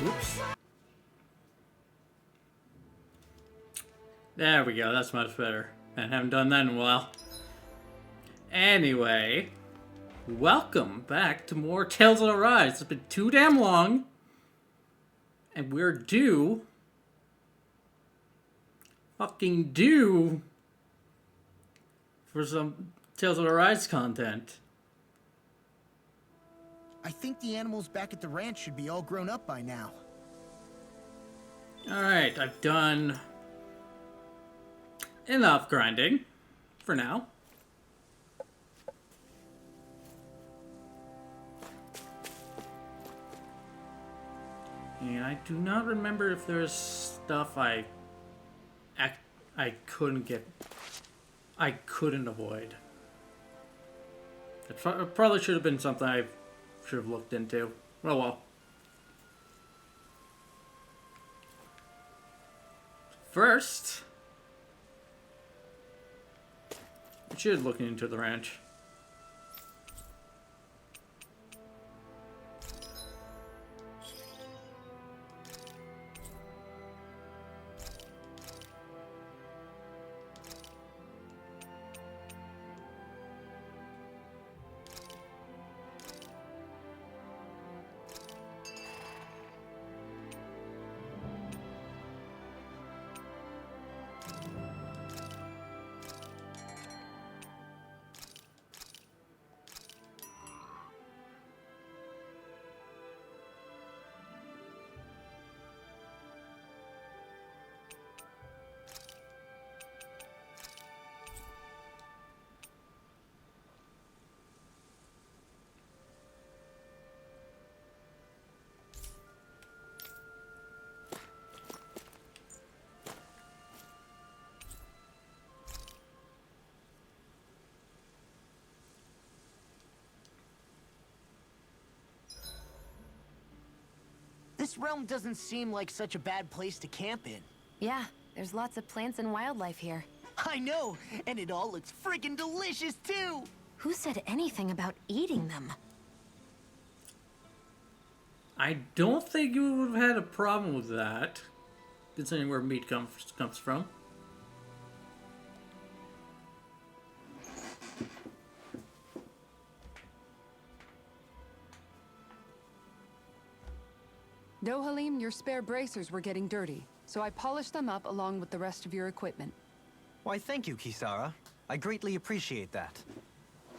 Oops. There we go, that's much better. I haven't done that in a while. Anyway, welcome back to more Tales of Arise. It's been too damn long, and we're due for some Tales of Arise content. I think the animals back at the ranch should be all grown up by now. Alright, I've done enough grinding for now. And I do not remember if there's stuff I couldn't avoid. It probably should have been something I should have looked into. Oh well. First, we should look into the ranch. This realm doesn't seem like such a bad place to camp in. Yeah, there's lots of plants and wildlife here. I know, and it all looks freaking delicious too! Who said anything about eating them? I don't think you would have had a problem with that, considering where meat comes from. Dohalim, your spare bracers were getting dirty, so I polished them up along with the rest of your equipment. Why, thank you, Kisara. I greatly appreciate that.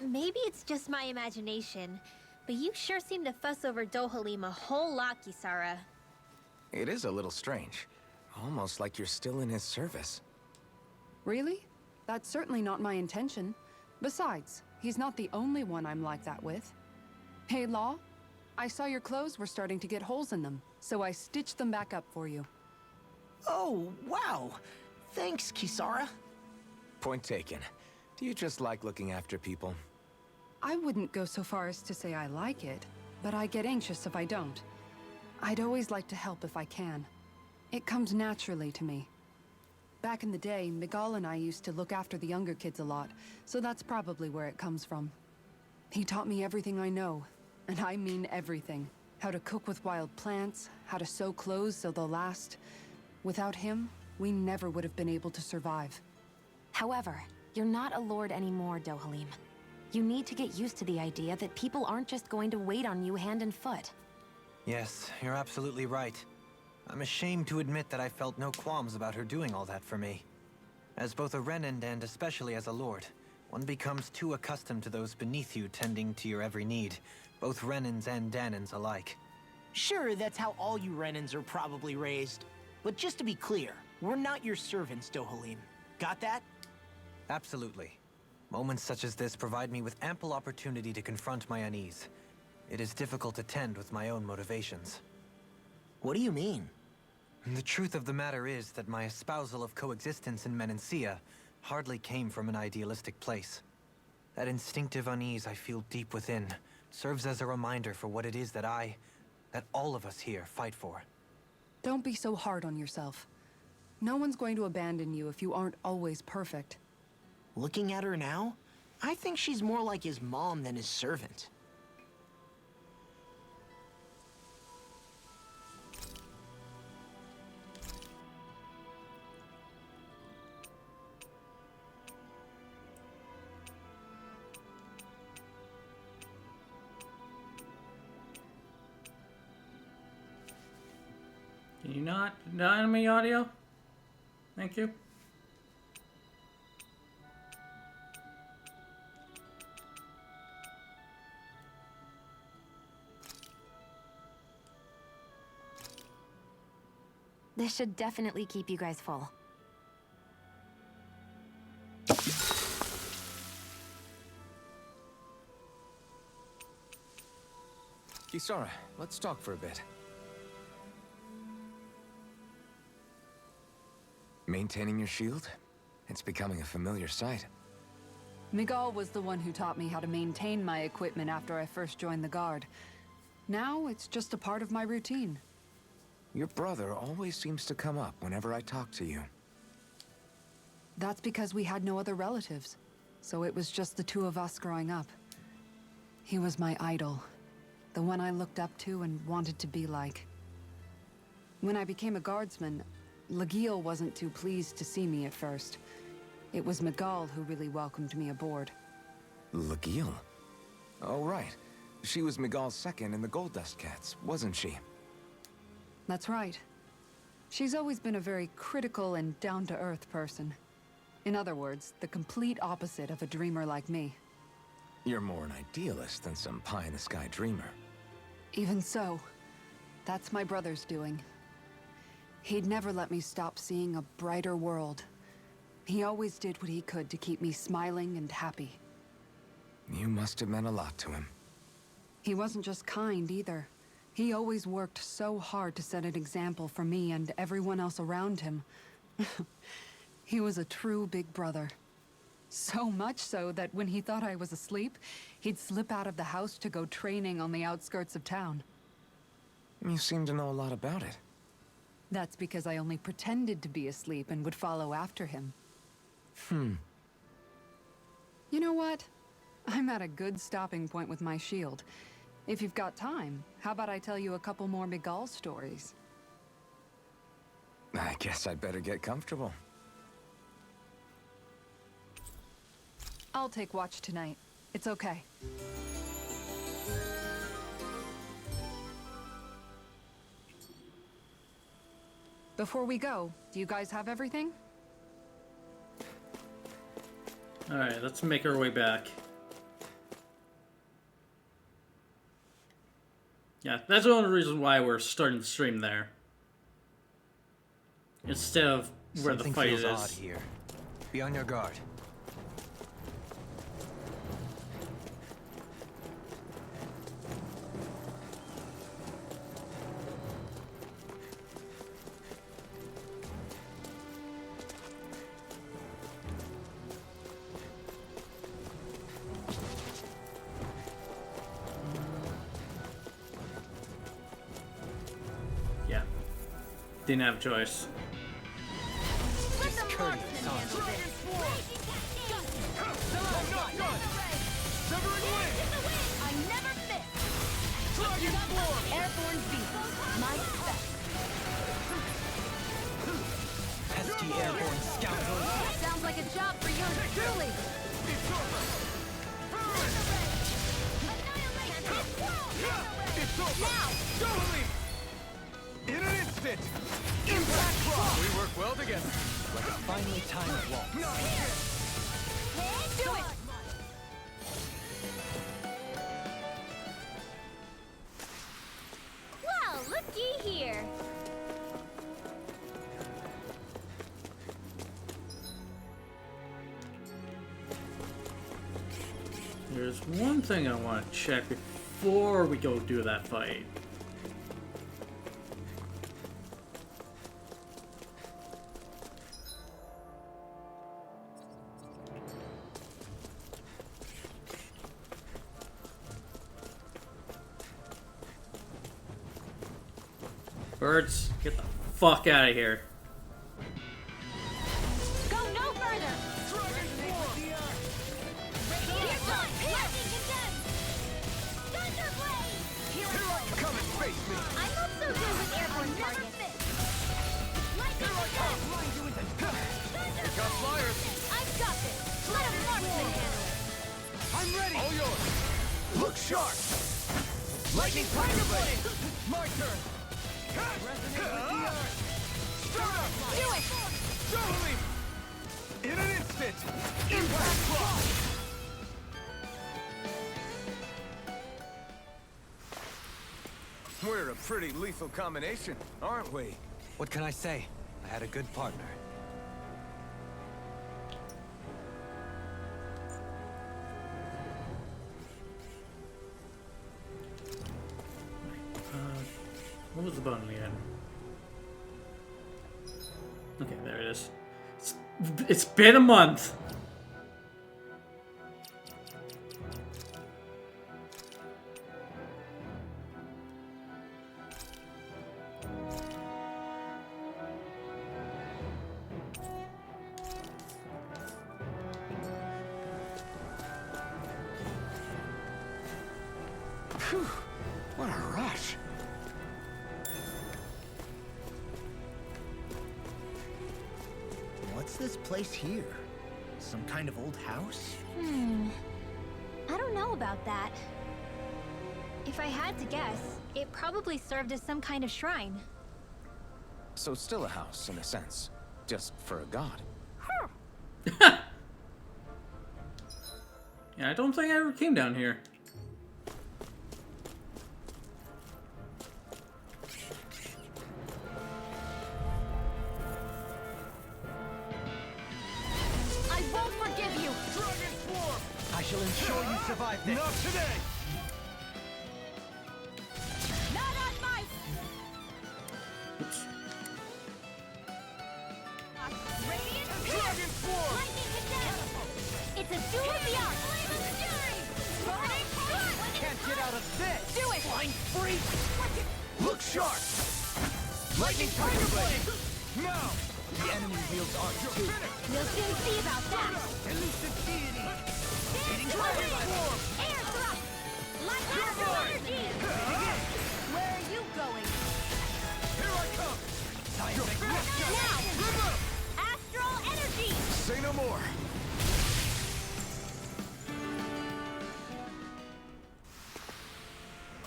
Maybe it's just my imagination, but you sure seem to fuss over Dohalim a whole lot, Kisara. It is a little strange. Almost like you're still in his service. Really? That's certainly not my intention. Besides, he's not the only one I'm like that with. Hey, Law, I saw your clothes were starting to get holes in them, so I stitched them back up for you. Oh, wow! Thanks, Kisara. Point taken. Do you just like looking after people? I wouldn't go so far as to say I like it, but I get anxious if I don't. I'd always like to help if I can. It comes naturally to me. Back in the day, Miguel and I used to look after the younger kids a lot, so that's probably where it comes from. He taught me everything I know, and I mean everything. How to cook with wild plants, how to sew clothes so they'll last. Without him, we never would have been able to survive. However, you're not a lord anymore, Dohalim. You need to get used to the idea that people aren't just going to wait on you hand and foot. Yes, you're absolutely right. I'm ashamed to admit that I felt no qualms about her doing all that for me. As both a Renan and especially as a lord, one becomes too accustomed to those beneath you tending to your every need, both Renans and Danans alike. Sure, that's how all you Renans are probably raised. But just to be clear, we're not your servants, Dohalim. Got that? Absolutely. Moments such as this provide me with ample opportunity to confront my unease. It is difficult to tend with my own motivations. What do you mean? The truth of the matter is that my espousal of coexistence in Menancia hardly came from an idealistic place. That instinctive unease I feel deep within serves as a reminder for what it is that all of us here fight for. Don't be so hard on yourself. No one's going to abandon you if you aren't always perfect. Looking at her now, I think she's more like his mom than his servant. Can you not deny me audio? Thank you. This should definitely keep you guys full. Kisara, let's talk for a bit. Maintaining your shield? It's becoming a familiar sight. Miguel was the one who taught me how to maintain my equipment after I first joined the Guard. Now, it's just a part of my routine. Your brother always seems to come up whenever I talk to you. That's because we had no other relatives. So it was just the two of us growing up. He was my idol. The one I looked up to and wanted to be like. When I became a guardsman, Lagiel wasn't too pleased to see me at first. It was Miguel who really welcomed me aboard. Lagiel? Oh, right. She was Miguel's second in the Gold Dust Cats, wasn't she? That's right. She's always been a very critical and down-to-earth person. In other words, the complete opposite of a dreamer like me. You're more an idealist than some pie-in-the-sky dreamer. Even so, that's my brother's doing. He'd never let me stop seeing a brighter world. He always did what he could to keep me smiling and happy. You must have meant a lot to him. He wasn't just kind either. He always worked so hard to set an example for me and everyone else around him. He was a true big brother. So much so that when he thought I was asleep, he'd slip out of the house to go training on the outskirts of town. You seem to know a lot about it. That's because I only pretended to be asleep and would follow after him. You know what? I'm at a good stopping point with my shield. If you've got time, how about I tell you a couple more Miguel stories? I guess I'd better get comfortable. I'll take watch tonight. It's okay. Before we go, do you guys have everything? Alright, let's make our way back. Yeah, that's one of the reasons why we're starting the stream there. Instead of where Something the fight feels is. odd here. Be on your guard. Yeah. Didn't have a choice. Airborne beast. My best. Pesky airborne scoundrel. Sounds like a job for yours truly. In an instant! Impact Claw! We work well together. Like a finely timed waltz. Do it. Well, looky here. There's one thing I want to check before we go do that fight. Birds, get the fuck out of here. Go no further. Come and face me! I'm not so good with airborne targets. Got flyers! I've got this. Let a marksman handle it. I'm ready! All yours! Look sharp! Lightning Tiger Blade! My turn! Do it! Dohalim! In an instant! Impact Block! We're a pretty lethal combination, aren't we? What can I say? I had a good partner. What was the button again? Okay, there it is. It's been a month. Phew, what a rush. What's this place here? Some kind of old house? I don't know about that. If I had to guess, it probably served as some kind of shrine. So still a house, in a sense. Just for a god. Yeah, I don't think I ever came down here. I won't forgive you! Dragon Form! I shall ensure you survive this. Not today! Not on my... Oops. Radiant Dragon Form! Lightning condemned! It's a duel of the arts! Can't get out of this! Do it! Blind freak! Look sharp! Lightning Tiger Blade! Now! The enemy wields art You're too. finished! We'll soon see about that! Elusive deity! Dragon Form! Air thrust! Light astral energy! Where are you going? Here I come! You're finished! Now! Live up! Astral energy! Say no more!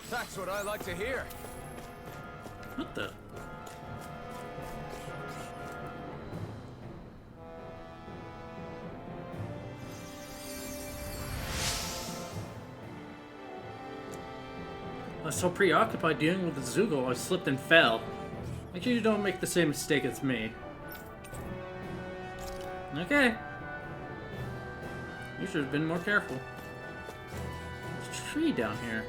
That's what I like to hear. What the? I was so preoccupied dealing with the Zoogle, I slipped and fell. Make sure you don't make the same mistake as me. Okay. You should have been more careful. There's a tree down here.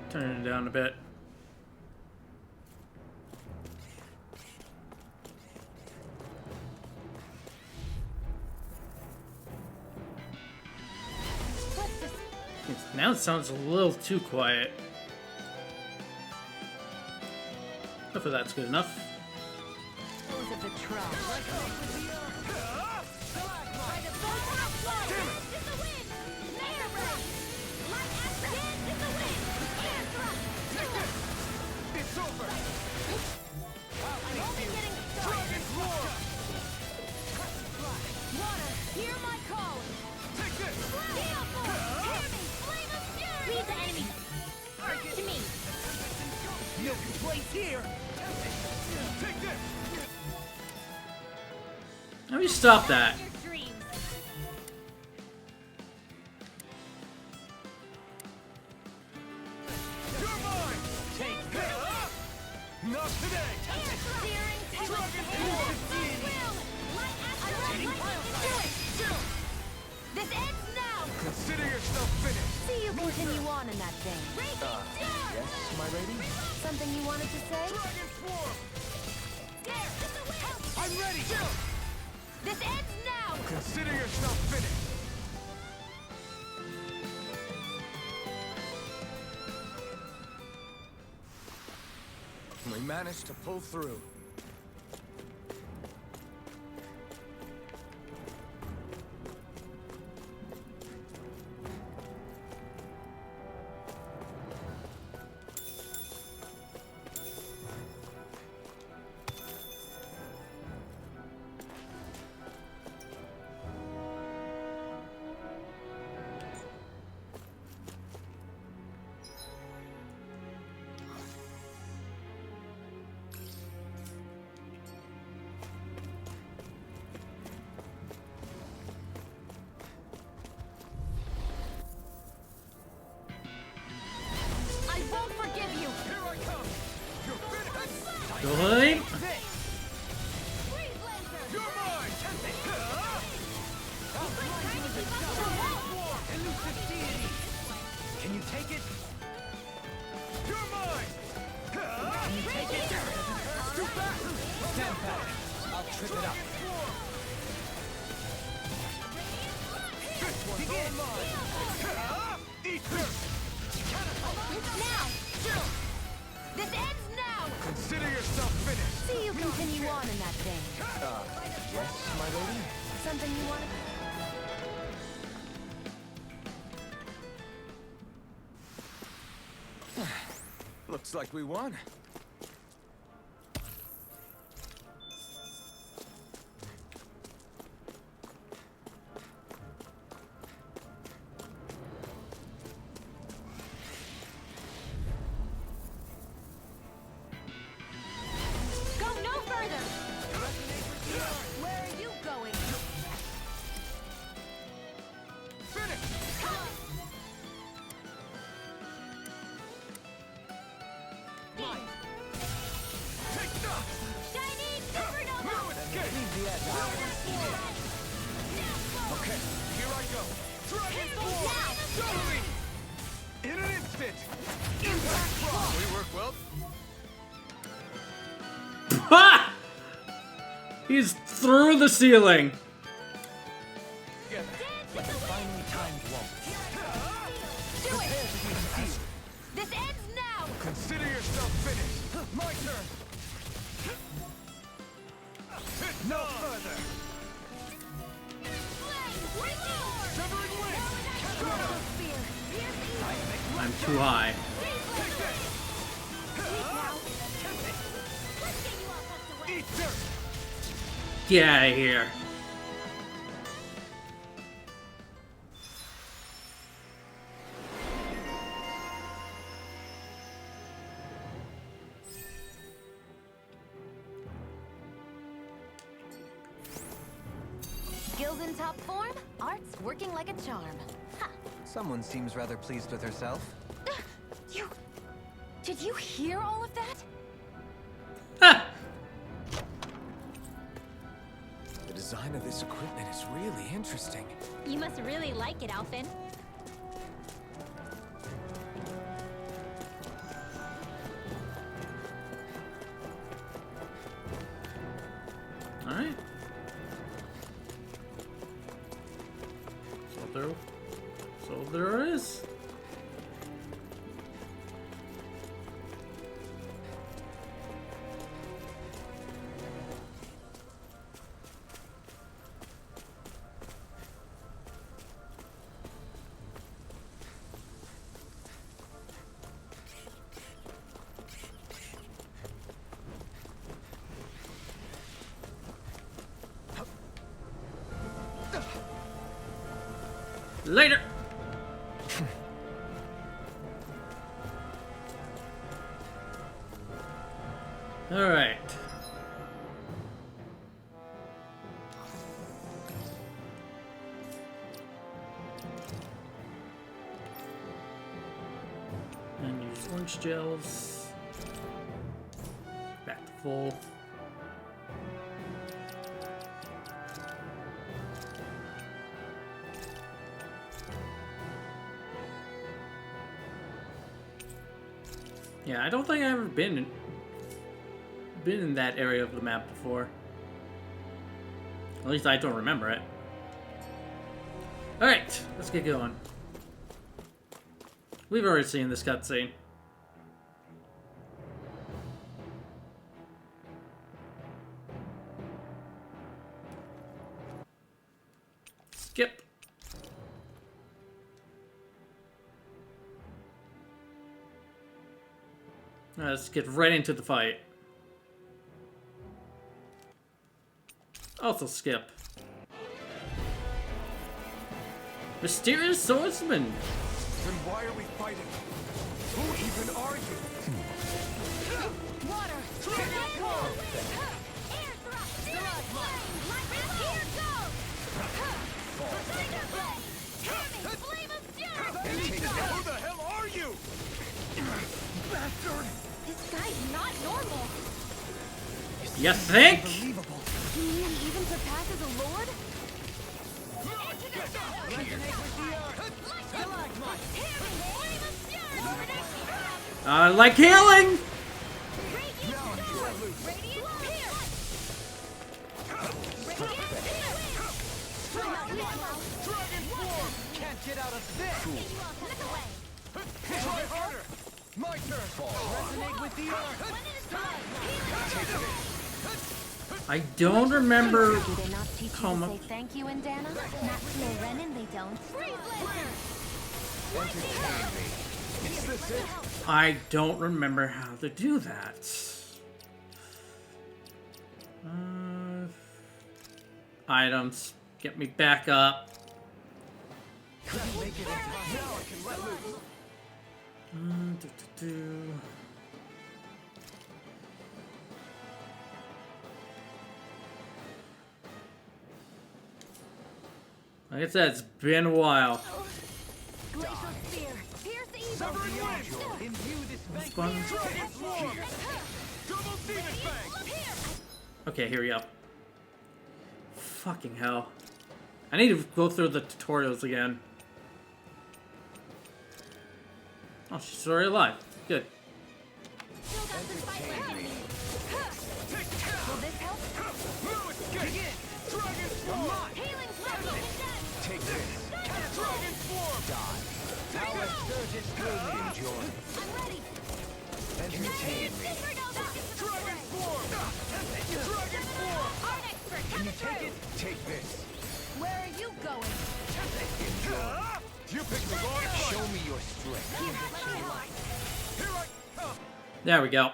Turn it down a bit. Now it sounds a little too quiet. Hopefully that's good enough. Those of the trust. It's over! Dragon Roar! Water, hear my call! Take this! Lead the enemy! To me! No place here! Take this! How do you stop that? Your dreams! You're mine! Take this! Not today! Dragon Form! This ends now! Consider yourself finished! See you continue on in that vein. Yes, my lady? Something you wanted to say? Dragon Form! I'm ready! This ends now! Consider yourself finished! We managed to pull through. I'll trip it up. This one's all mine. Eat this! Now! This ends now! Consider yourself finished. See you continue on in that vein. Yes, my lady? Something you want to... Looks like we won. Go no further! Where are you going? Finish! Take that! Shining supernova! No escape! Okay, here I go. Dragon Force! Doubling! In an instant! Impact Rock! We work well. Ha! He's through the ceiling. Together. Like a finely timed waltz. Do it! This ends now! Consider yourself finished. My turn. No further. Severing wind. I'm too high. Eat dirt. Get out of here. Skills in top form, art's working like a charm. Ha! Someone seems rather pleased with herself. You... Did you hear all of that? Ha! The design of this equipment is really interesting. You must really like it, Alphen. All right. So there is. Later. All right. And use orange gels. Back to full. Yeah, I don't think I've ever been in that area of the map before. At least I don't remember it. Alright, let's get going. We've already seen this cutscene. Skip. Let's get right into the fight. Also skip. Mysterious swordsman. Then why are we fighting? Who even are you? Water! Air thrust! Spirit flame! Here goes! Thunder blade! Heavy flame of fury! Who the hell are you? Bastard! This guy's not normal! You think? Unbelievable. You mean he even surpasses a lord? I like healing! Radiant pierce! Dragon form! Can't get out of this! Try harder! My turn! Resonate with the earth! I don't remember. Do they not teach you to Coma. say thank you, Indana? Not to a Renin, they don't. Is this it? I don't remember how to do that. Items. Get me back up. Couldn't make it in time. Now I can let loose. Like I said, it's been a while. Glacial spear. Pierce the evil. Severing wind! Imbue this This bank. button. Dragon form! Double demon fang! Okay, here we go. Fucking hell. I need to go through the tutorials again. Oh, she's already alive. Good. Still got the fight left. Take care! Will this help? No escape! Dragon form! Healing circle. Take this! Dragon form! Now a surge through me. Enjoy. I'm ready. Entertain me. Dragon form! Dragon form! Art expert, Can you take it? Take this. where are you going? You picked the wrong fight! Show me your strength. Here, let me help. Here I come! There we go.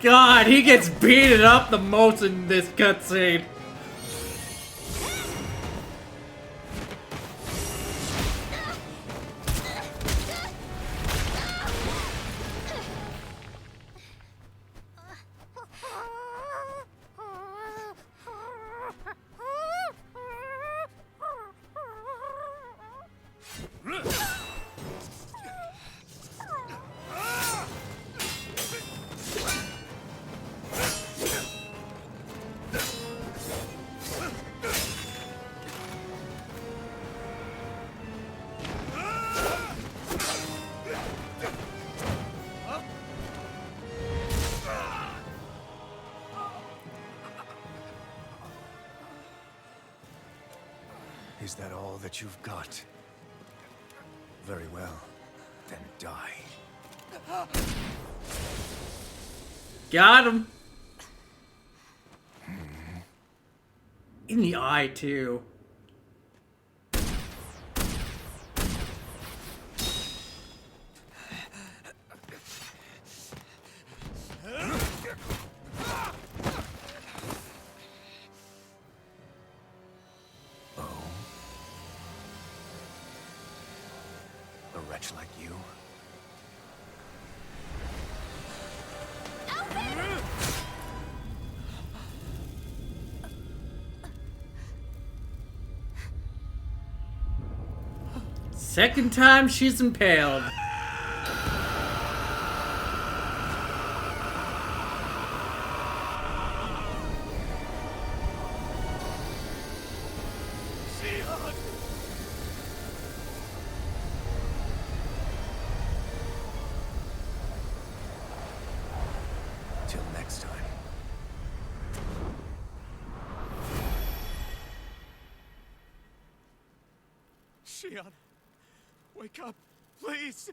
God, he gets beaten up the most in this cutscene. Is that all that you've got? Very well. Then die. Got him. In the eye, too. A wretch like you? Second time she's impaled. Till next time. Shion, wake up, please!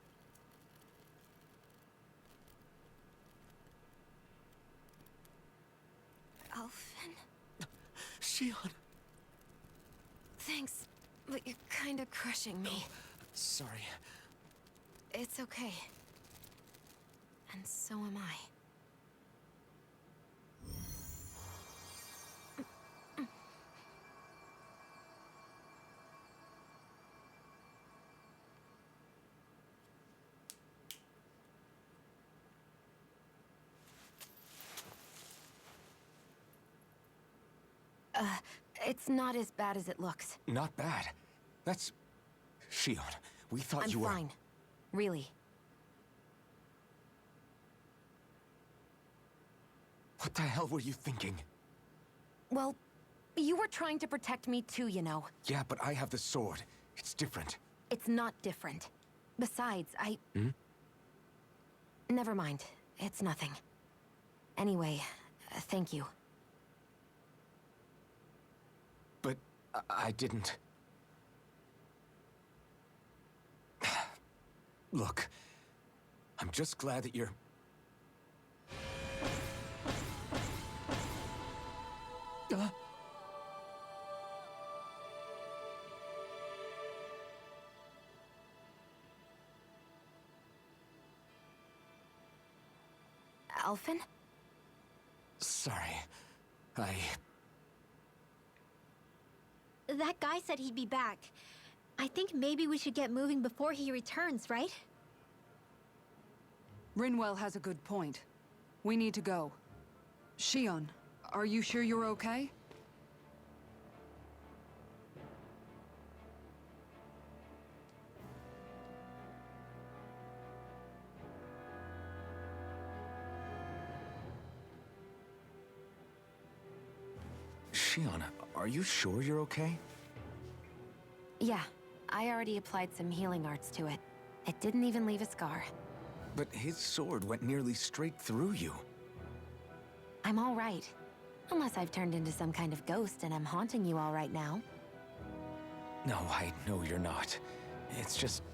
Alphen, Shion! thanks, but you're kinda crushing me. Sorry. It's okay. And so am I. It's not as bad as it looks. Not bad. That's Shion, we thought I'm you were... fine. Really. What the hell were you thinking? Well, you were trying to protect me too, you know. Yeah, but I have the sword. It's different. It's not different. Besides, Never mind. It's nothing. Anyway, thank you. But I didn't... Look, I'm just glad that you're... Alphen? Sorry. That guy said he'd be back. I think maybe we should get moving before he returns, right? Rinwell has a good point. We need to go. Shion, are you sure you're okay? Shion, are you sure you're okay? Yeah, I already applied some healing arts to it. It didn't even leave a scar. But his sword went nearly straight through you. I'm all right. Unless I've turned into some kind of ghost and I'm haunting you all right now. No, I know you're not. It's just...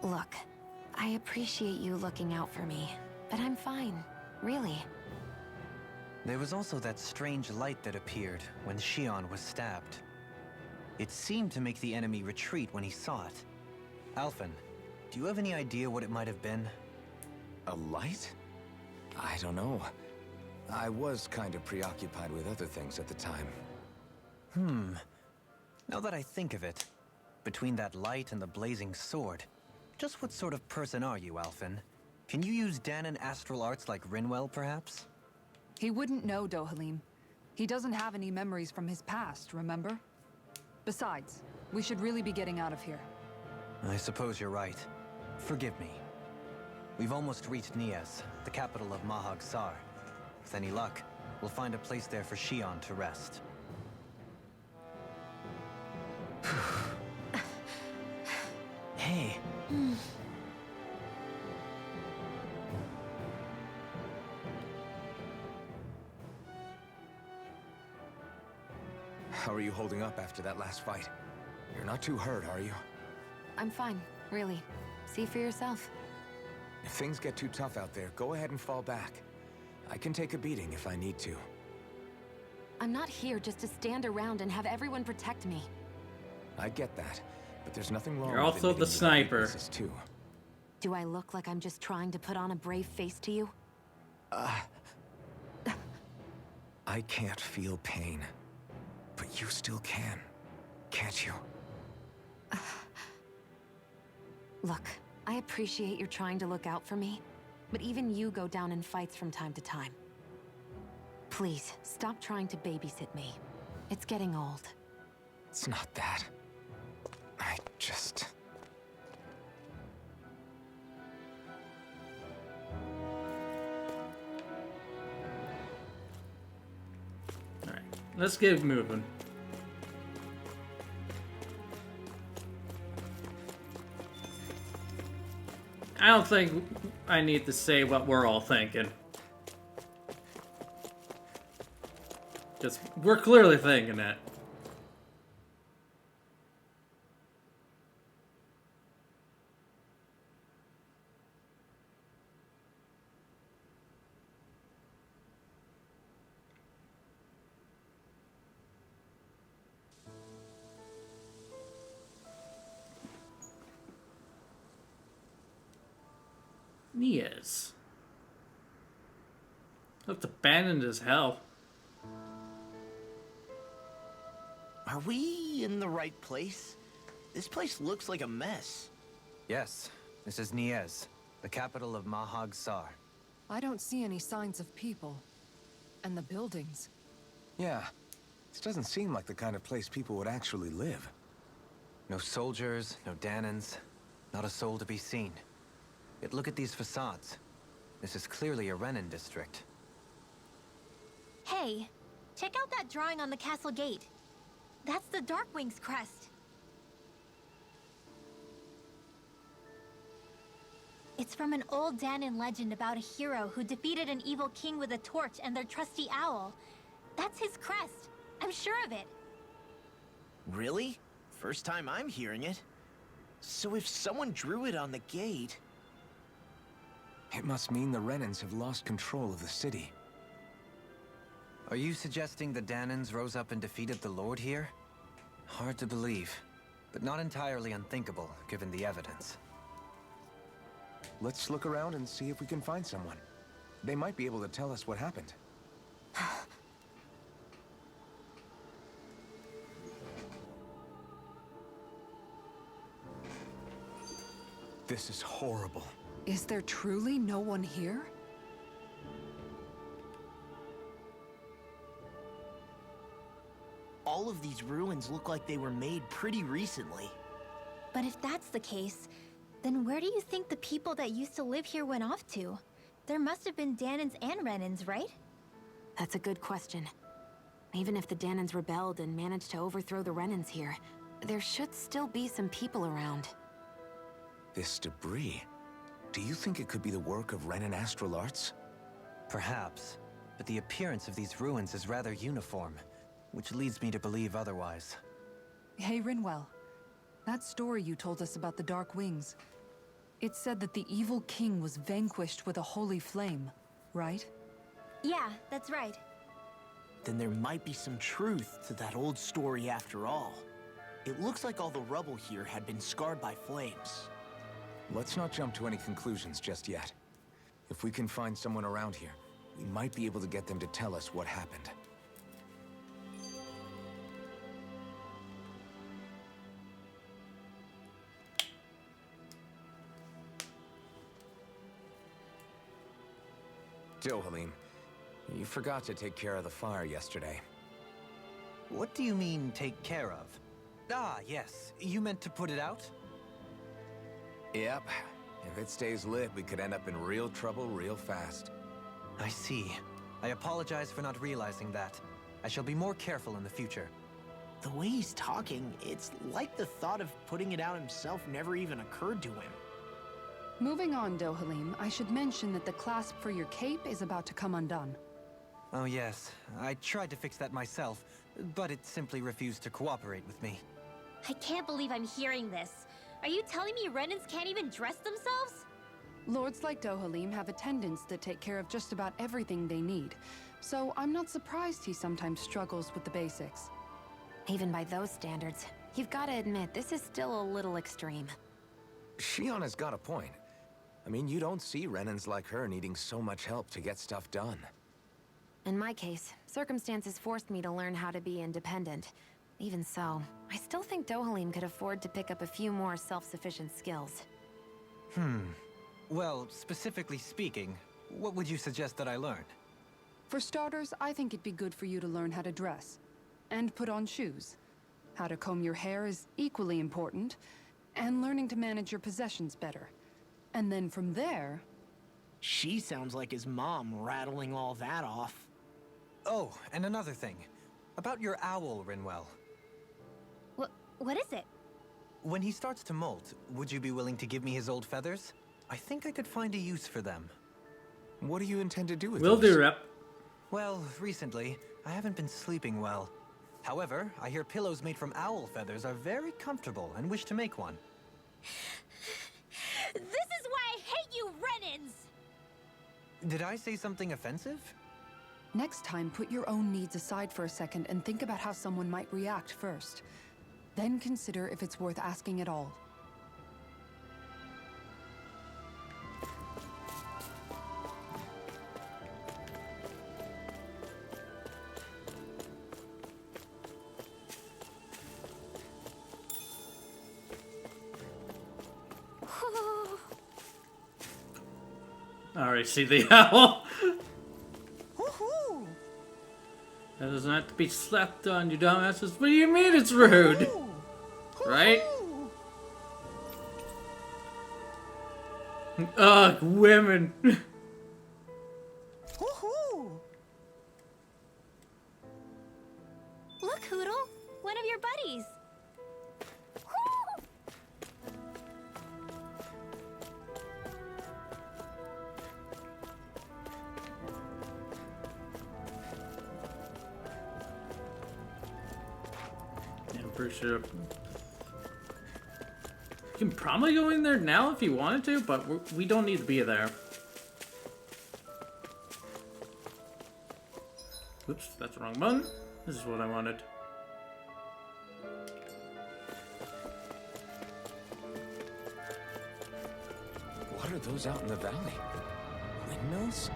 Look, I appreciate you looking out for me, but I'm fine. Really. There was also that strange light that appeared when Shion was stabbed. It seemed to make the enemy retreat when he saw it. Alphen, do you have any idea what it might have been? A light? I don't know. I was kind of preoccupied with other things at the time. Now that I think of it, between that light and the blazing sword, just what sort of person are you, Alphen? Can you use Dahnan astral arts like Rinwell, perhaps? He wouldn't know, Dohalim. He doesn't have any memories from his past, remember? Besides, we should really be getting out of here. I suppose you're right. Forgive me. We've almost reached Niez, the capital of Mahag Saar. With any luck, we'll find a place there for Shion to rest. Hey. How are you holding up after that last fight? You're not too hurt, are you? I'm fine, really. See for yourself. If things get too tough out there, go ahead and fall back. I can take a beating if I need to. I'm not here just to stand around and have everyone protect me. I get that, but there's nothing wrong You're with also admitting the you have sniper. weaknesses too. Do I look like I'm just trying to put on a brave face to you? I can't feel pain, but you still can, can't you? Look, I appreciate you're trying to look out for me, but even you go down in fights from time to time. Please, stop trying to babysit me. It's getting old. It's not that. I just... Alright, let's get moving. I don't think I need to say what we're all thinking. Just, we're clearly thinking it. Niez. Looked abandoned as hell. Are we in the right place? This place looks like a mess. Yes, this is Niez, the capital of Mahag Saar. I don't see any signs of people. And the buildings. Yeah, this doesn't seem like the kind of place people would actually live. No soldiers, no Danans, not a soul to be seen. Yet look at these facades. This is clearly a Renan district. Hey, check out that drawing on the castle gate. That's the Darkwing's crest. It's from an old Danan legend about a hero who defeated an evil king with a torch and their trusty owl. That's his crest. I'm sure of it. Really? First time I'm hearing it. So if someone drew it on the gate... It must mean the Renans have lost control of the city. Are you suggesting the Danans rose up and defeated the Lord here? Hard to believe, but not entirely unthinkable, given the evidence. Let's look around and see if we can find someone. They might be able to tell us what happened. This is horrible. Is there truly no one here? All of these ruins look like they were made pretty recently. But if that's the case, then where do you think the people that used to live here went off to? There must have been Danans and Renans, right? That's a good question. Even if the Danans rebelled and managed to overthrow the Renans here, there should still be some people around. This debris. Do you think it could be the work of Renan astral arts? Perhaps, but the appearance of these ruins is rather uniform, which leads me to believe otherwise. Hey, Rinwell. That story you told us about the Dark Wings. It said that the evil king was vanquished with a holy flame, right? Yeah, that's right. Then there might be some truth to that old story after all. It looks like all the rubble here had been scarred by flames. Let's not jump to any conclusions just yet. If we can find someone around here, we might be able to get them to tell us what happened. Dohalim, you forgot to take care of the fire yesterday. What do you mean, take care of? Ah, yes. You meant to put it out? Yep. If it stays lit, we could end up in real trouble real fast. I see. I apologize for not realizing that. I shall be more careful in the future. The way he's talking, it's like the thought of putting it out himself never even occurred to him. Moving on, Dohalim, I should mention that the clasp for your cape is about to come undone. Oh yes, I tried to fix that myself, but it simply refused to cooperate with me. I can't believe I'm hearing this. Are you telling me Renans can't even dress themselves? Lords like Dohalim have attendants that take care of just about everything they need, so I'm not surprised he sometimes struggles with the basics. Even by those standards, you've got to admit this is still a little extreme. Shionne's got a point. I mean, you don't see Renans like her needing so much help to get stuff done. In my case, circumstances forced me to learn how to be independent. Even so, I still think Dohalim could afford to pick up a few more self-sufficient skills. Well, specifically speaking, what would you suggest that I learn? For starters, I think it'd be good for you to learn how to dress. And put on shoes. How to comb your hair is equally important. And learning to manage your possessions better. And then from there... She sounds like his mom rattling all that off. Oh, and another thing. About your owl, Rinwell. What is it? When he starts to molt, would you be willing to give me his old feathers? I think I could find a use for them. What do you intend to do with Will those? do, Rep. Well, recently, I haven't been sleeping well. However, I hear pillows made from owl feathers are very comfortable and wish to make one. This is why I hate you, Renans! Did I say something offensive? Next time, put your own needs aside for a second and think about how someone might react first. Then consider if it's worth asking at all. Alright, see the owl? That doesn't have to be slept on, you dumbasses. What do you mean it's rude? Right? Ugh, women. Woohoo! Look, Hoodle! One of your buddies! Yeah, I'm pretty sure. You can probably go in there now if you wanted to, but we don't need to be there. Oops, that's the wrong button. This is what I wanted. What are those out in the valley? Windmills?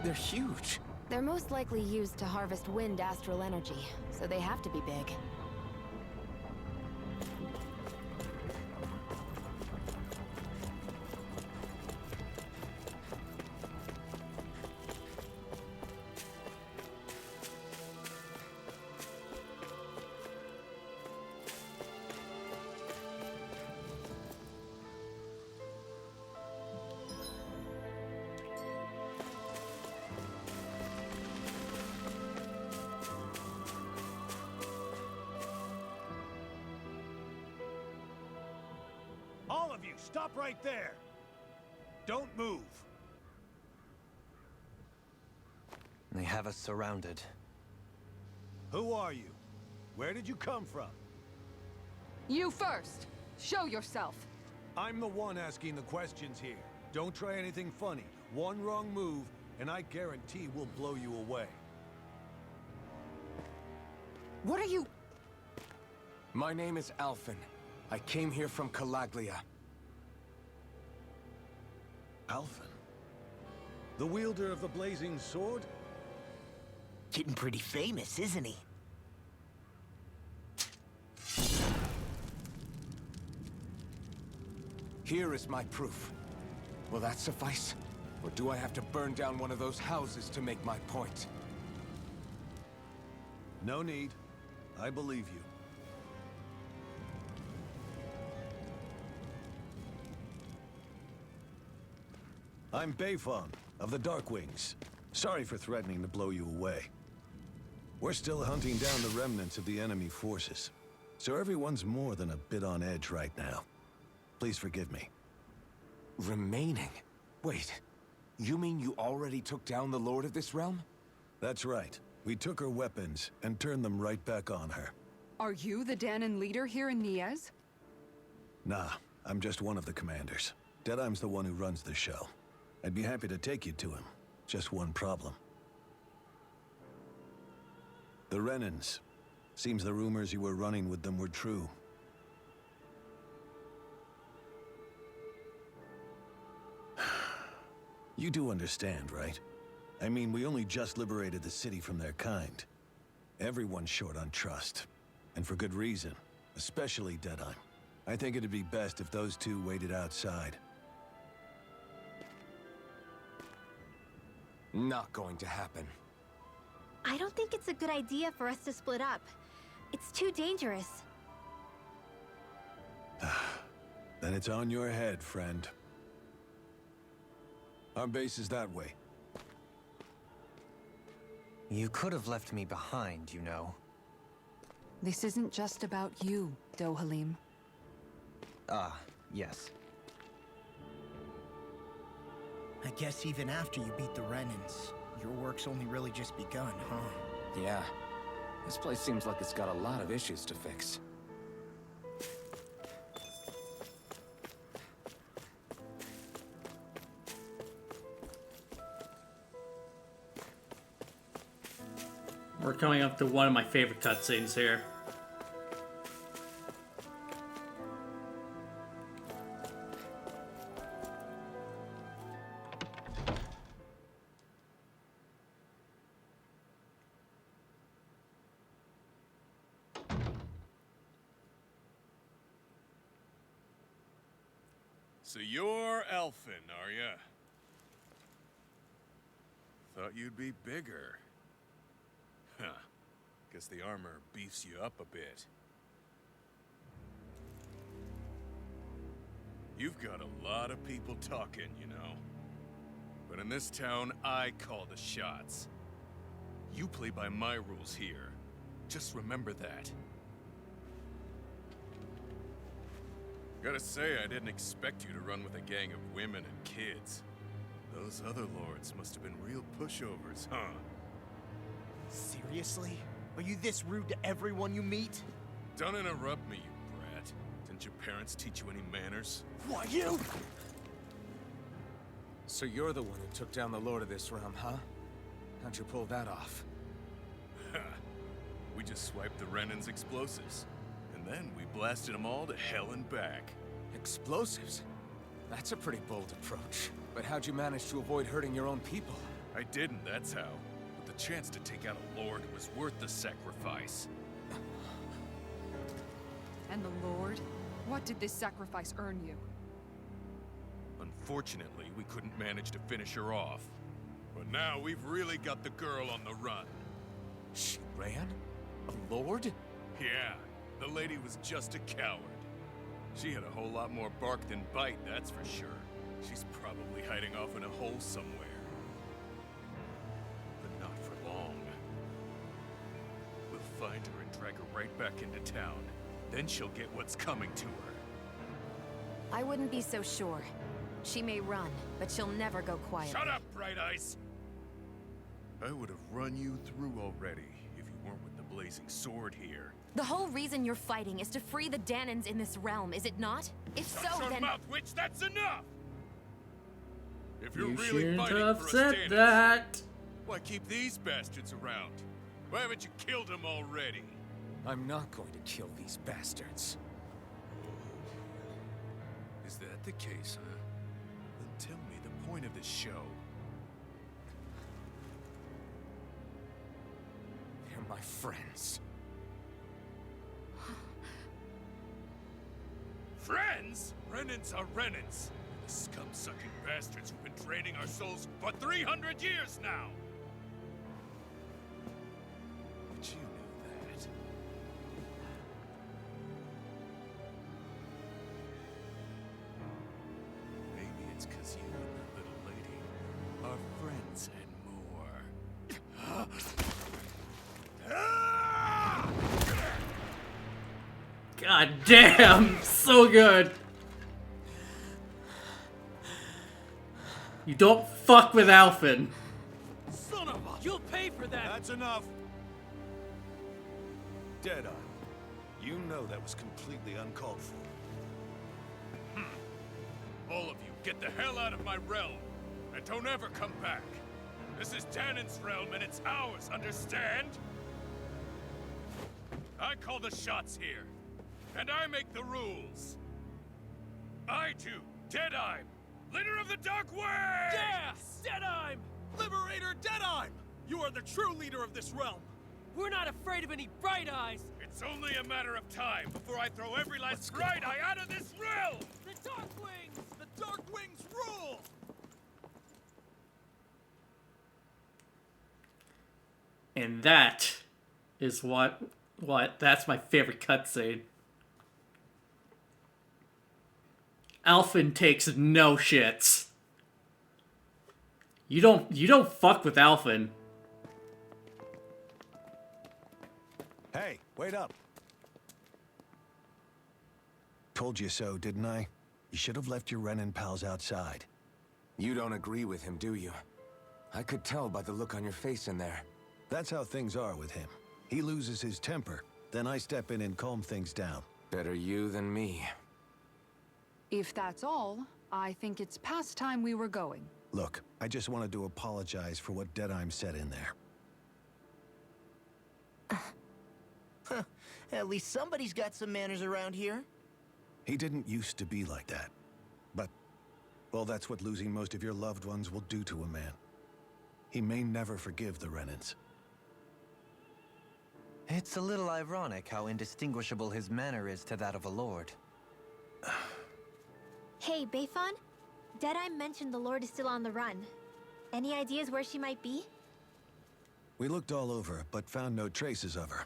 They're huge. They're most likely used to harvest wind astral energy, so they have to be big. All of you, stop right there! Don't move! They have us surrounded. Who are you? Where did you come from? You first! Show yourself! I'm the one asking the questions here. Don't try anything funny. One wrong move, and I guarantee we'll blow you away. What are you... My name is Alphen. I came here from Calaglia. Alphen? The wielder of the blazing sword? Getting pretty famous, isn't he? Here is my proof. Will that suffice? Or do I have to burn down one of those houses to make my point? No need. I believe you. I'm Beifong, of the Darkwings. Sorry for threatening to blow you away. We're still hunting down the remnants of the enemy forces, so everyone's more than a bit on edge right now. Please forgive me. Remaining? Wait, you mean you already took down the Lord of this realm? That's right. We took her weapons and turned them right back on her. Are you the Dahnan leader here in Niez? Nah, I'm just one of the commanders. Deadeye's the one who runs the show. I'd be happy to take you to him. Just one problem. The Renans. Seems the rumors you were running with them were true. You do understand, right? I mean, we only just liberated the city from their kind. Everyone's short on trust. And for good reason. Especially Deadeye. I think it'd be best if those two waited outside. Not going to happen. I don't think it's a good idea for us to split up. It's too dangerous. Then it's on your head, friend. Our base is that way. You could have left me behind, you know. This isn't just about you, Dohalim. Ah, yes. I guess even after you beat the Renans, your work's only really just begun, huh? Yeah. This place seems like it's got a lot of issues to fix. We're coming up to one of my favorite cutscenes here. So you're Elfin, are ya? Thought you'd be bigger. Huh. Guess the armor beefs you up a bit. You've got a lot of people talking, you know. But in this town, I call the shots. You play by my rules here. Just remember that. Gotta say, I didn't expect you to run with a gang of women and kids. Those other lords must have been real pushovers, huh? Seriously? Are you this rude to everyone you meet? Don't interrupt me, you brat. Didn't your parents teach you any manners? What, you? So you're the one who took down the Lord of this realm, huh? How'd you pull that off? We just swiped the Renan's explosives. And then we blasted them all to hell and back. Explosives? That's a pretty bold approach. But how'd you manage to avoid hurting your own people? I didn't, that's how. But the chance to take out a lord was worth the sacrifice. And the Lord? What did this sacrifice earn you? Unfortunately, we couldn't manage to finish her off. But now we've really got the girl on the run. She ran? A lord? Yeah, the lady was just a coward. She had a whole lot more bark than bite, that's for sure. She's probably hiding off in a hole somewhere. But not for long. We'll find her and drag her right back into town. Then she'll get what's coming to her. I wouldn't be so sure. She may run, but she'll never go quiet. Shut up, Bright Eyes! I would have run you through already if you weren't with the blazing sword here. The whole reason you're fighting is to free the Danans in this realm, is it not? If Shut so, your then... mouth, witch! That's enough! If you're You really shouldn't fighting have for us said Danas, that. why keep these bastards around? Why haven't you killed them already? I'm not going to kill these bastards. Is that the case, huh? Then tell me the point of this show. They're my friends. Friends? Renans are Renans. The scum-sucking bastards who've been draining our souls for 300 years now! But you knew that. Maybe it's 'cause you and that little lady are friends and more. God damn, so good. You don't fuck with Alphen. Son of a... You'll pay for that! That's enough. Deadeye, you know that was completely uncalled for. All of you, get the hell out of my realm! And don't ever come back! This is Danan's realm and it's ours, understand? I call the shots here. And I make the rules. I do, Deadeye, leader of the Dark Wings! Yeah! Deadeye! Liberator Deadeye! You are the true leader of this realm! We're not afraid of any Bright Eyes! It's only a matter of time before I throw every last Bright Eye out of this realm! The Dark Wings! The Dark Wings rule! And that is that's my favorite cutscene. Alphen takes no shits. You don't fuck with Alphen. Hey, wait up. Told you so, didn't I? You should have left your Renan pals outside. You don't agree with him, do you? I could tell by the look on your face in there. That's how things are with him. He loses his temper, then I step in and calm things down. Better you than me. If that's all, I think it's past time we were going. Look, I just wanted to apologize for what Deadeye said in there. At least somebody's got some manners around here. He didn't used to be like that. But, well, that's what losing most of your loved ones will do to a man. He may never forgive the Renans. It's a little ironic how indistinguishable his manner is to that of a lord. Hey, Bayfon? Deadeye mentioned the Lord is still on the run. Any ideas where she might be? We looked all over, but found no traces of her.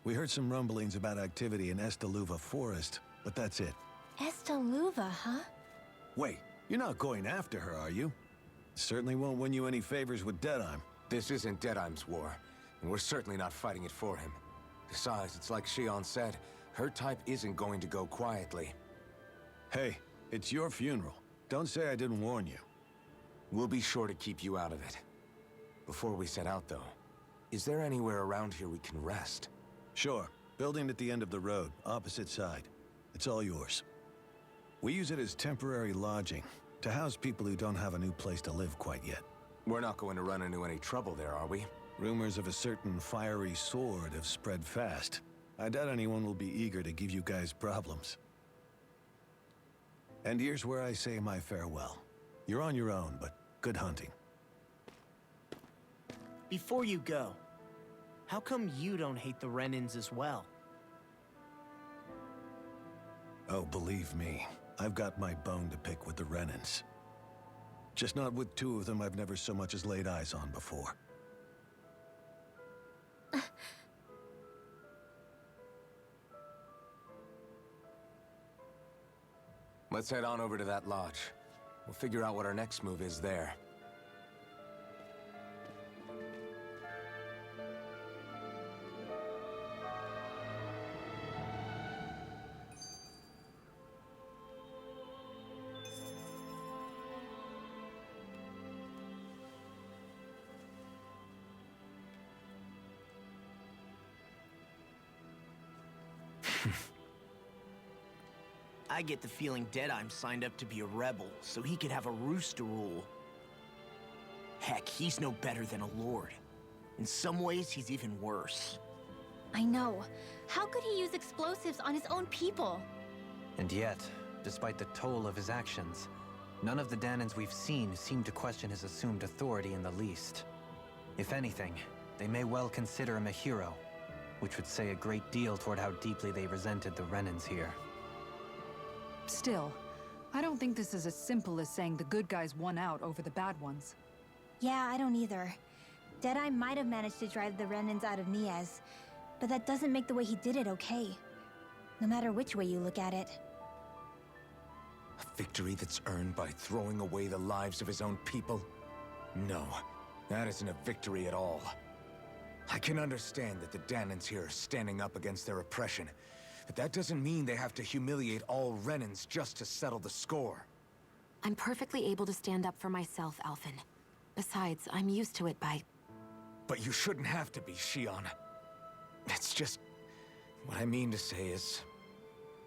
We heard some rumblings about activity in Estaluva Forest, but that's it. Estaluva, huh? Wait, you're not going after her, are you? Certainly won't win you any favors with Deadheim. This isn't Deadheim's war, and we're certainly not fighting it for him. Besides, it's like Shion said, her type isn't going to go quietly. Hey, it's your funeral. Don't say I didn't warn you. We'll be sure to keep you out of it. Before we set out, though, is there anywhere around here we can rest? Sure. Building at the end of the road, opposite side. It's all yours. We use it as temporary lodging, to house people who don't have a new place to live quite yet. We're not going to run into any trouble there, are we? Rumors of a certain fiery sword have spread fast. I doubt anyone will be eager to give you guys problems. And here's where I say my farewell. You're on your own, but good hunting. Before you go, how come you don't hate the Renans as well? Oh, believe me, I've got my bone to pick with the Renans. Just not with two of them I've never so much as laid eyes on before. Let's head on over to that lodge. We'll figure out what our next move is there. I get the feeling Deadheim signed up to be a rebel, so he could have a roost to rule. Heck, he's no better than a lord. In some ways, he's even worse. I know. How could he use explosives on his own people? And yet, despite the toll of his actions, none of the Dahnans we've seen seem to question his assumed authority in the least. If anything, they may well consider him a hero, which would say a great deal toward how deeply they resented the Renans here. Still, I don't think this is as simple as saying the good guys won out over the bad ones. Yeah, I don't either. Deadeye might have managed to drive the Renans out of Niaz, but that doesn't make the way he did it okay. No matter which way you look at it. A victory that's earned by throwing away the lives of his own people? No, that isn't a victory at all. I can understand that the Dahnans here are standing up against their oppression, but that doesn't mean they have to humiliate all Renans just to settle the score. I'm perfectly able to stand up for myself, Alphen. Besides, I'm used to it by... But you shouldn't have to be, Shion. It's just... What I mean to say is...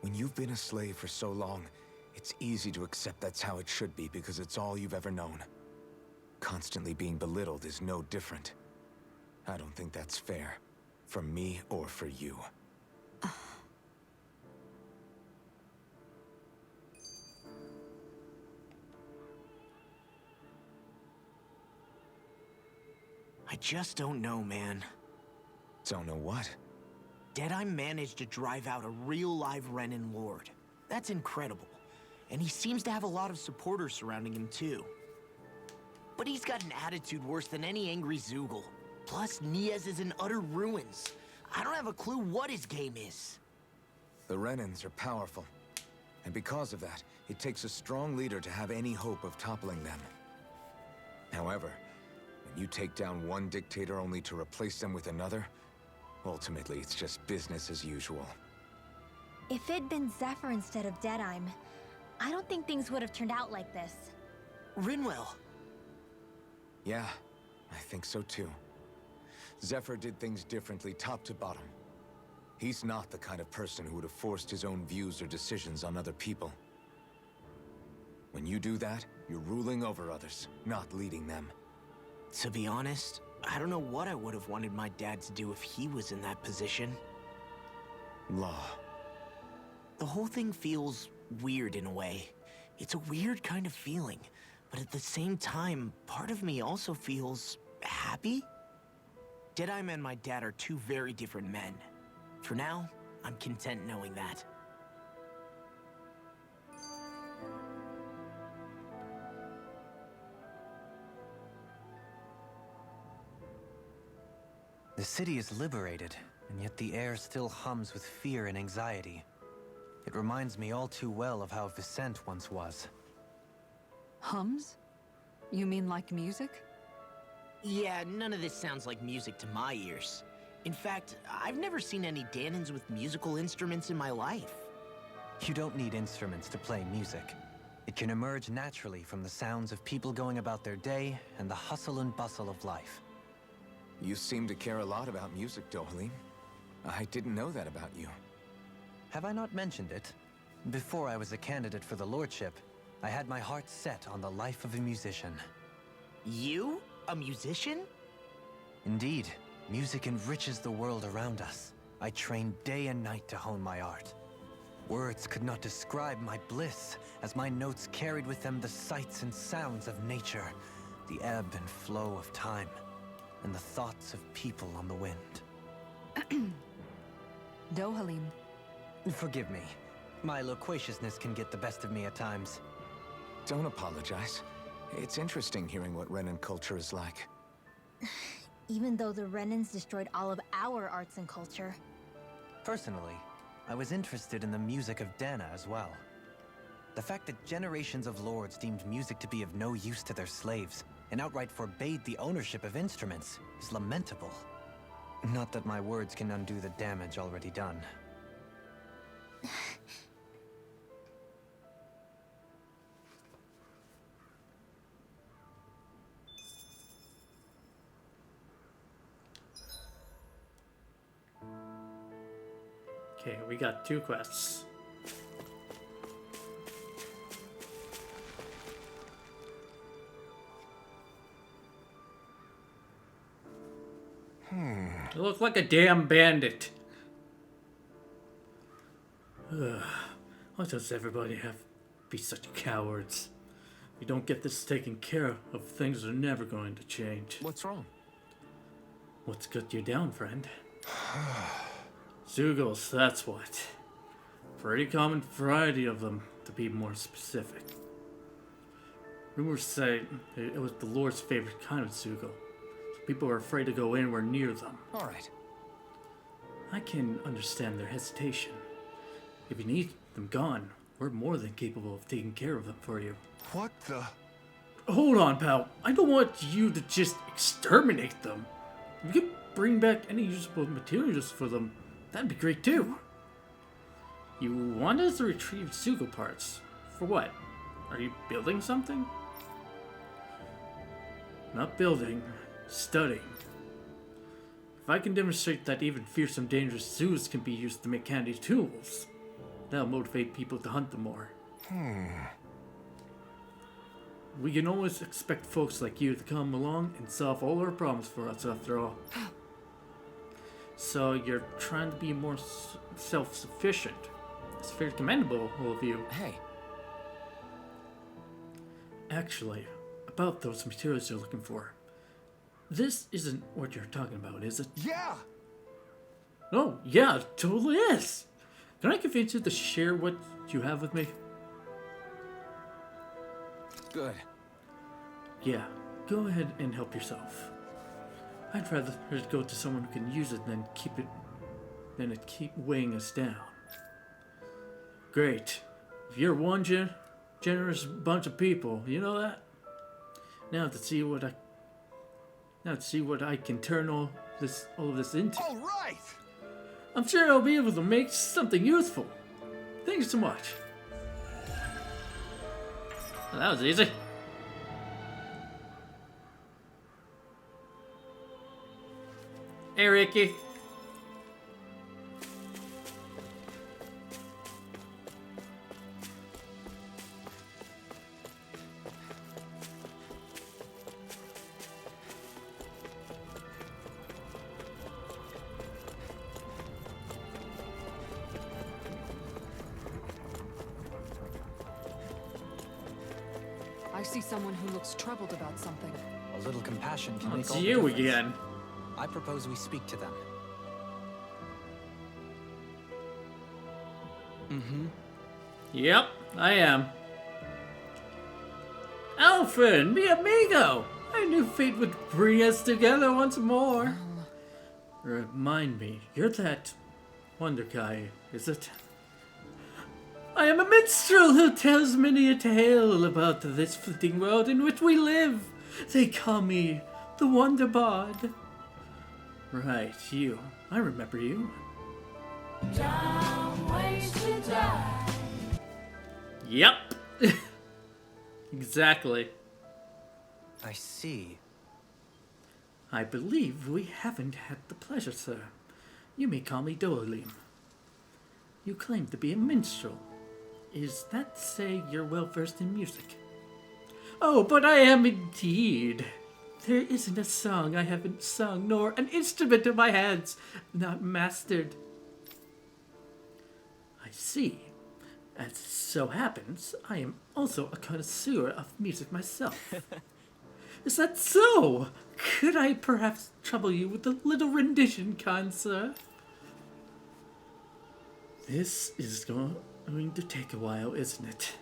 When you've been a slave for so long, it's easy to accept that's how it should be because it's all you've ever known. Constantly being belittled is no different. I don't think that's fair. For me or for you. I just don't know, man. Don't know what? Deadeye managed to drive out a real live Renan lord. That's incredible. And he seems to have a lot of supporters surrounding him too. But he's got an attitude worse than any angry Zoogle. Plus, Niaz is in utter ruins. I don't have a clue what his game is. The Renans are powerful. And because of that, it takes a strong leader to have any hope of toppling them. However, when you take down one dictator only to replace them with another, ultimately it's just business as usual. If it'd been Zephyr instead of Deadeye, I don't think things would have turned out like this. Rinwell. Yeah, I think so too. Zephyr did things differently top to bottom. He's not the kind of person who would have forced his own views or decisions on other people. When you do that, you're ruling over others, not leading them. To be honest, I don't know what I would have wanted my dad to do if he was in that position. Law. The whole thing feels weird in a way. It's a weird kind of feeling, but at the same time, part of me also feels happy? Deadeye and my dad are two very different men. For now, I'm content knowing that. The city is liberated, and yet the air still hums with fear and anxiety. It reminds me all too well of how Vicente once was. Hums? You mean like music? Yeah, none of this sounds like music to my ears. In fact, I've never seen any Danans with musical instruments in my life. You don't need instruments to play music. It can emerge naturally from the sounds of people going about their day and the hustle and bustle of life. You seem to care a lot about music, Dohalim. I didn't know that about you. Have I not mentioned it? Before I was a candidate for the lordship, I had my heart set on the life of a musician. You? A musician? Indeed, music enriches the world around us. I trained day and night to hone my art. Words could not describe my bliss, as my notes carried with them the sights and sounds of nature, the ebb and flow of time, and the thoughts of people on the wind. Dohalim. Forgive me. My loquaciousness can get the best of me at times. Don't apologize. It's interesting hearing what Renan culture is like. Even though the Renans destroyed all of our arts and culture. Personally, I was interested in the music of Dana as well. The fact that generations of lords deemed music to be of no use to their slaves, and outright forbade the ownership of instruments, is lamentable. Not that my words can undo the damage already done. Okay, we got 2 quests. You look like a damn bandit. Ugh. Why does everybody have to be such cowards? If you don't get this taken care of, things are never going to change. What's wrong? What's got you down, friend? Zeugles, that's what. Pretty common variety of them, to be more specific. Rumors say it was the Lord's favorite kind of Zeugl, so people are afraid to go anywhere near them. Alright. I can understand their hesitation. If you need them gone, we're more than capable of taking care of them for you. What the? Hold on, pal. I don't want you to just exterminate them. If you could bring back any usable materials for them, that'd be great too. You want us to retrieve Zeugl parts. For what? Are you building something? Not building, studying. If I can demonstrate that even fearsome, dangerous zoos can be used to make handy tools, that'll motivate people to hunt them more. We can always expect folks like you to come along and solve all our problems for us after all. So you're trying to be more self-sufficient. It's very commendable, all of you. Hey. Actually, about those materials you're looking for. This isn't what you're talking about, is it? Yeah! Oh, yeah, it totally is. Can I convince you to share what you have with me? Good. Yeah, go ahead and help yourself. I'd rather go to someone who can use it than it keep weighing us down. Great. If you're one generous bunch of people, you know that? Now to see what I can turn all of this into. All right! I'm sure I'll be able to make something useful. Thank you so much. Well, that was easy. Hey, Ricky. I see someone who looks troubled about something. A little compassion can make It's all the you difference. again. I propose we speak to them. Yep, I am. Alfred, mi amigo! I knew fate would bring us together once more. Remind me, you're that wonder guy, is it? I am a minstrel who tells many a tale about this fleeting world in which we live. They call me the Wonder Bard. Right, you. I remember you. Yep. Exactly. I see. I believe we haven't had the pleasure, sir. You may call me Dolim. You claim to be a minstrel. Is that to say you're well versed in music? Oh, but I am indeed. There isn't a song I haven't sung, nor an instrument in my hands not mastered. I see. As so happens, I am also a connoisseur of music myself. Is that so? Could I perhaps trouble you with a little rendition, kind sir? This is going to take a while, isn't it?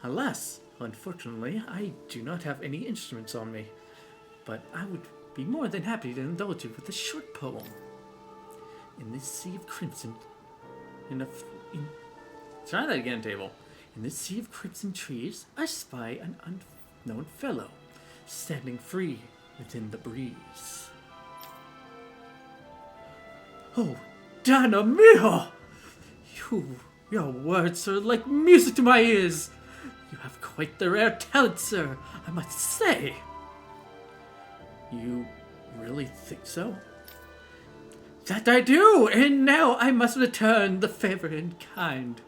Alas, unfortunately, I do not have any instruments on me, but I would be more than happy to indulge you with a short poem. In this sea of crimson, try that again, table. In this sea of crimson trees, I spy an unknown fellow, standing free within the breeze. Oh, Dana Miho! Your words are like music to my ears. You have quite the rare talent, sir, I must say. You really think so? That I do, and now I must return the favor in kind.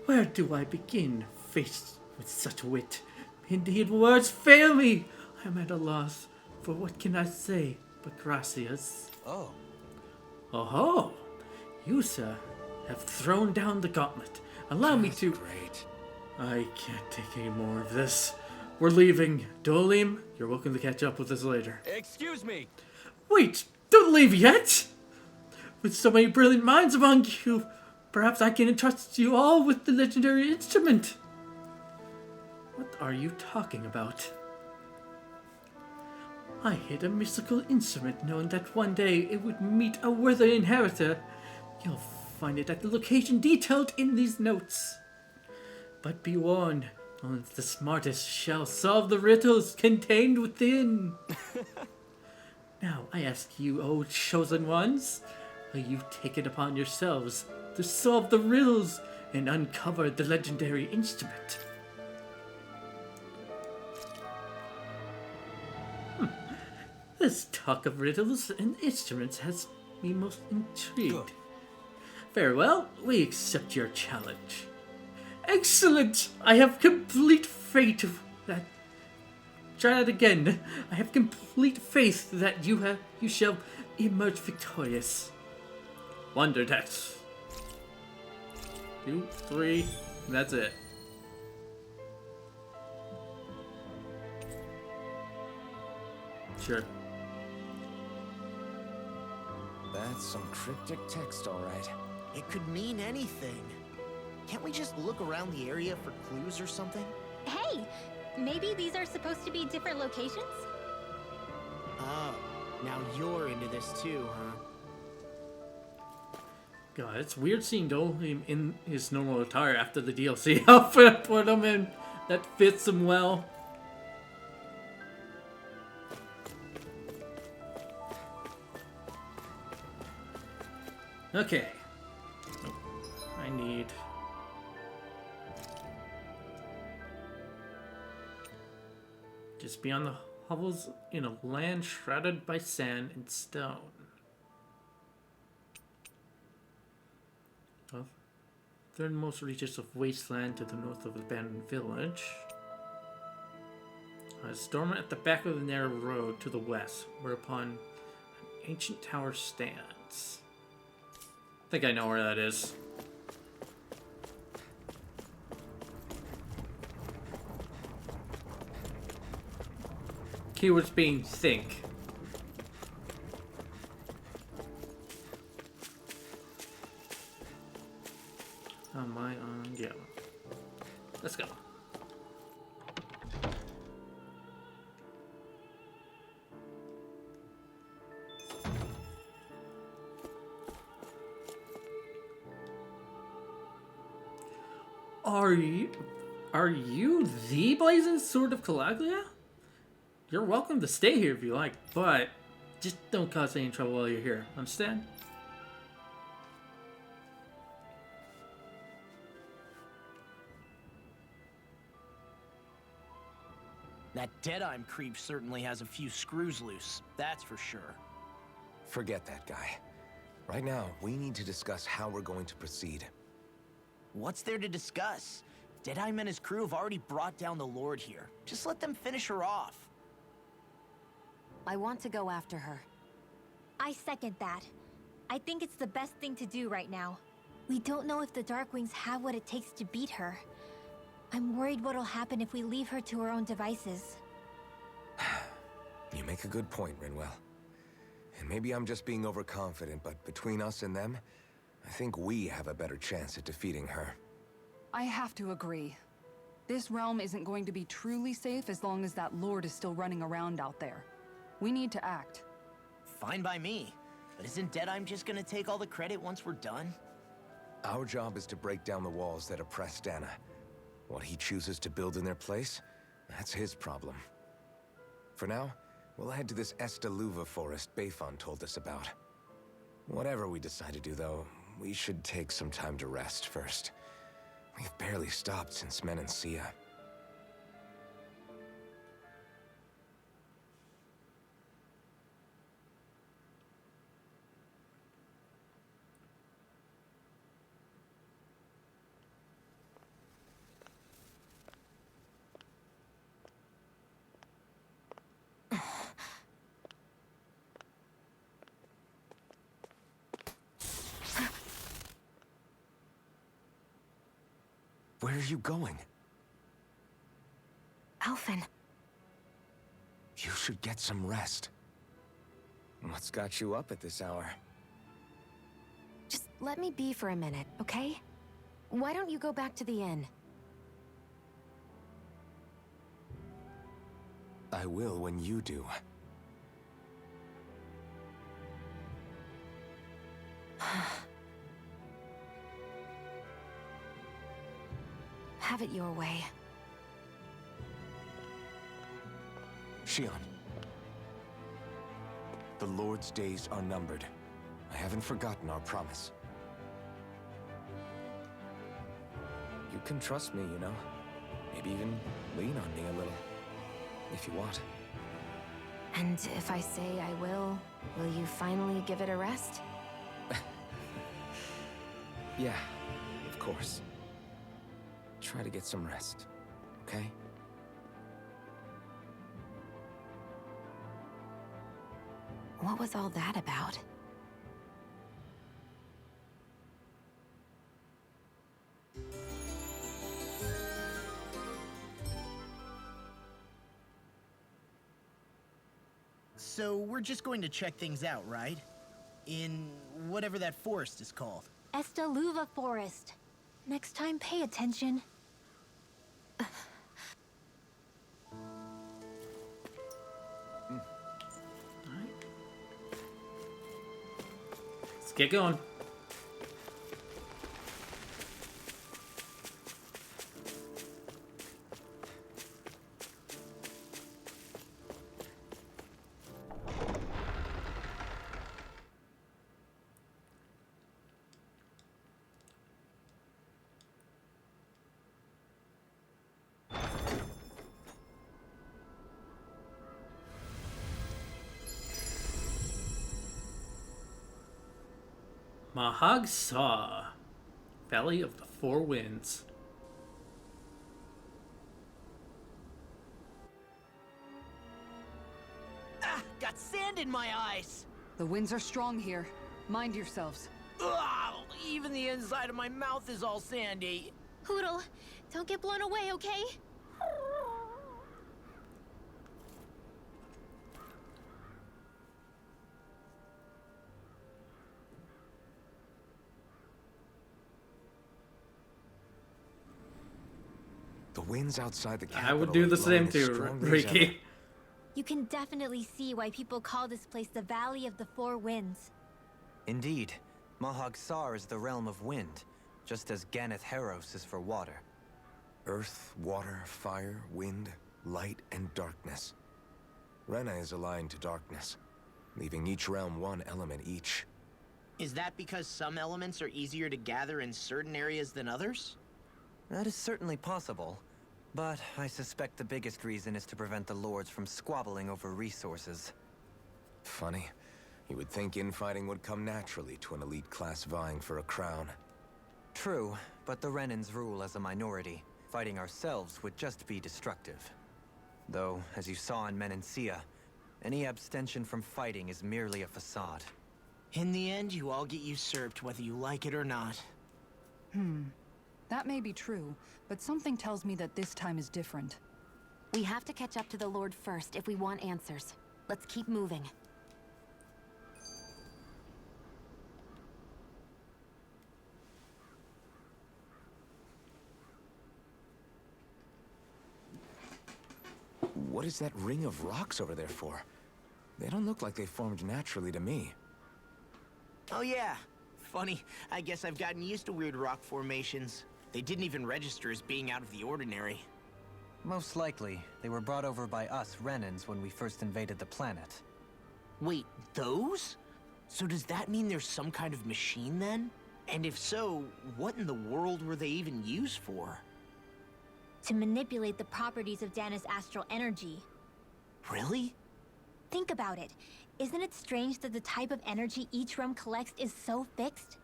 Where do I begin, faced with such wit? Indeed, words fail me. I am at a loss, for what can I say but gracias? Oh. Oh-ho! You, sir, have thrown down the gauntlet. Allow me to... Great. I can't take any more of this. We're leaving. Dolim, you're welcome to catch up with us later. Excuse me. Wait! Don't leave yet! With so many brilliant minds among you, perhaps I can entrust you all with the legendary instrument. What are you talking about? I hid a mystical instrument knowing that one day it would meet a worthy inheritor. You'll find it at the location detailed in these notes. But be warned, only the smartest shall solve the riddles contained within. Now, I ask you, O chosen ones, will you take it upon yourselves to solve the riddles and uncover the legendary instrument? This talk of riddles and instruments has me most intrigued. Good. Very well, we accept your challenge. Excellent! I have complete faith that... Try that again. I have complete faith that you shall emerge victorious. Wonder Dex. 2, 3, that's it. Sure. That's some cryptic text, all right. It could mean anything. Can't we just look around the area for clues or something? Hey, maybe these are supposed to be different locations? Oh, now you're into this too, huh? God, it's weird seeing Dolim in his normal attire after the DLC outfit I put him in. That fits him well. Okay. I need... Just beyond the hovels in a land shrouded by sand and stone. Well, third-most reaches of wasteland to the north of abandoned village. A storm at the back of the narrow road to the west, whereupon an ancient tower stands. I think I know where that is. Keywords being think. Am I on? Yeah. Let's go. Are you the Blazing Sword of Calaglia? You're welcome to stay here if you like, but just don't cause any trouble while you're here. Understand? That Deadeye creep certainly has a few screws loose, that's for sure. Forget that guy. Right now, we need to discuss how we're going to proceed. What's there to discuss? Deadeye and his crew have already brought down the Lord here. Just let them finish her off. I want to go after her. I second that. I think it's the best thing to do right now. We don't know if the Darkwings have what it takes to beat her. I'm worried what'll happen if we leave her to her own devices. You make a good point, Rinwell. And maybe I'm just being overconfident, but between us and them, I think we have a better chance at defeating her. I have to agree. This realm isn't going to be truly safe as long as that Lord is still running around out there. We need to act. Fine by me. But isn't Deadeye just gonna take all the credit once we're done? Our job is to break down the walls that oppress Dana. What he chooses to build in their place, that's his problem. For now, we'll head to this Estaluva forest Bayfon told us about. Whatever we decide to do, though, we should take some time to rest first. We've barely stopped since Menancia. Where are you going? Alphen. You should get some rest. What's got you up at this hour? Just let me be for a minute, okay? Why don't you go back to the inn? I will when you do. Have it your way. Shion. The Lord's days are numbered. I haven't forgotten our promise. You can trust me, you know. Maybe even lean on me a little. If you want. And if I say I will you finally give it a rest? Yeah, of course. Try to get some rest, okay? What was all that about? So we're just going to check things out, right? In whatever that forest is called. Estaluva Forest. Next time, pay attention. Let's get going. Mahag Saw, Valley of the Four Winds. Ah, got sand in my eyes! The winds are strong here. Mind yourselves. Ugh, even the inside of my mouth is all sandy. Hootle, don't get blown away, okay? The winds outside the capital I would do the are blowing same as too, strongly as Ricky. ever. You can definitely see why people call this place the Valley of the Four Winds. Indeed, Mahag Saar is the realm of wind, just as Ganeth Heros is for water. Earth, water, fire, wind, light, and darkness. Rena is aligned to darkness, leaving each realm one element each. Is that because some elements are easier to gather in certain areas than others? That is certainly possible, but I suspect the biggest reason is to prevent the lords from squabbling over resources. Funny. You would think infighting would come naturally to an elite class vying for a crown. True, but the Renans rule as a minority. Fighting ourselves would just be destructive. Though, as you saw in Menancia, any abstention from fighting is merely a facade. In the end, you all get usurped whether you like it or not. That may be true, but something tells me that this time is different. We have to catch up to the Lord first if we want answers. Let's keep moving. What is that ring of rocks over there for? They don't look like they formed naturally to me. Oh yeah. Funny, I guess I've gotten used to weird rock formations. They didn't even register as being out of the ordinary. Most likely, they were brought over by us Renans when we first invaded the planet. Wait, those? So does that mean there's some kind of machine then? And if so, what in the world were they even used for? To manipulate the properties of Dana's astral energy. Really? Think about it. Isn't it strange that the type of energy each realm collects is so fixed?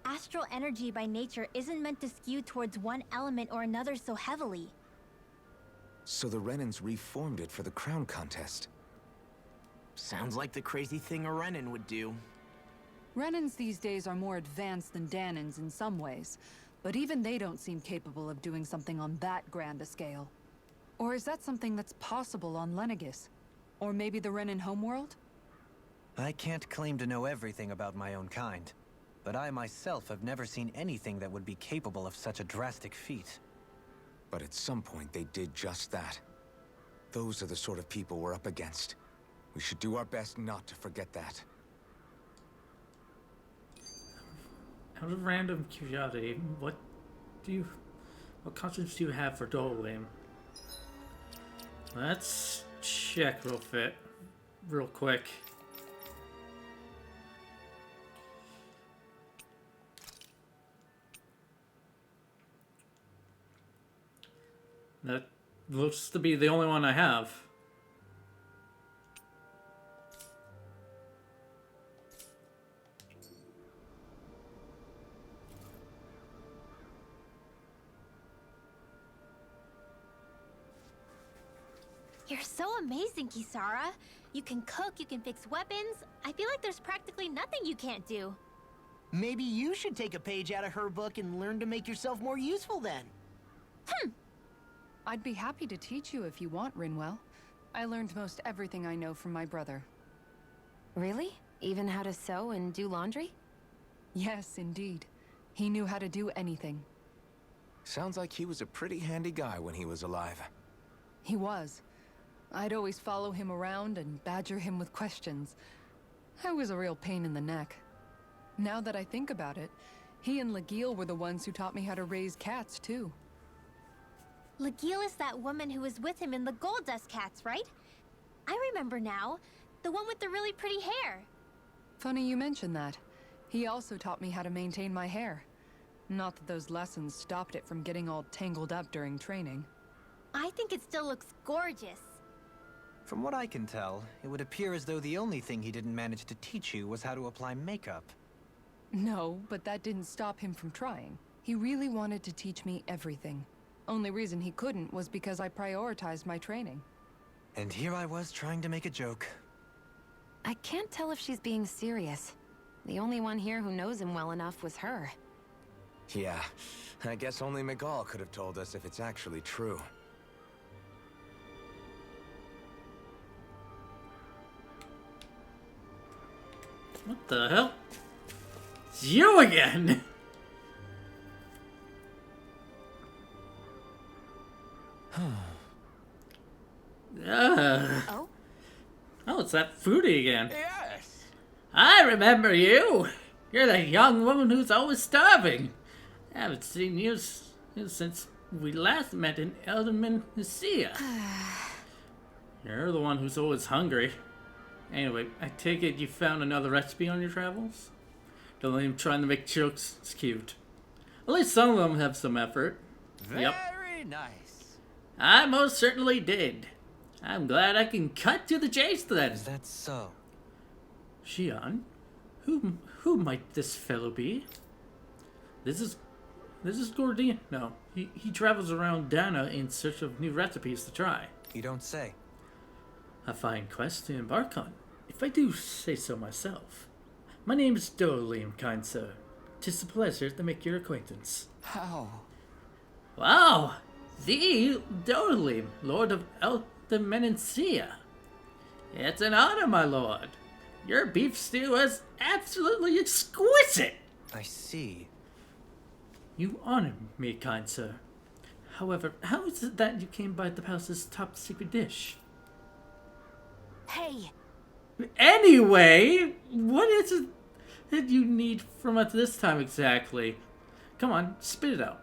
Astral energy by nature isn't meant to skew towards one element or another so heavily. So the Renans reformed it for the crown contest. Sounds like the crazy thing a Renan would do. Renans these days are more advanced than Danans in some ways, but even they don't seem capable of doing something on that grand a scale. Or is that something that's possible on Lenegis? Or maybe the Renan homeworld? I can't claim to know everything about my own kind, but I myself have never seen anything that would be capable of such a drastic feat. But at some point they did just that. Those are the sort of people we're up against. We should do our best not to forget that. Out of random curiosity, what costumes do you have for Dolwyn? Let's check real quick. That looks to be the only one I have. You're so amazing, Kisara. You can cook, you can fix weapons. I feel like there's practically nothing you can't do. Maybe you should take a page out of her book and learn to make yourself more useful then. I'd be happy to teach you if you want, Rinwell. I learned most everything I know from my brother. Really? Even how to sew and do laundry? Yes, indeed. He knew how to do anything. Sounds like he was a pretty handy guy when he was alive. He was. I'd always follow him around and badger him with questions. I was a real pain in the neck. Now that I think about it, he and Legil were the ones who taught me how to raise cats, too. Legil is that woman who was with him in the Gold Dust Cats, right? I remember now. The one with the really pretty hair. Funny you mention that. He also taught me how to maintain my hair. Not that those lessons stopped it from getting all tangled up during training. I think it still looks gorgeous. From what I can tell, it would appear as though the only thing he didn't manage to teach you was how to apply makeup. No, but that didn't stop him from trying. He really wanted to teach me everything. Only reason he couldn't was because I prioritized my training. And here I was trying to make a joke. I can't tell if she's being serious. The only one here who knows him well enough was her. Yeah, I guess only Miguel could have told us if it's actually true. What the hell? It's you again! Oh? Oh, it's that Fruity again. Yes! I remember you! You're the young woman who's always starving. I haven't seen you since we last met in Elderman Nicaea. You're the one who's always hungry. Anyway, I take it you found another recipe on your travels? Don't let him trying to make jokes. It's cute. At least some of them have some effort. Very nice. I most certainly did. I'm glad I can cut to the chase then. Is that so? Xion? Who might this fellow be? This is Gordian. No, he travels around Dana in search of new recipes to try. You don't say. A fine quest to embark on, if I do say so myself. My name is Dolim, kind sir. 'Tis a pleasure to make your acquaintance. How? Wow! The Dolim, Lord of Elthemenencia. It's an honor, my lord. Your beef stew is absolutely exquisite! I see. You honor me, kind sir. However, how is it that you came by the palace's top secret dish? Hey! Anyway, what is it that you need from us this time exactly? Come on, spit it out.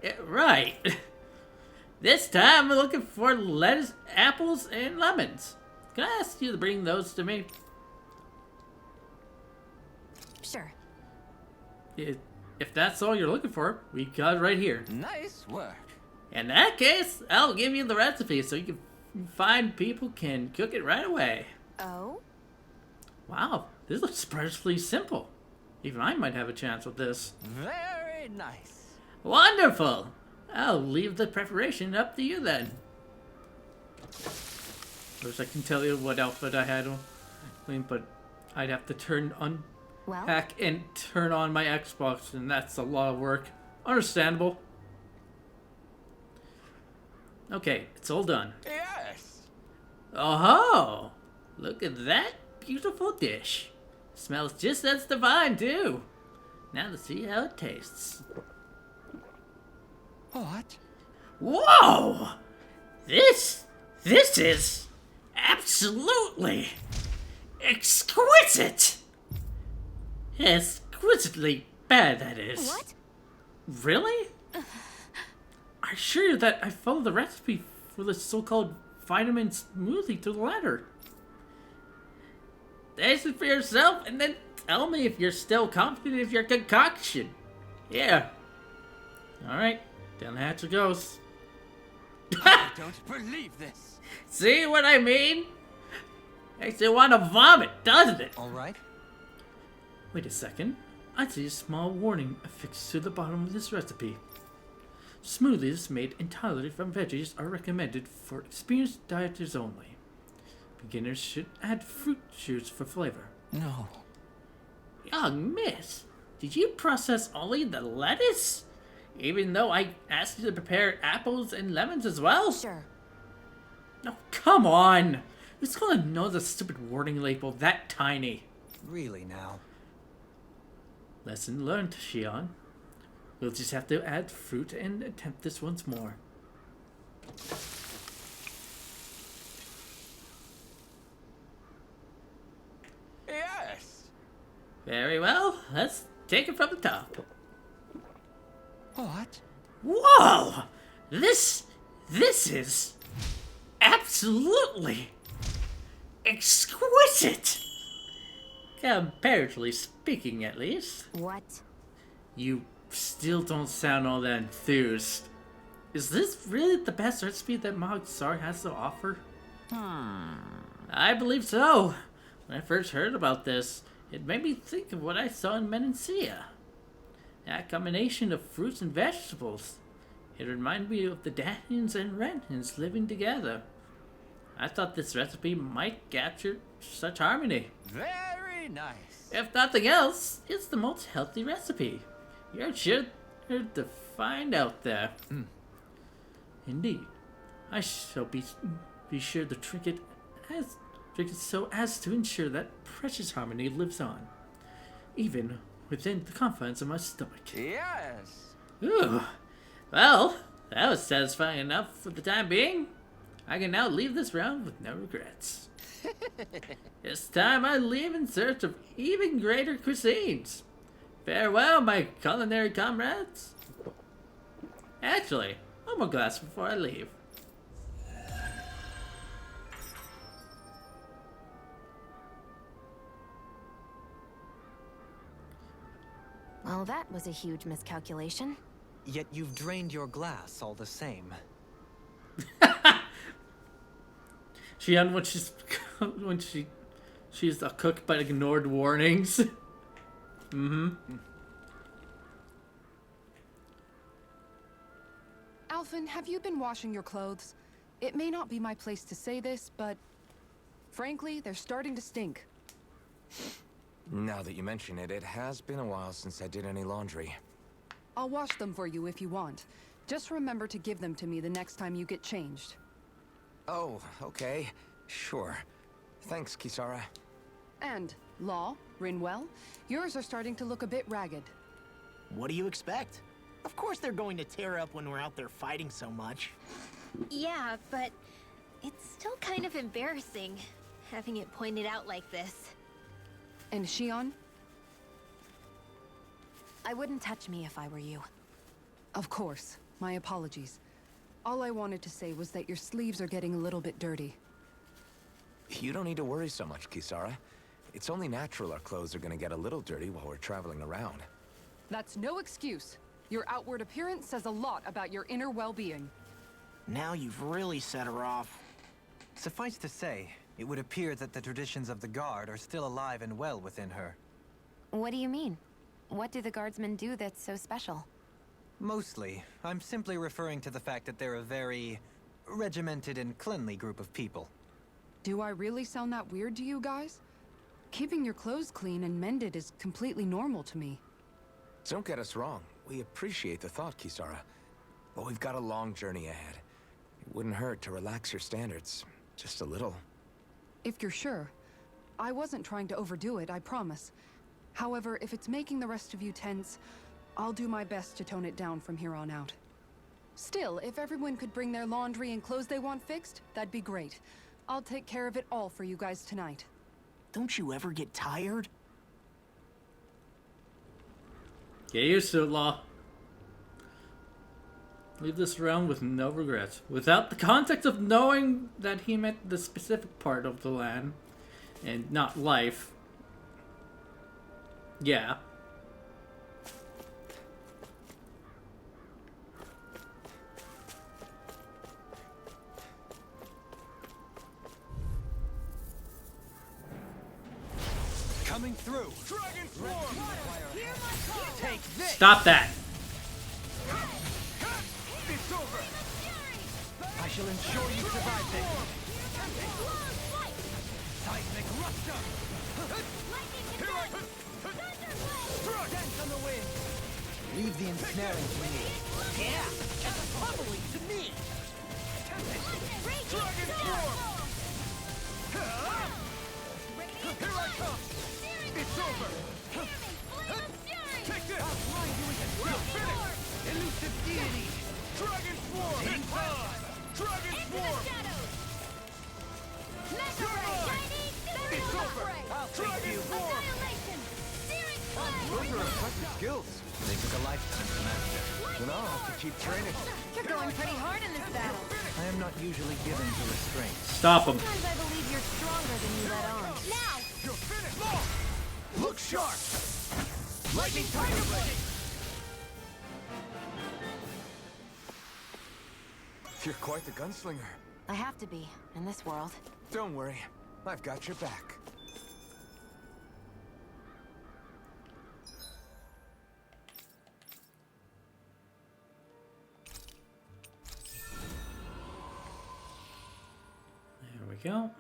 Yeah, right. This time we're looking for lettuce, apples, and lemons. Can I ask you to bring those to me? Sure. If that's all you're looking for, we got it right here. Nice work. In that case, I'll give you the recipe so you can find people can cook it right away. Oh? Wow, this looks surprisingly simple. Even I might have a chance with this. Very nice. Wonderful! I'll leave the preparation up to you then. Wish I can tell you what outfit I had on, but I'd have to unpack and turn on my Xbox, and that's a lot of work. Understandable. Okay, it's all done. Yes. Oh-ho! Look at that beautiful dish. Smells just as divine, too. Now to see how it tastes. What? Whoa! This is absolutely exquisite! Exquisitely bad, that is. What? Really? I assure you that I followed the recipe for this so-called vitamin smoothie to the letter. Taste it for yourself and then tell me if you're still confident of your concoction. Yeah. Alright, down the hatch it goes. I don't believe this. See what I mean? Makes you want to vomit, doesn't it? All right. Wait a second. I see a small warning affixed to the bottom of this recipe. Smoothies made entirely from veggies are recommended for experienced dieters only. Beginners should add fruit juice for flavor. No. Young miss, did you process only the lettuce? Even though I asked you to prepare apples and lemons as well? Sure. No, come on! Who's gonna know the stupid warning label that tiny? Really now. Lesson learned, Xion. We'll just have to add fruit and attempt this once more. Yes. Very well, let's take it from the top. What? Whoa! This is absolutely exquisite! Comparatively speaking, at least. What? You still don't sound all that enthused. Is this really the best recipe that Mahag Saar has to offer? I believe so. When I first heard about this, it made me think of what I saw in Menencia. That combination of fruits and vegetables. It reminded me of the Danians and Renans living together. I thought this recipe might capture such harmony. Very nice. If nothing else, it's the most healthy recipe. You're sure to find out there. Indeed. I shall be sure to drink it so as to ensure that precious harmony lives on, even within the confines of my stomach. Yes. Ooh. Well, that was satisfying enough for the time being. I can now leave this round with no regrets. It's time I leave in search of even greater cuisines. Farewell, my culinary comrades. Actually, one more glass before I leave. Well, that was a huge miscalculation. Yet you've drained your glass all the same. Shion, when she's a cook but ignored warnings. Alphen, have you been washing your clothes? It may not be my place to say this, but frankly, they're starting to stink. Now that you mention it, it has been a while since I did any laundry. I'll wash them for you if you want. Just remember to give them to me the next time you get changed. Oh, okay. Sure. Thanks, Kisara. And, Law, Rinwell, yours are starting to look a bit ragged. What do you expect? Of course they're going to tear up when we're out there fighting so much. Yeah, but it's still kind of embarrassing having it pointed out like this. And Shion? I wouldn't touch me if I were you. Of course. My apologies. All I wanted to say was that your sleeves are getting a little bit dirty. You don't need to worry so much, Kisara. It's only natural our clothes are gonna get a little dirty while we're traveling around. That's no excuse. Your outward appearance says a lot about your inner well-being. Now you've really set her off. Suffice to say, it would appear that the traditions of the Guard are still alive and well within her. What do you mean? What do the guardsmen do that's so special? Mostly, I'm simply referring to the fact that they're a very regimented and cleanly group of people. Do I really sound that weird to you guys? Keeping your clothes clean and mended is completely normal to me. Don't get us wrong. We appreciate the thought, Kisara. But we've got a long journey ahead. It wouldn't hurt to relax your standards. Just a little. If you're sure. I wasn't trying to overdo it, I promise. However, if it's making the rest of you tense, I'll do my best to tone it down from here on out. Still, if everyone could bring their laundry and clothes they want fixed, that'd be great. I'll take care of it all for you guys tonight. Don't you ever get tired? Get used to it, Law. Leave this realm with no regrets. Without the context of knowing that he meant the specific part of the land, and not life. Yeah. Coming through! Dragon Form! Take this! Stop that! It's over! I shall ensure you survive this! Seismic rupture! Dance on the wind! Leave the ensnaring to me. Yeah! And the pummeling to me! Dragon Form! Here I come! It's over! Take this! You're finished! Elusive deity! Dragon Form! Dragon Form! It's over! Dragon Form! Those are impressive skills. They took a lifetime to master. Then I'll have to keep training. You're going pretty hard in this battle. I am not usually given to restraint. Stop him. Sometimes I believe you're stronger than you let on. Now! You're finished! Look sharp! Lightning Tiger ready! You're quite the gunslinger. I have to be, in this world. Don't worry. I've got your back. There we go.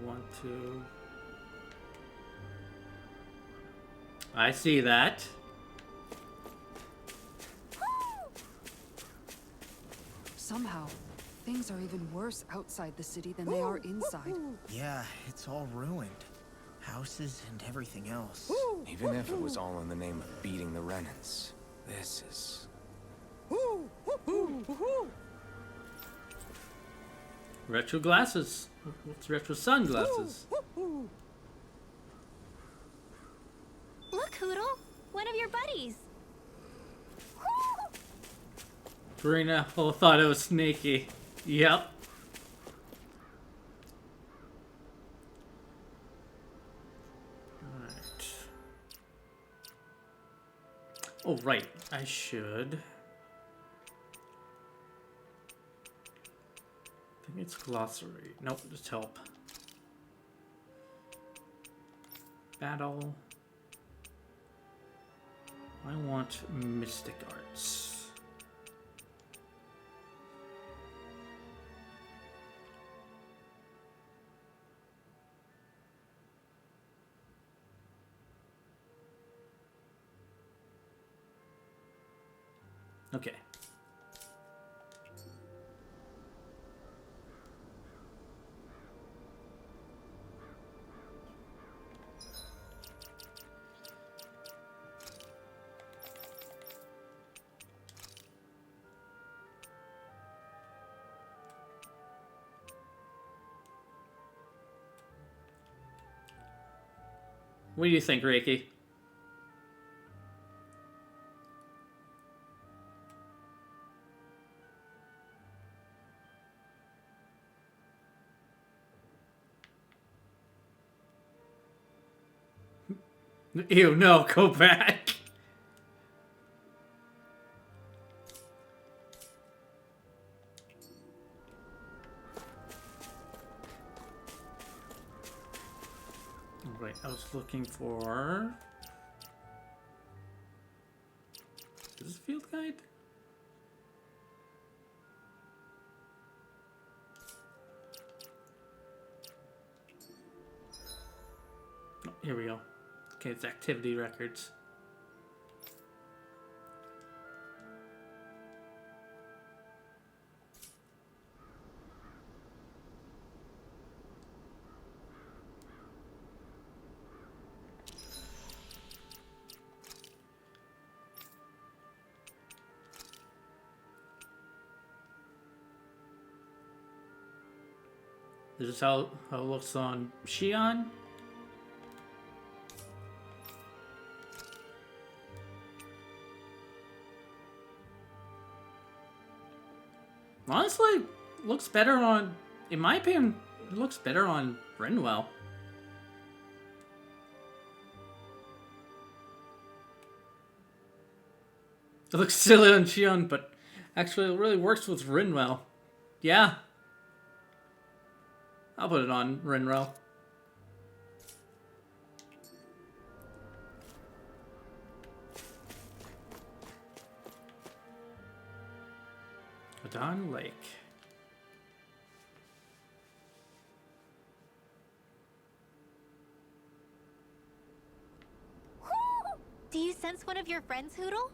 want to... I see that. Somehow, things are even worse outside the city than they are inside. Yeah, it's all ruined. Houses and everything else. Even if it was all in the name of beating the Renans, this is... Retro glasses. What's retro sunglasses? Look, Hootle! One of your buddies! Karina thought it was sneaky. Yep. Alright. Oh, right. I should. I think it's glossary. Nope, just help. Battle. I want mystic arts. Okay. What do you think, Reiki? Ew, no, go back. Right, I was looking for... Is this field guide? Oh, here we go. Okay, it's activity records. This is how it looks on Xi'an. Honestly, looks better on, in my opinion, it looks better on Rinwell. It looks silly on Xi'an, but actually it really works with Rinwell. Yeah. I'll put it on Rinwell. Adan Lake. Do you sense one of your friends, Hootle?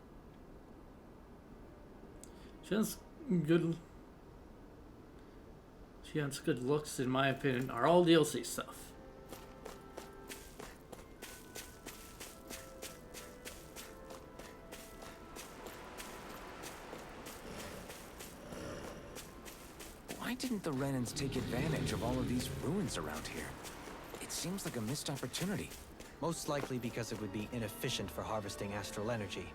She has good looks, in my opinion, are all DLC stuff. Why didn't the Renans take advantage of all of these ruins around here? It seems like a missed opportunity. Most likely because it would be inefficient for harvesting astral energy.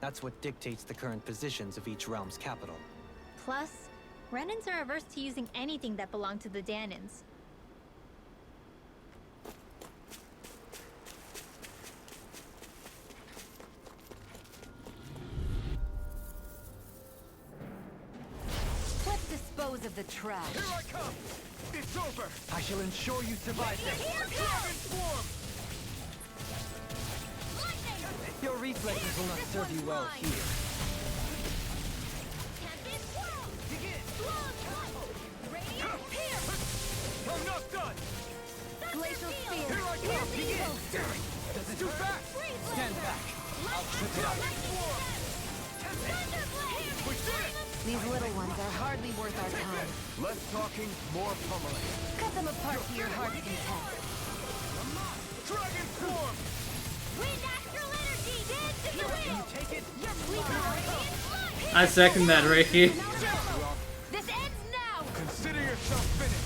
That's what dictates the current positions of each realm's capital. Plus, Renans are averse to using anything that belonged to the Danans. Let's dispose of the trash. Here I come! It's over! I shall ensure you survive this. Dragon Swarm! Your reflexes will not serve you well here. I'm not done! Too fast! Stand back. I'll trip it up. We did it! These little ones are hardly worth our time. Less talking, more pummeling. Cut them apart to your heart's content. Dragon form! Wind astral energy! Dance in the wind! Take it. I second that, Ricky. This ends now! Consider yourself finished.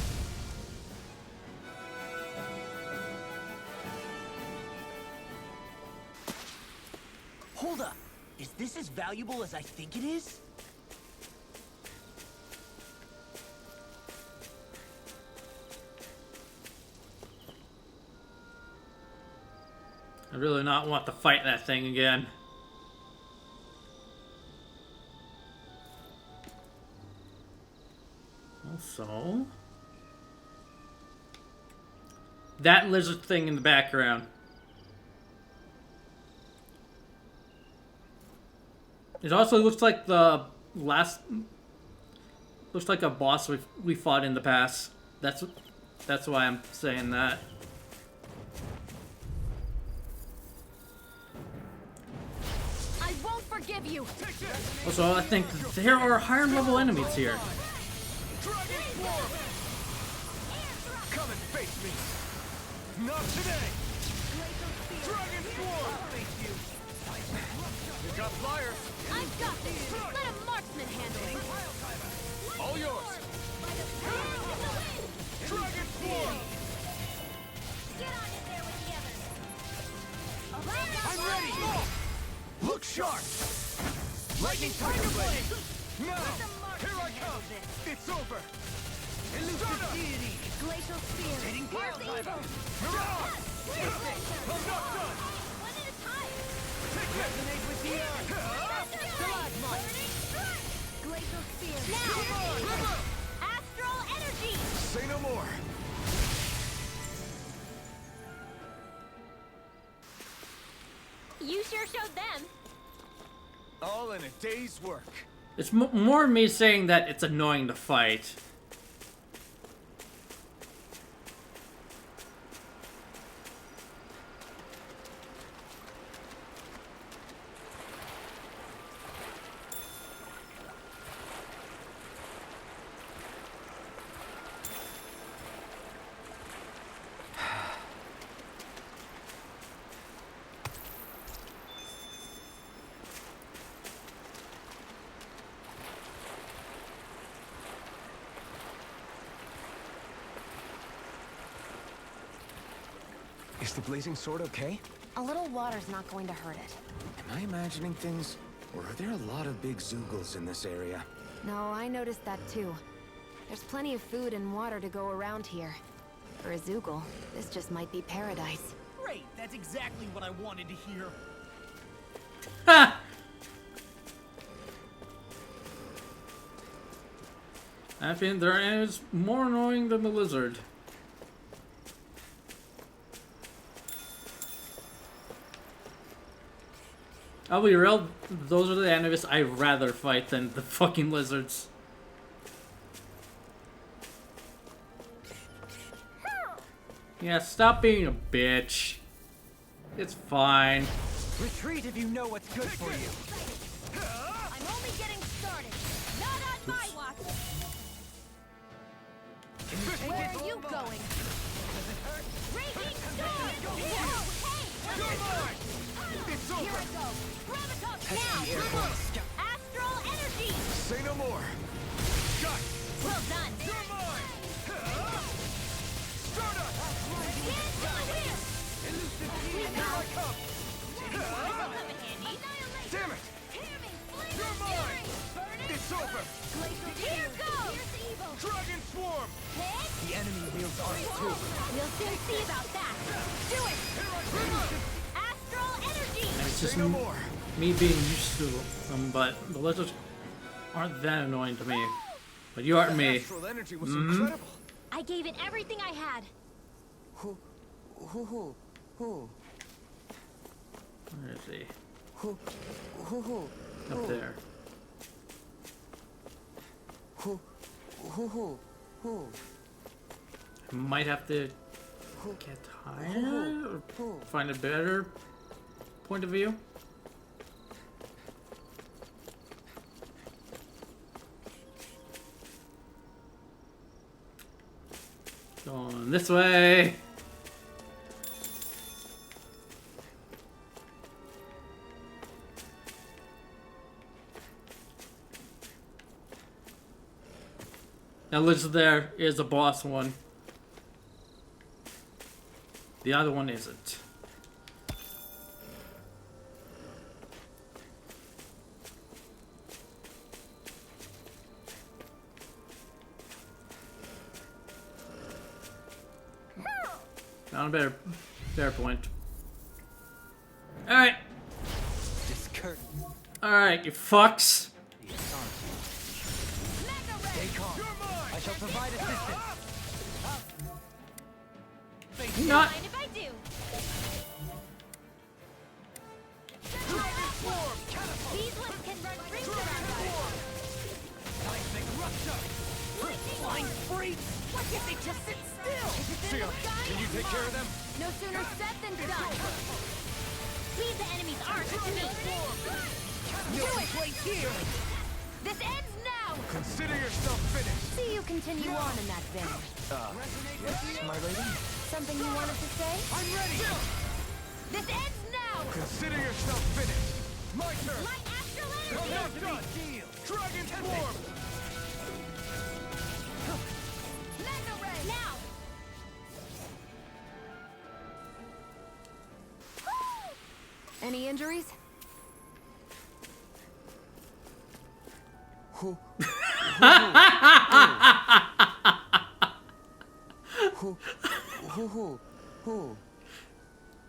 Hold up. Is this as valuable as I think it is? I really not want to fight that thing again. Also, that lizard thing in the background. It also looks like the last, looks like a boss we fought in the past. That's why I'm saying that. I won't forgive you! Also, I think there are higher level enemies here. Dragon form! Come and face me! Not today! Dragon form! You got flyers! I've got this! Let a marksman handle it! All yours! Dragon form! Get on in there with the others! I'm ready! Look sharp! Lightning Tiger Blade! Now! Here I come! It's over! Elusive deity! Glacial spear! Here's evil! Mirage! I'm not done! One at a time! Resonate with the earth! Glacial spear! Now! Astral energy! Say no more. You sure showed them! All in a day's work. It's more me saying that it's annoying to fight. Is the blazing sword okay? A little water's not going to hurt it. Am I imagining things? Or are there a lot of big Zoogles in this area? No, I noticed that too. There's plenty of food and water to go around here. For a Zoogle, this just might be paradise. Great! That's exactly what I wanted to hear. Ha! I think there is more annoying than the lizard. I'll be real, those are the enemies I'd rather fight than the fucking lizards. Yeah, stop being a bitch. It's fine. Retreat if you know what's good for you. I'm only getting started! Not on my watch! Where are you going? Raging storm! Hey! It's Here over! I go! Gravitas now! Astral energy! Say no more. Shut! Well done! You're mine! Stardust! Dance to the wind! Here I come! Damn it! You're mine! It's over! Here goes! Dragon swarm! The enemy wields arms too. We'll soon see about that! Do it! Astral energy! It's just Say no more. me being used to them, but the lizards aren't that annoying to me. But you are me. Astral energy was incredible. I gave it everything I had. Who? Where is he? Who? Up there. Who? I might have to get higher? Or find a better point of view? Going this way. Now listen, there is a boss one. The other one isn't. Not a better point. Alright. Alright, you fucks. Stay calm. I shall provide assistance. Not. Mind if I do? These ones can run rings around us. Flying freaks! Why can't they just sit still? Can you take care of them? No sooner said than done. Leave the enemy's arc to me. No place here! This ends now. Consider yourself finished! See you continue on in that vein. Yes, my lady? Something you wanted to say? I'm ready! This ends now. Consider yourself finished! My turn! My astral I'm energy. not done! Dragon form! Mega ray. Now. Any injuries?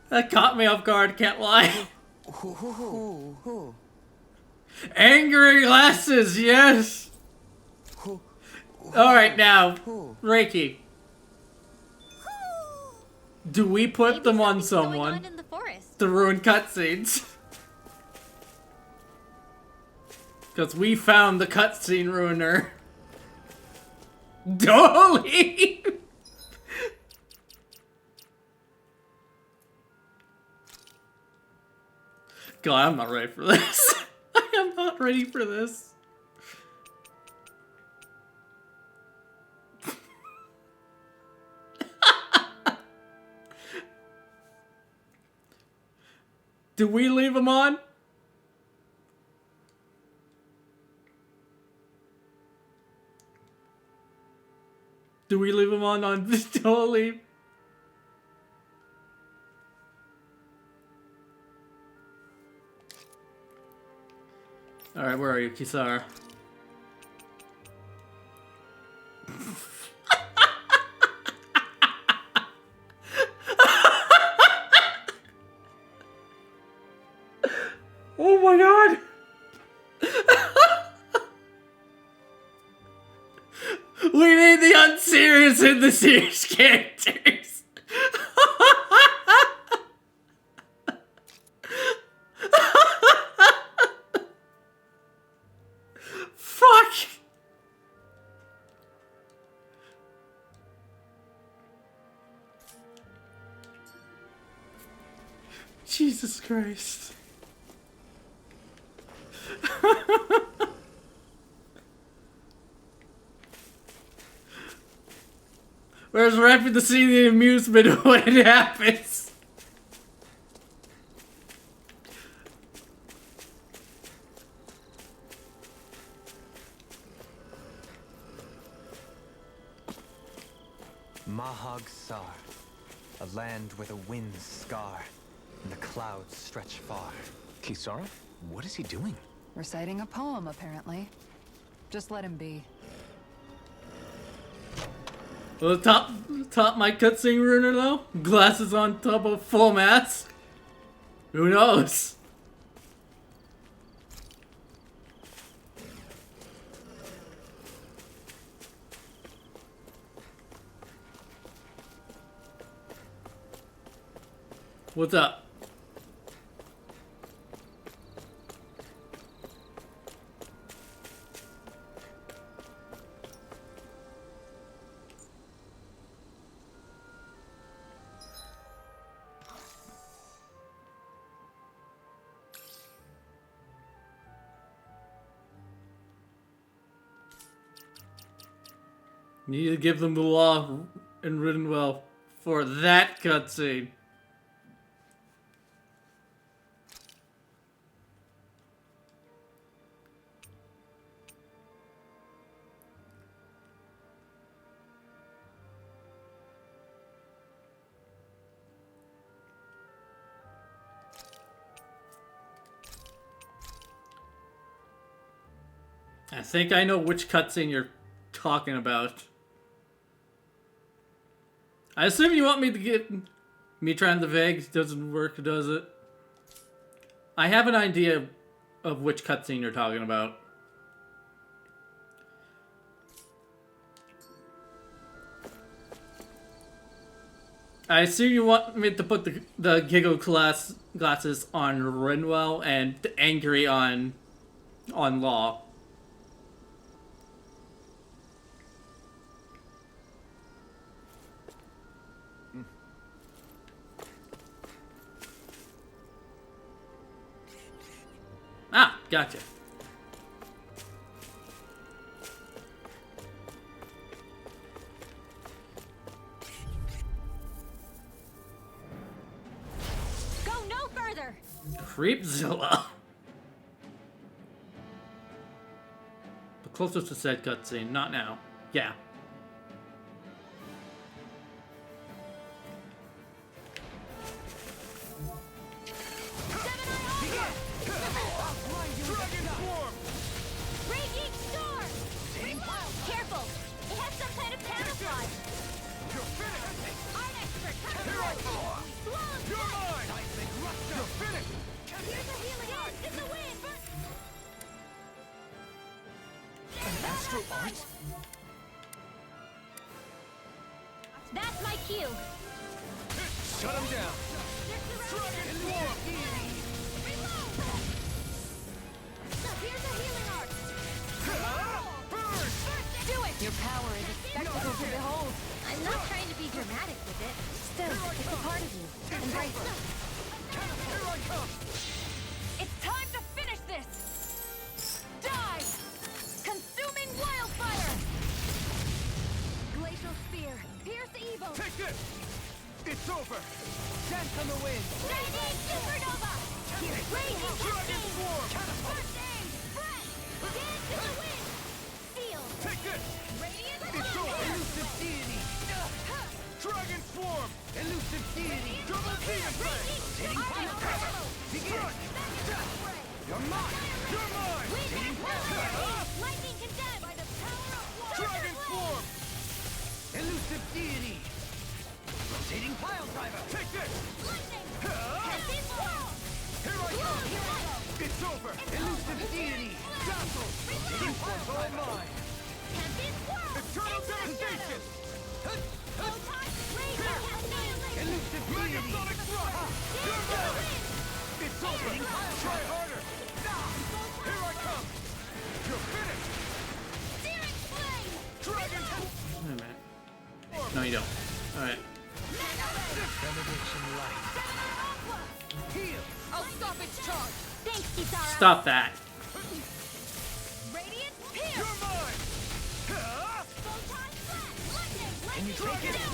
That caught me off guard, can't lie. Angry glasses, yes! Alright, now, Reiki. Do we put Maybe them on something's going someone on in the forest. to ruin cutscenes? Because we found the cutscene ruiner. Dolly! God, I'm not ready for this. I am not ready for this. Do we leave him on? Do we leave him on this Dolly? Alright, where are you, Kisara? Oh my god! We need the unserious and the serious characters! Fuck! Jesus Christ. Where's Rapid to see the amusement when it happens? Mahag Sar, a land where the winds scar and the clouds stretch far. Kisara? What is he doing? Reciting a poem, apparently. Just let him be. Will it top my cutscene ruiner though? Glasses on top of full mask? Who knows? What's up? You need to give them the law and written well for that cutscene. I think I know which cutscene you're talking about. I assume you want me to get me trying the vague doesn't work, does it? I have an idea of which cutscene you're talking about. I assume you want me to put the giggle glasses on Rinwell and angry on Law. Ah, gotcha. Go no further! Creepzilla. The closest to said cutscene, not now. Yeah. Raging storm! Careful! It has some kind of camouflage! You're finished! Art expert, come Here I through! come! Swallow You're shot! mine! You're finished! Here's a healing art! In the wind! Astral art? That's my cue! Shut him down! Dragon Swarm! Here's a healing art! Burn! Do it! Your power is a spectacle to behold. I'm not trying to be dramatic with it. Still, it's a part of you. Embrace it. Here I come! It's time to finish this! Die! Consuming wildfire! Glacial spear, pierce evil! Take this! It's over! Dance on the wind! Raging supernova! Raging Dragon cascade! swarm! First aid! Breath! Dance in the wind! Steel! Take this! Radiant It's over! fire! Elusive deity! Dragon swarm! Elusive deity! Double demon blade! Raging fire! Begin! You're mine! You're mine! Wind and polarity! Lightning condemned! By the power of water! Dragon swarm! Elusive deity! Rotating pile driver! Take this! Lightning! Tempest swirl! Here I come! It's over! Elusive deity! Dazzle! Rotating pile driver! Mine! Tempest swirl! Eternal devastation! Photon! Laser! Annihilation! Elusive deity! Megasonic thrust! You're mine! It's over! Try harder! Here I come! You're finished! Searing flame! Dragon! Wait a minute. No, you don't. Alright. Benediction light! Heal! I'll stop its charge! Thanks, Kisara! Stop that. Radiant You're pierce! mine! Photon flash! Lightning! Can you Lightning! take it?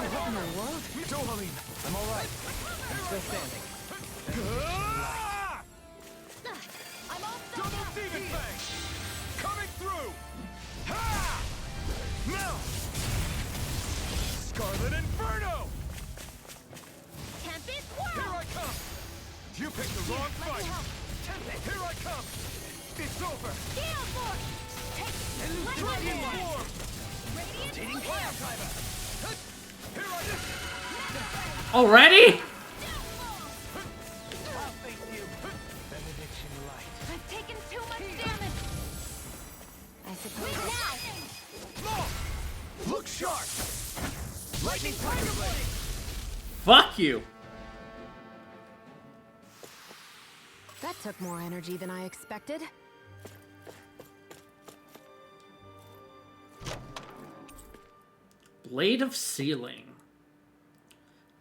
What in the world? Dohalim! I'm alright. I'm still standing. I'm all set Double up! demon fang! Coming through! Ha! Now! Scarlet Inferno! Tempest Here swirl! I come! You picked the wrong Let me fight! help! Here I come! It's over! Gale force! Take let me Dragon do it! swarm! Radiant fire! driver! Here I come! Already? I'll face you! Benediction light! I've taken too much damage! I suppose... Now! Law! Look sharp! Lightning Tiger Blade! Fuck you. That took more energy than I expected. Blade of Sealing.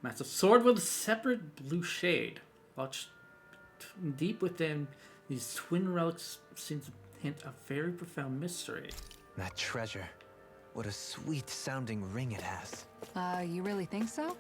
Massive sword with a separate blue shade. Lodged deep within these twin relics seems to hint a very profound mystery. That treasure. What a sweet-sounding ring it has. You really think so?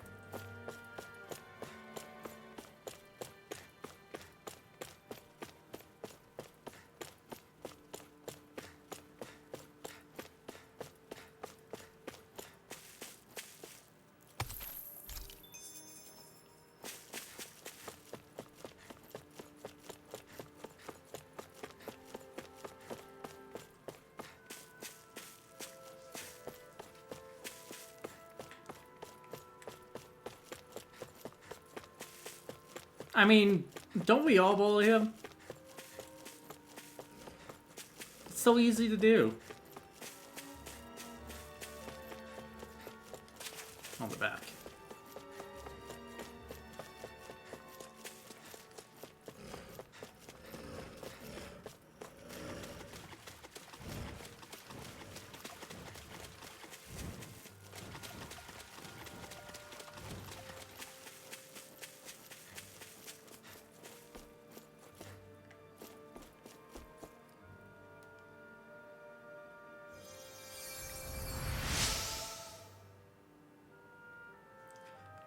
I mean, don't we all bully him? It's so easy to do. On the back.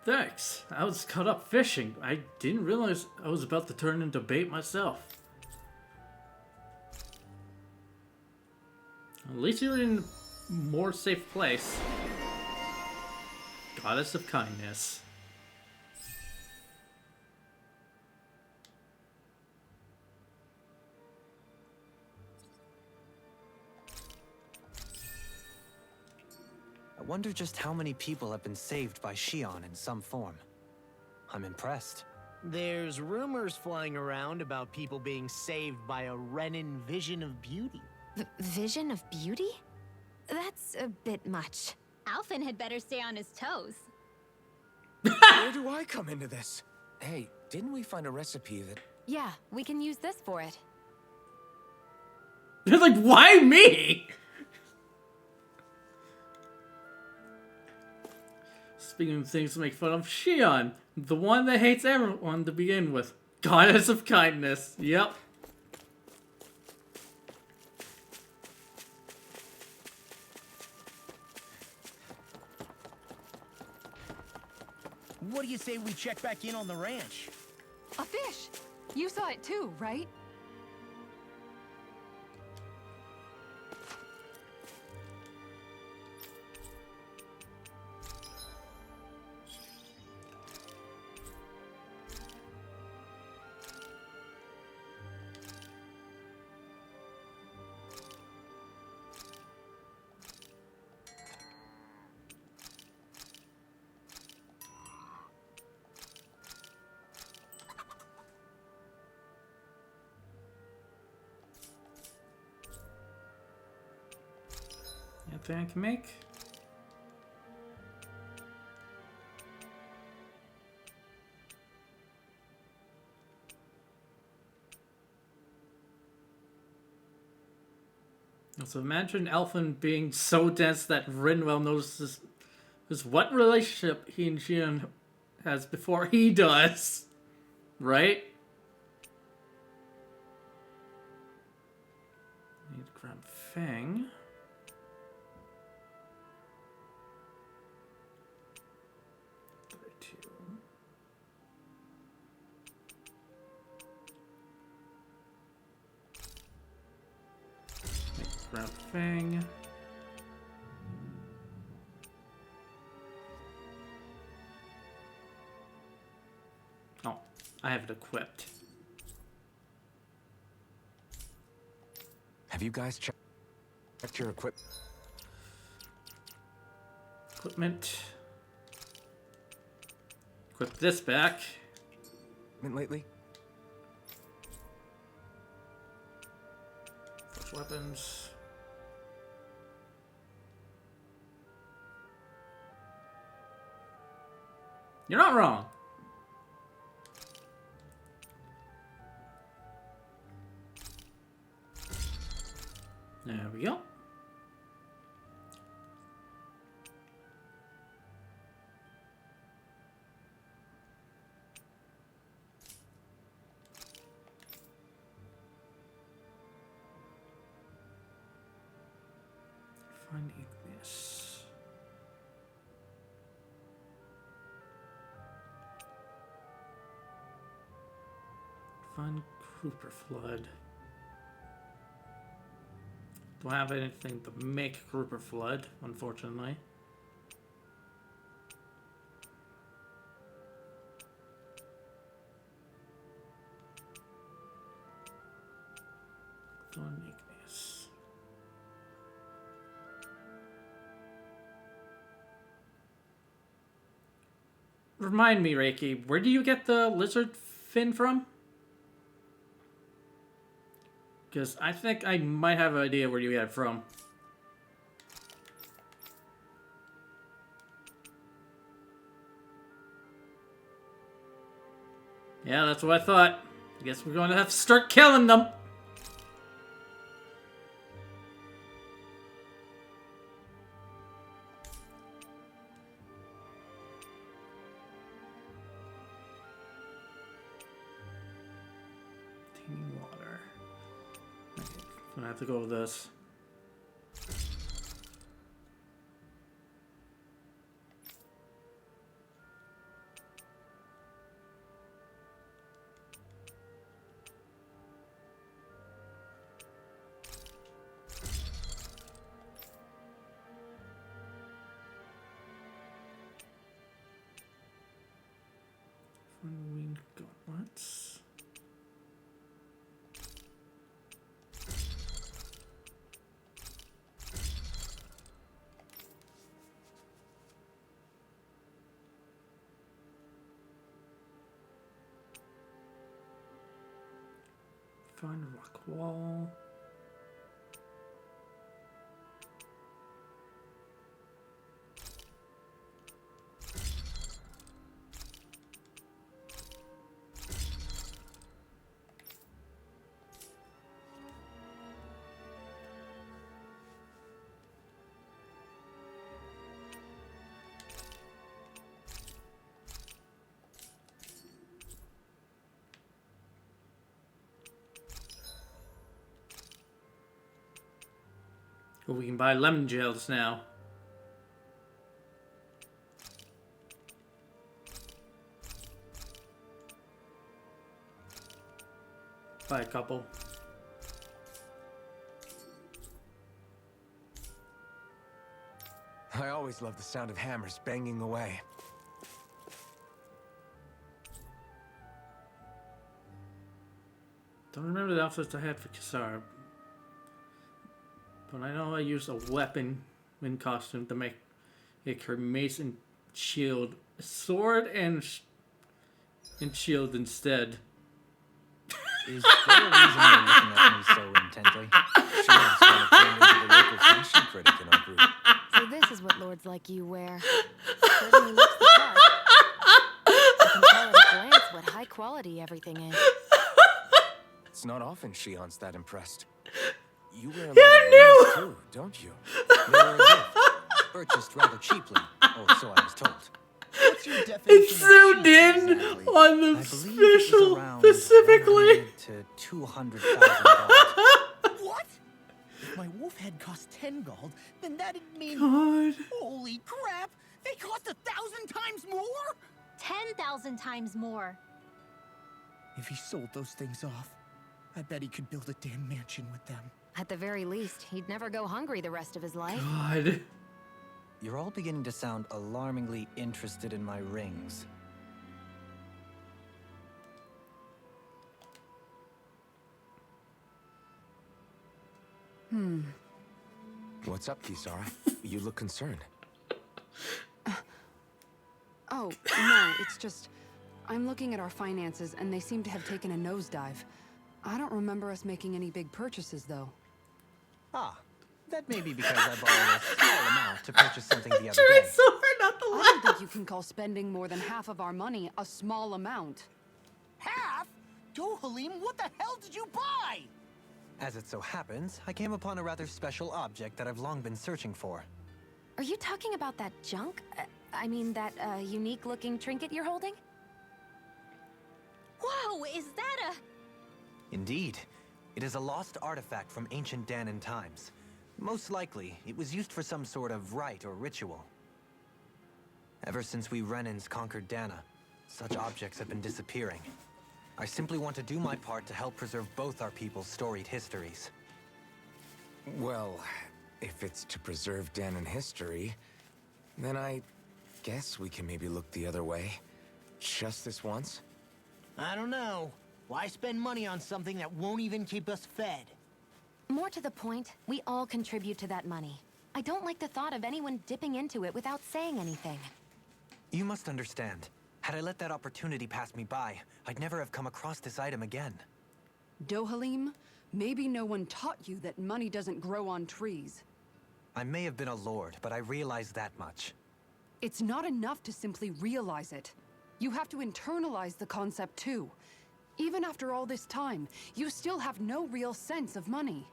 Thanks. I was caught up fishing. I didn't realize I was about to turn into bait myself. At least you're in a more safe place. Goddess of kindness. I wonder just how many people have been saved by Shion in some form. I'm impressed. There's rumors flying around about people being saved by a Renin vision of beauty. Vision of beauty? That's a bit much. Alphen had better stay on his toes. Where do I come into this? Hey, didn't we find a recipe that... Yeah, we can use this for it. They're like, why me? Speaking of things to make fun of, Shion, the one that hates everyone to begin with. Goddess of kindness. Yep. What do you say we check back in on the ranch? A fish! You saw it too, right? Anything I can make? So imagine Alphen being so dense that Rinwell notices what relationship he and Shion has before he does. Right? Need to grab Fang. Grab Fang. Oh, I have it equipped. Have you guys checked your equipment Equip this back. lately? Force weapons. You're not wrong. There we go. Find Ignis. Fun Grouper Flood. Don't have anything to make Grouper Flood, unfortunately. Thorn Igneous. Remind me, Reiki, where do you get the lizard fin from? Because I think I might have an idea where you get it from. Yeah, that's what I thought. I guess we're going to have to start killing them. Teeming water. Okay, I'm gonna have to go with this. Winged gauntlets. Fun rock wall. But we can buy lemon gels now. Buy a couple. I always love the sound of hammers banging away. Don't remember the outfits I had for Kisara. But I know I used a weapon in costume to make her mace and shield. A sword and shield instead. Is there a reason you're looking at me so intently? Shion's trying to turn into the local fashion critic in our group. So this is what lords like you wear. Certainly looks the part. You can tell at a glance what high quality everything is. It's not often Shion's that impressed. You wear a lot of rings too, don't you? They were a gift, purchased rather cheaply, or so I was told. What's your definition It's zoomed in exactly? on the I believe it was special around specifically. $100,000 to $200,000. What? If my wolf head cost 10 gold, then that'd mean... God. Holy crap! They cost 1,000 times more? 10,000 times more. If he sold those things off, I bet he could build a damn mansion with them. At the very least, he'd never go hungry the rest of his life. God. You're all beginning to sound alarmingly interested in my rings. What's up, Kisara? You look concerned. Oh, no, it's just... I'm looking at our finances, and they seem to have taken a nosedive. I don't remember us making any big purchases, though. Ah, that may be because I borrowed a small amount to purchase something the other Trying day. so hard not to I laugh. don't think you can call spending more than half of our money a small amount. Half? Dohalim, what the hell did you buy? As it so happens, I came upon a rather special object that I've long been searching for. Are you talking about that junk? I mean, that unique-looking trinket you're holding? Whoa, is that a... Indeed. It is a lost artifact from ancient Danan times. Most likely, it was used for some sort of rite or ritual. Ever since we Renans conquered Dana, such objects have been disappearing. I simply want to do my part to help preserve both our people's storied histories. Well, if it's to preserve Dahnan history, then I guess we can maybe look the other way. Just this once? I don't know. Why spend money on something that won't even keep us fed? More to the point, we all contribute to that money. I don't like the thought of anyone dipping into it without saying anything. You must understand. Had I let that opportunity pass me by, I'd never have come across this item again. Dohalim, maybe no one taught you that money doesn't grow on trees. I may have been a lord, but I realize that much. It's not enough to simply realize it. You have to internalize the concept too. Even after all this time, you still have no real sense of money.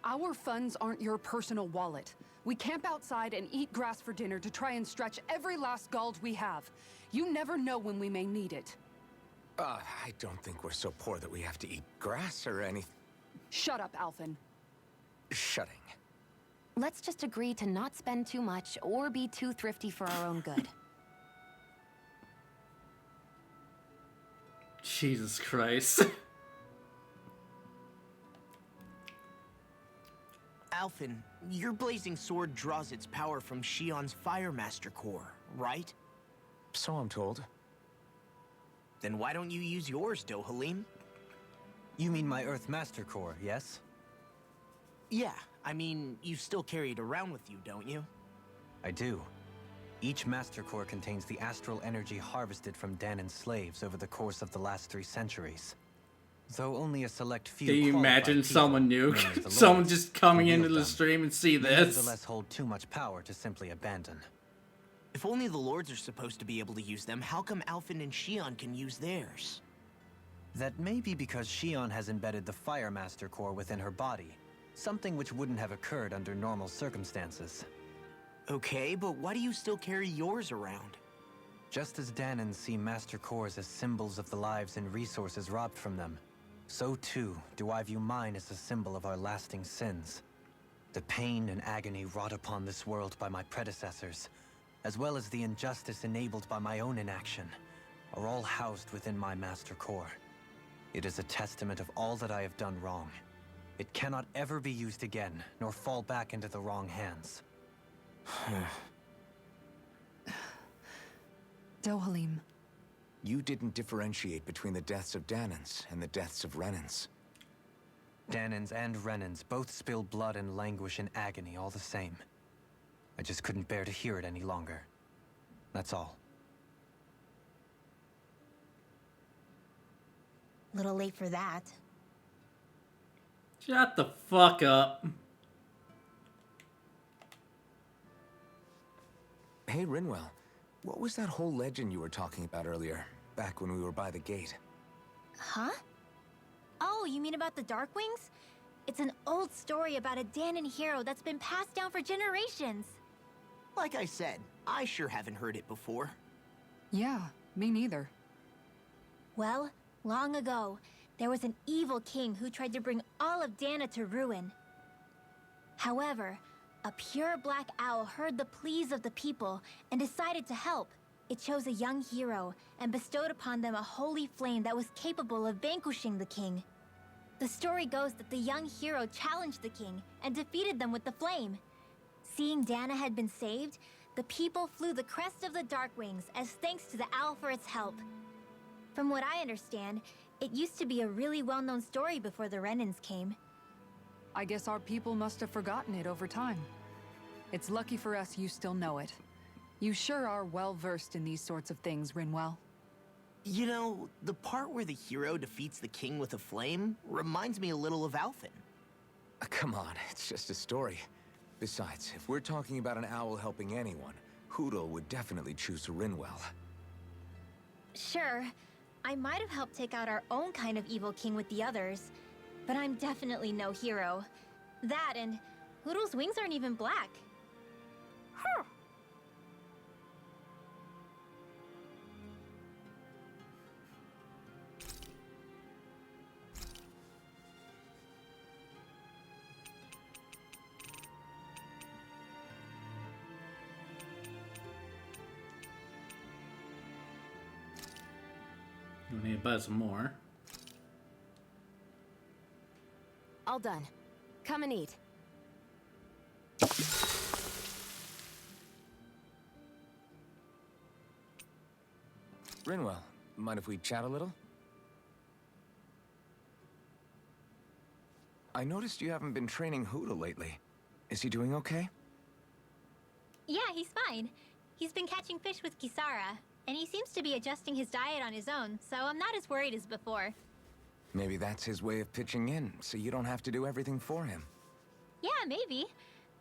Our funds aren't your personal wallet. We camp outside and eat grass for dinner to try and stretch every last gold we have. You never know when we may need it. I don't think we're so poor that we have to eat grass or anything. Shut up, Alphen. Shutting. Let's just agree to not spend too much or be too thrifty for our own good. Jesus Christ. Alphen, your blazing sword draws its power from Shion's Firemaster core, right? So I'm told. Then why don't you use yours, Dohalim? You mean my Earth Master Core, yes? Yeah, I mean, you still carry it around with you, don't you? I do. Each Master Core contains the astral energy harvested from Dahnan's slaves over the course of the last 3 centuries. Though only a select few. Can you imagine people, someone new, known as the someone Lords, just coming who into wield the them, stream and see may this? nevertheless hold too much power to simply abandon. If only the Lords are supposed to be able to use them, how come Alphen and Shion can use theirs? That may be because Shion has embedded the Fire Master Core within her body, something which wouldn't have occurred under normal circumstances. Okay, but why do you still carry yours around? Just as Dahnans see Master Cores as symbols of the lives and resources robbed from them, so too do I view mine as a symbol of our lasting sins. The pain and agony wrought upon this world by my predecessors, as well as the injustice enabled by my own inaction, are all housed within my Master Core. It is a testament of all that I have done wrong. It cannot ever be used again, nor fall back into the wrong hands. Dohalim. You didn't differentiate between the deaths of Dahnans and the deaths of Renans. Dahnans and Renans both spill blood and languish in agony all the same. I just couldn't bear to hear it any longer. That's all. Little late for that. Shut the fuck up. Hey, Rinwell. What was that whole legend you were talking about earlier, back when we were by the gate? Huh? Oh, you mean about the Darkwings? It's an old story about a Dahnan hero that's been passed down for generations. Like I said, I sure haven't heard it before. Yeah, me neither. Well, long ago, there was an evil king who tried to bring all of Dahna to ruin. However, a pure black owl heard the pleas of the people and decided to help. It chose a young hero and bestowed upon them a holy flame that was capable of vanquishing the king. The story goes that the young hero challenged the king and defeated them with the flame. Seeing Dahna had been saved, the people flew the crest of the Darkwings as thanks to the owl for its help. From what I understand, it used to be a really well-known story before the Renans came. I guess our people must have forgotten it over time. It's lucky for us you still know it. You sure are well-versed in these sorts of things, Rinwell. You know, the part where the hero defeats the king with a flame reminds me a little of Alphen. Come on, it's just a story. Besides, if we're talking about an owl helping anyone, Hootle would definitely choose Rinwell. Sure, I might have helped take out our own kind of evil king with the others, but I'm definitely no hero. That and Hootle's wings aren't even black. Huh. We need to buy some more. All done. Come and eat. Rinwell, mind if we chat a little? I noticed you haven't been training Hootle lately. Is he doing okay? Yeah, he's fine. He's been catching fish with Kisara, and he seems to be adjusting his diet on his own, so I'm not as worried as before. Maybe that's his way of pitching in, so you don't have to do everything for him. Yeah, maybe.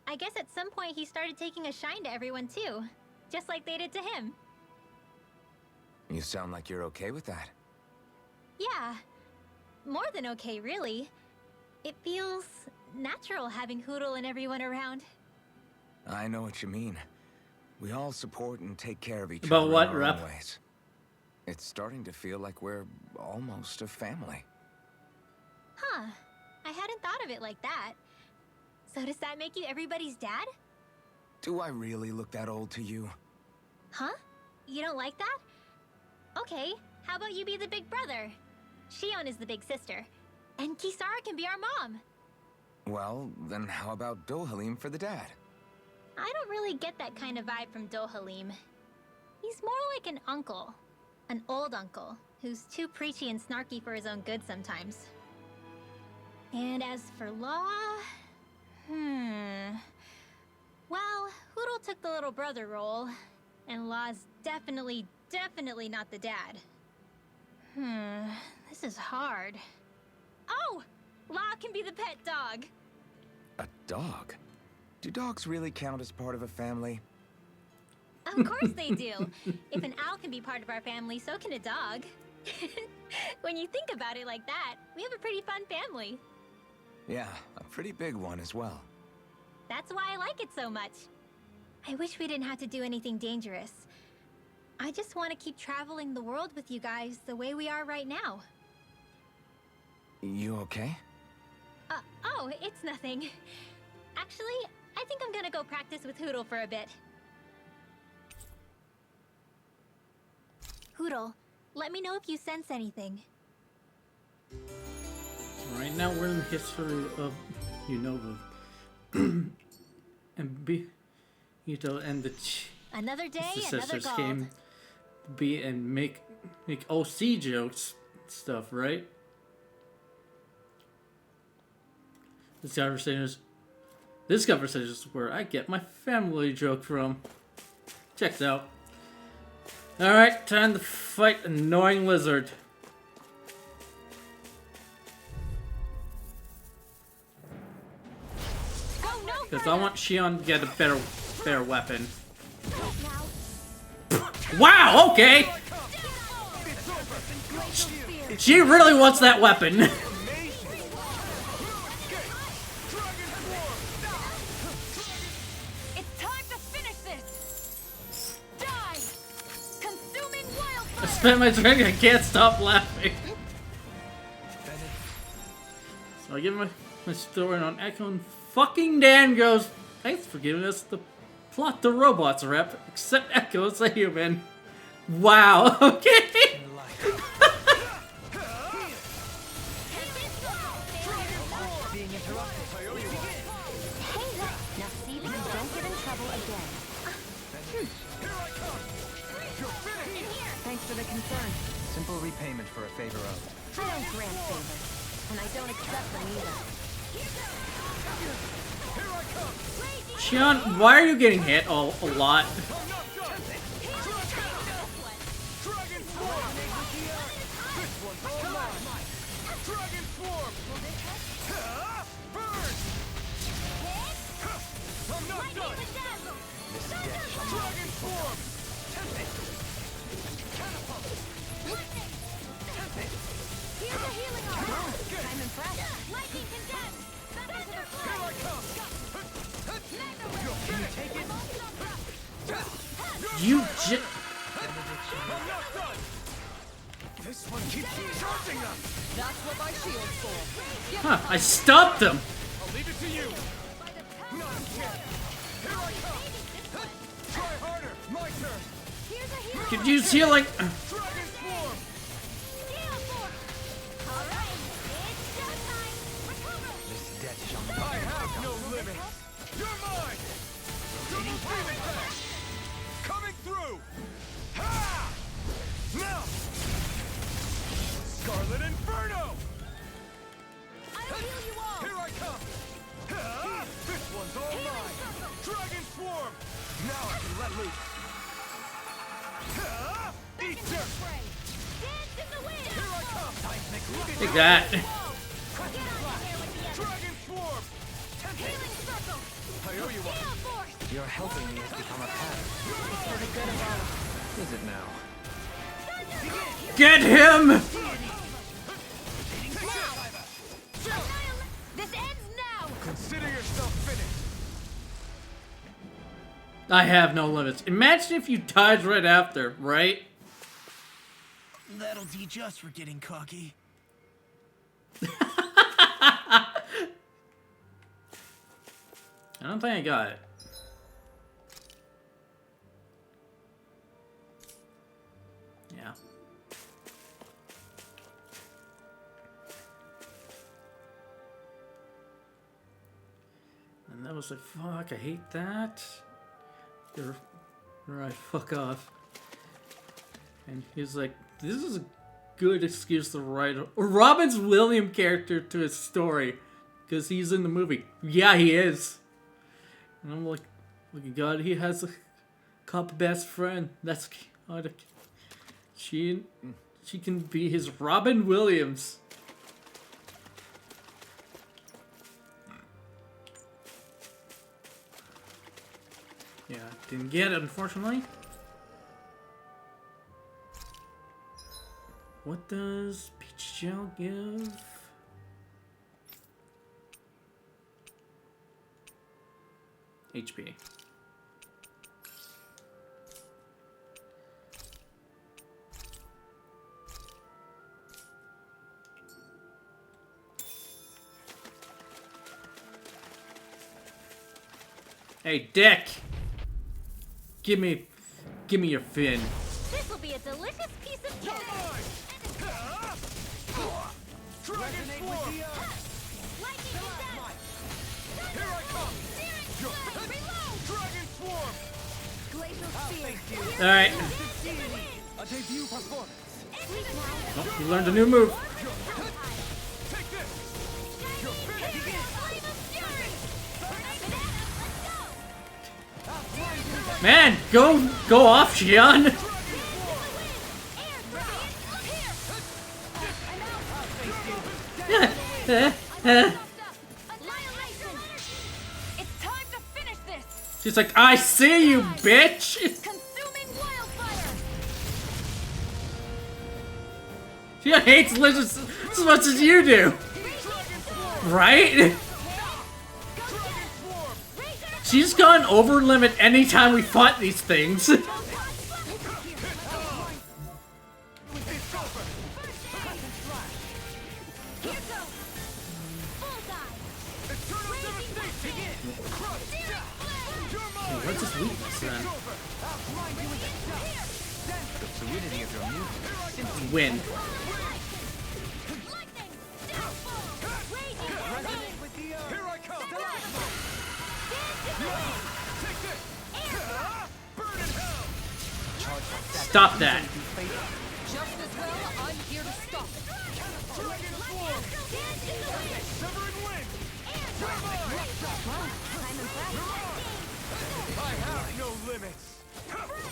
I guess at some point he started taking a shine to everyone too, just like they did to him. You sound like you're okay with that. Yeah. More than okay, really. It feels natural having Hootle and everyone around. I know what you mean. We all support and take care of each About other what, in our Rep? own ways. It's starting to feel like we're almost a family. Huh. I hadn't thought of it like that. So does that make you everybody's dad? Do I really look that old to you? Huh? You don't like that? Okay, how about you be the big brother? Shion is the big sister. And Kisara can be our mom. Well, then how about Dohalim for the dad? I don't really get that kind of vibe from Dohalim. He's more like an uncle. An old uncle, who's too preachy and snarky for his own good sometimes. And as for Law... Well, Hootle took the little brother role, and Law's definitely not the dad. This is hard. Oh! Law can be the pet dog! A dog? Do dogs really count as part of a family? Of course they do. If an owl can be part of our family, so can a dog. When you think about it like that, we have a pretty fun family. Yeah, a pretty big one as well. That's why I like it so much. I wish we didn't have to do anything dangerous. I just want to keep traveling the world with you guys the way we are right now. You okay? Oh, it's nothing. Actually, I think I'm gonna go practice with Hootle for a bit. Hootle, let me know if you sense anything. Right now we're in the history of Unova. And Ito and the Another day, another sisters gold. came be and make OC jokes stuff, right? This conversation is where I get my family joke from. Checks out. Alright, time to fight Annoying Lizard. Because I want Shion to get a better weapon. Wow, okay! She really wants that weapon. It's time to finish this. Die! Consuming wildfire! I spent my turn, I can't stop laughing. So I give my story on Echo, and fucking Dan goes, thanks for giving us the plot to robots, Rep. Except Echo is a human. Wow, okay. Now see that you don't get in trouble again. Thanks for the concern. Simple repayment for a favor of. I don't grant favors, and I don't accept them either. Shion, why are you getting hit a lot? I'm impressed. Lightning condensed! You This one keeps charging us. That's what my shield's for. Huh, I stopped him! I'll leave it to you. Not yet. Here I come. Try harder. My turn. Could you see like... Dragon form. Violet Inferno! I'll heal you all! Here I come! This one's all mine! Dragon Swarm! Now I can let loose! Eat dirt! Dance in the wind! Here I come! Take that. Get on here with the other. Dragon Swarm! Healing circle! I owe you one! Gale force! Your helping me has become a pattern. For the good of all. Is it now? Get him! This ends now! Consider yourself finished! I have no limits. Imagine if you died right after, right? That'll teach us for getting cocky. I don't think I got it. Yeah. And that was like, fuck, I hate that. You're right, fuck off. And he's like, this is a good excuse to write a Robin's Williams character to his story. Because he's in the movie. Yeah, he is. And I'm like, look at God, he has a cop best friend. That's chaotic. She can be his Robin Williams. Yeah, didn't get it, unfortunately. What does Peach Gel give? HP. Hey, Dick! Give me your fin. This will be a delicious piece of cake! Dragon Swarm! Lightning descent! Here I come! Dragon Swarm! Glacial spear! Alright. A debut performance! Oh, you learned a new move. Take this! You're finished! Man, go off, Xion! It's time to finish this! She's like, I see you, bitch! Consuming wildfire! She hates lizards as much as you do! Right? She's gone over limit anytime we fought these things. What's his weakness then? The fluidity of your movement simply Wind. Here I come! Take this! Burn in hell! Stop that. Just as well, I'm here to stop it. Dragon Swarm! Severing Wind! I have no limits!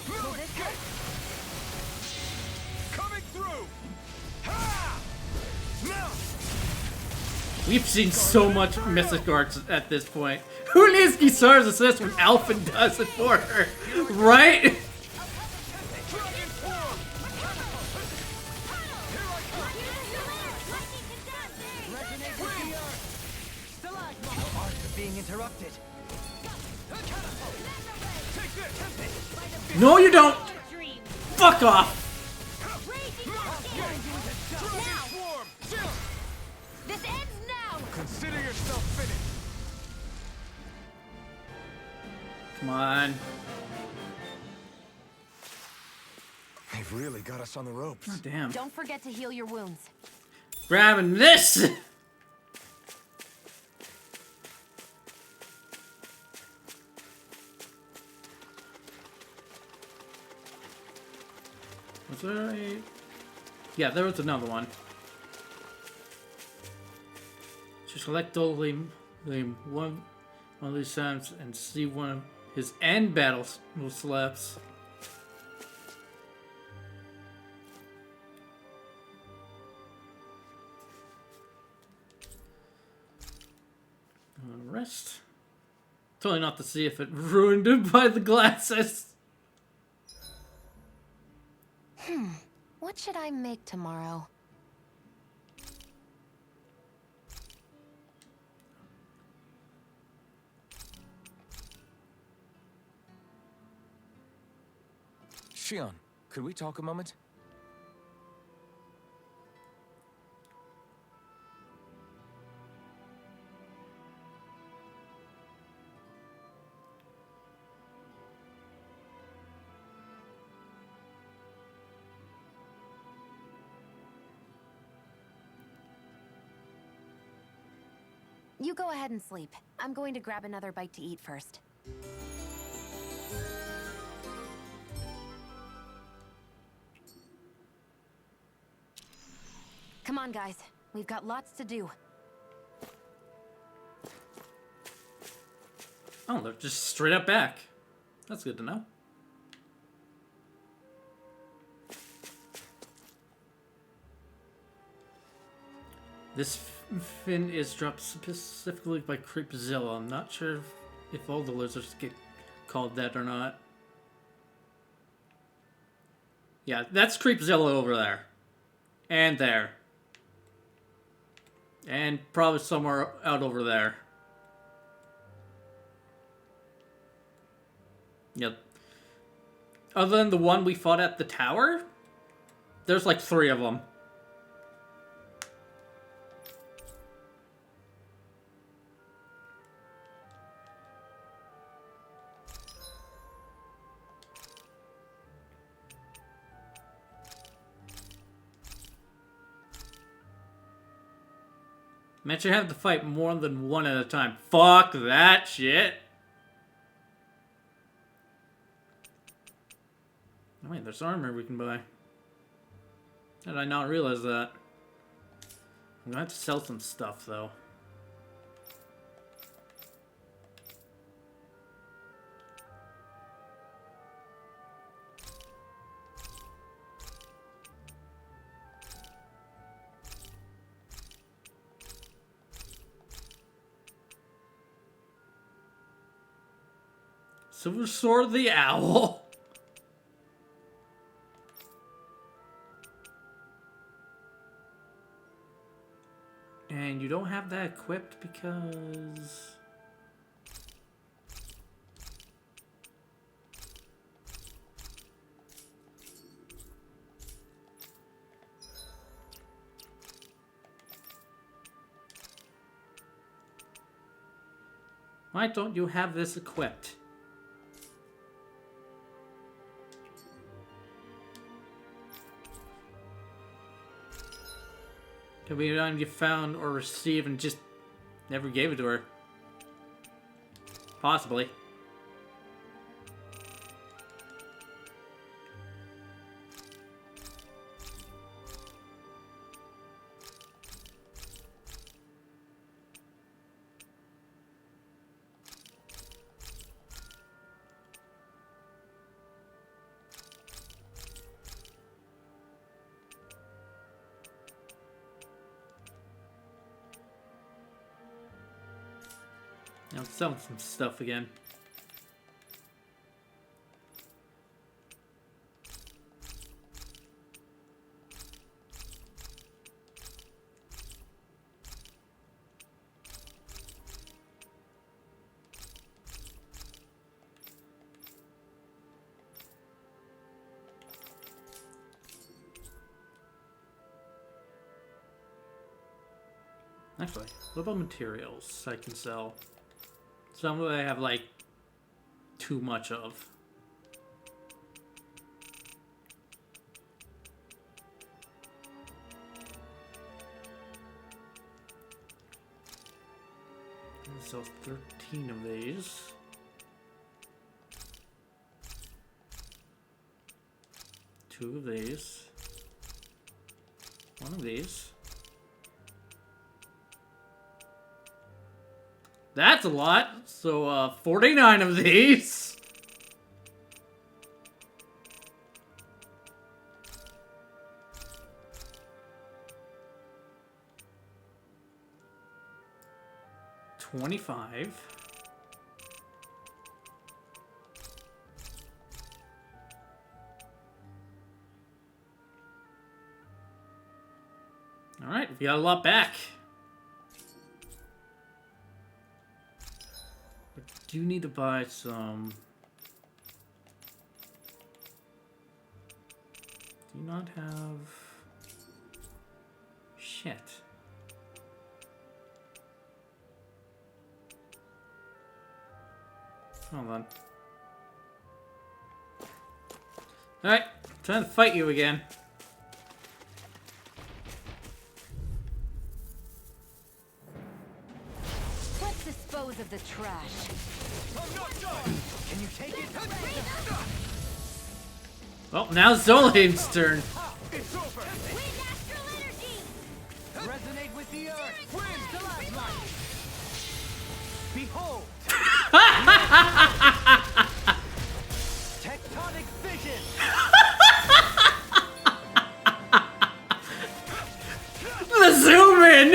Will this hurt? Coming through! Ha! Now! We've seen so much Mystic Arts at this point. Who needs Gisara's assist when Alphen does it for her? Right? Dragon Swarm! Here I come! Resonate with the earth! the art of being interrupted. Take this! No, you don't! Fuck off! Dragon Swarm! This ends now! Consider yourself finished! Come on. They've really got us on the ropes. Oh, damn. Don't forget to heal your wounds. Grabbing this! Was there a... Yeah, there was another one. Just select Dolim one of these times and see one of his end battles will slaps. Rest. Totally not to see if it ruined it by the glasses. What should I make tomorrow? Shion, could we talk a moment? You go ahead and sleep. I'm going to grab another bite to eat first. Come on, guys. We've got lots to do. Oh, they're just straight up back. That's good to know. This fin is dropped specifically by Creepzilla. I'm not sure if all the lizards get called that or not. Yeah, that's Creepzilla over there. And there. And probably somewhere out over there. Yep. Other than the one we fought at the tower, there's like 3 of them. Imagine having to fight more than one at a time. Fuck that shit. Oh wait, there's armor we can buy. How did I not realize that? I'm gonna have to sell some stuff though. Silver Sword the Owl. And you don't have that equipped because... Why don't you have this equipped? Could be one you found or received and just never gave it to her. Possibly. Now sell some stuff again. Actually, what about materials I can sell? Some I have like too much of. So 13 of these. Two of these. One of these. That's a lot. So, 49 of these. $25. All right, we got a lot back. I do need to buy some. Do you not have shit? Hold on. Alright, trying to fight you again. Let's dispose of the trash. Can you take it? Well, now it's Zolane's turn. It's over. Wind astral energy! Resonate with the earth. Wind stalagmite. Behold. Tectonic vision. The zoom in!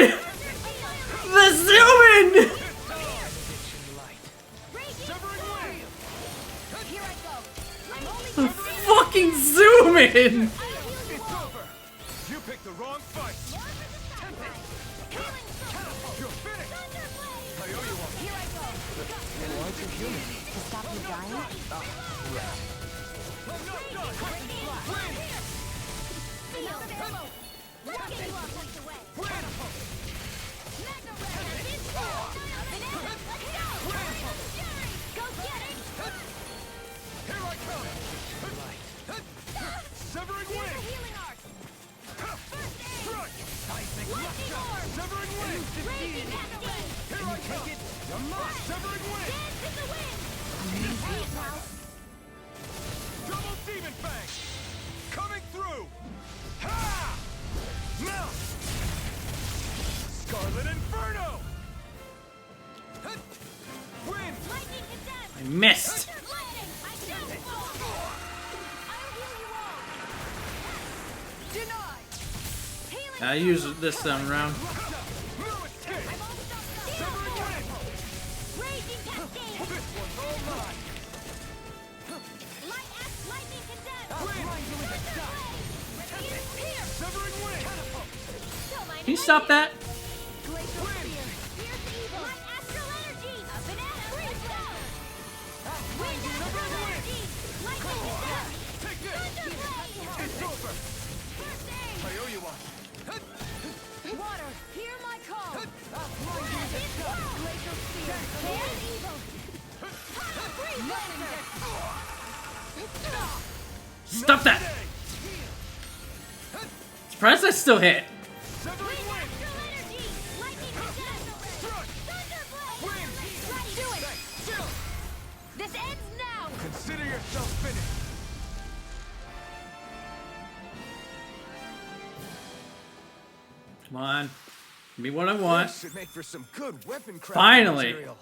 The zoom in! Here I go. I'm only The fucking zoom in! It's over. You picked the wrong fight. You're finished. I owe you one. Here I go. To stop you dying? I'm not done. Wind. Another ammo. Let's get you all tucked away. Wind. Mega Red is full. Go get it. Here I come. Severing Here's wind. the healing arc. First aid. Strike. Lightning orb. Severing wind. Raging cascade. Here I come. You're mine. Severing wind. Dance in the wind. Say it, Ralph. Double demon fang. Coming through. Ha! Mount. Scarlet Inferno. Wind. Lightning condemned. I missed. Lightning. I just fall. I'll heal you all. Denied. Healing. I use it this time around. No escape. I'm almost up. Severing wind. Raging cascade. This one's all mine. Lightning condemned. I'll grind you into dust. Here. Severing wind. Don't mind Can you if I stop do. that? Glacial spear. Here's the evil. Light astral energy. Up and at 'em. Let's go. Wind astral energy. Lightning condemned. Take this. Thunderblade. It's over. First aid. I owe you one. Water. Hear my call. I'll grind you into dust. Glacial spear. Here's evil. Free Stop that! Surprised I still hit. Severing wind. astral energy. Lightning condemned. Thunderblade. Let's do it. Still. This ends now. Consider yourself finished. Come on. Give me what I want. This should make for some good weapon crafting Finally. material.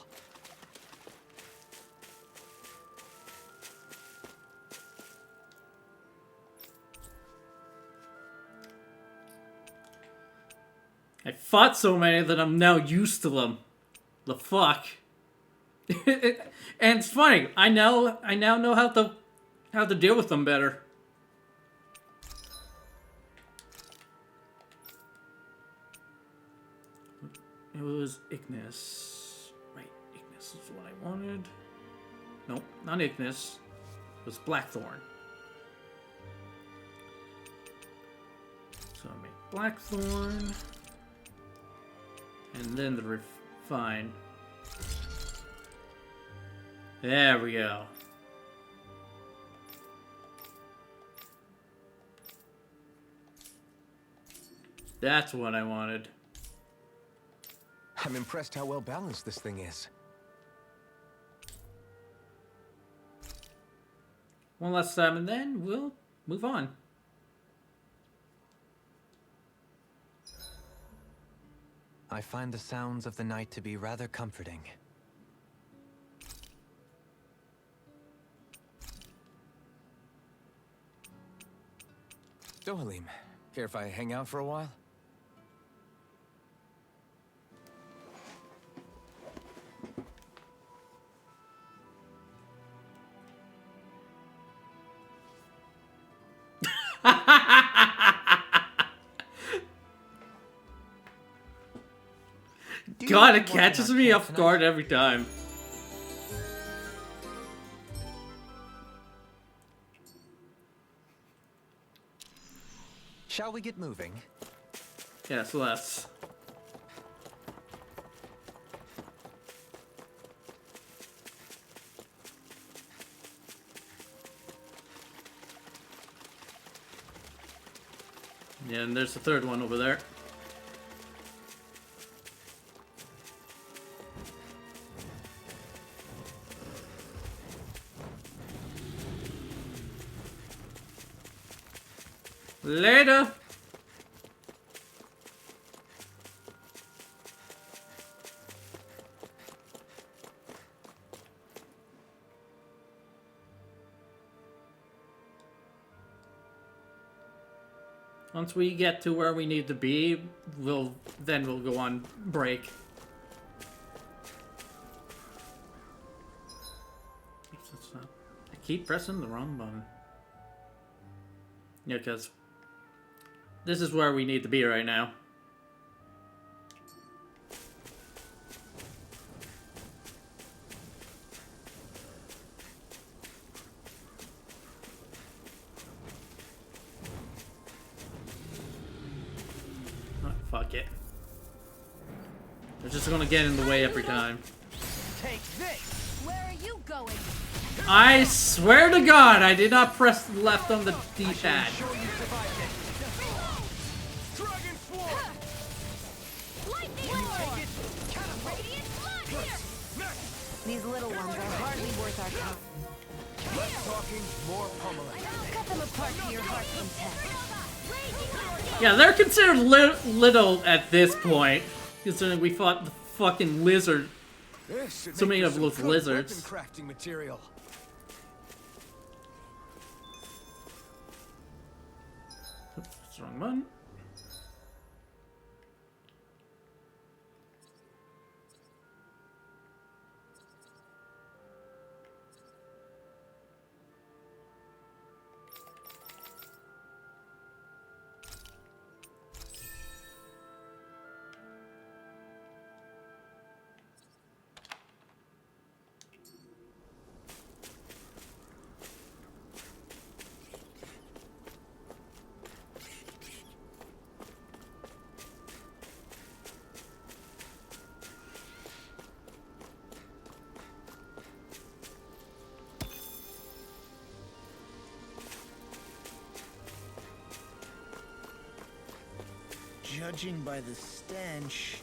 I fought so many that I'm now used to them. The fuck. And it's funny. I now know how to deal with them better. It was Ignis. Right, Ignis is what I wanted. Nope, not Ignis. It was Blackthorn. So I make Blackthorn. And then the refine. There we go. That's what I wanted. I'm impressed how well balanced this thing is. One last time and then we'll move on. I find the sounds of the night to be rather comforting. So, Halim, care if I hang out for a while? God, it catches me off guard every time. Shall we get moving? Yes, let's. Yeah, and there's the third one over there. Later. Once we get to where we need to be, we'll go on break. I keep pressing the wrong button. Yeah, because this is where we need to be right now. Oh, fuck it. They're just gonna get in the way every time. Take this. Where are you going? I swear to God, I did not press left on the D-pad. Dragon Swarm. Lightning Lord! Radiant Flood! These little ones are hardly worth our time. Less talking, more pummeling. Cut them apart to your heart's content. Yeah, they're considered little at this point, considering we fought the fucking lizard. So many of those lizards. Crafting material. Oops, wrong button. Judging by the stench,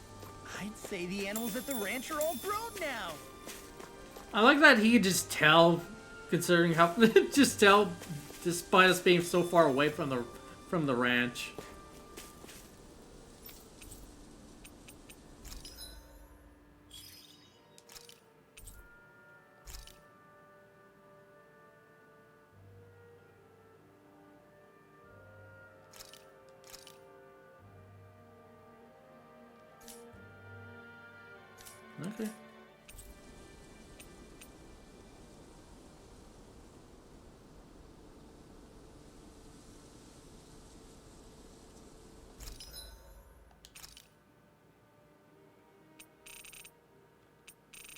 I'd say the animals at the ranch are all grown now. I like that he could just tell, considering how just tell, despite us being so far away from the ranch. Okay.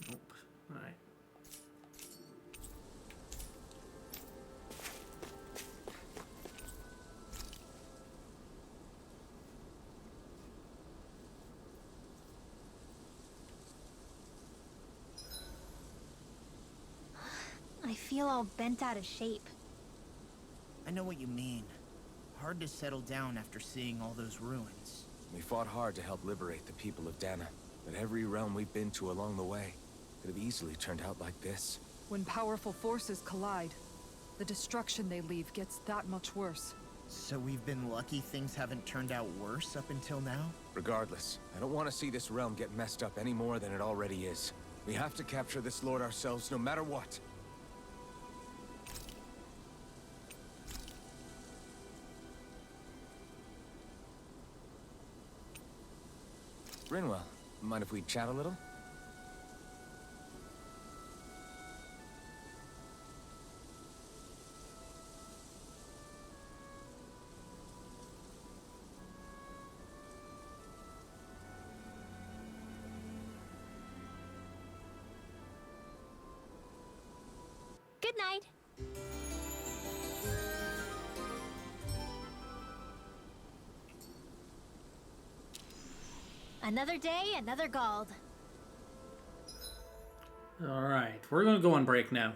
Nope. All right. I feel all bent out of shape. I know what you mean. Hard to settle down after seeing all those ruins. We fought hard to help liberate the people of Dana, but every realm we've been to along the way could have easily turned out like this. When powerful forces collide, the destruction they leave gets that much worse. So we've been lucky things haven't turned out worse up until now? Regardless, I don't want to see this realm get messed up any more than it already is. We have to capture this lord ourselves, no matter what. Rinwell, mind if we chat a little? Good night. Another day, another Gald. Alright, we're gonna go on break now.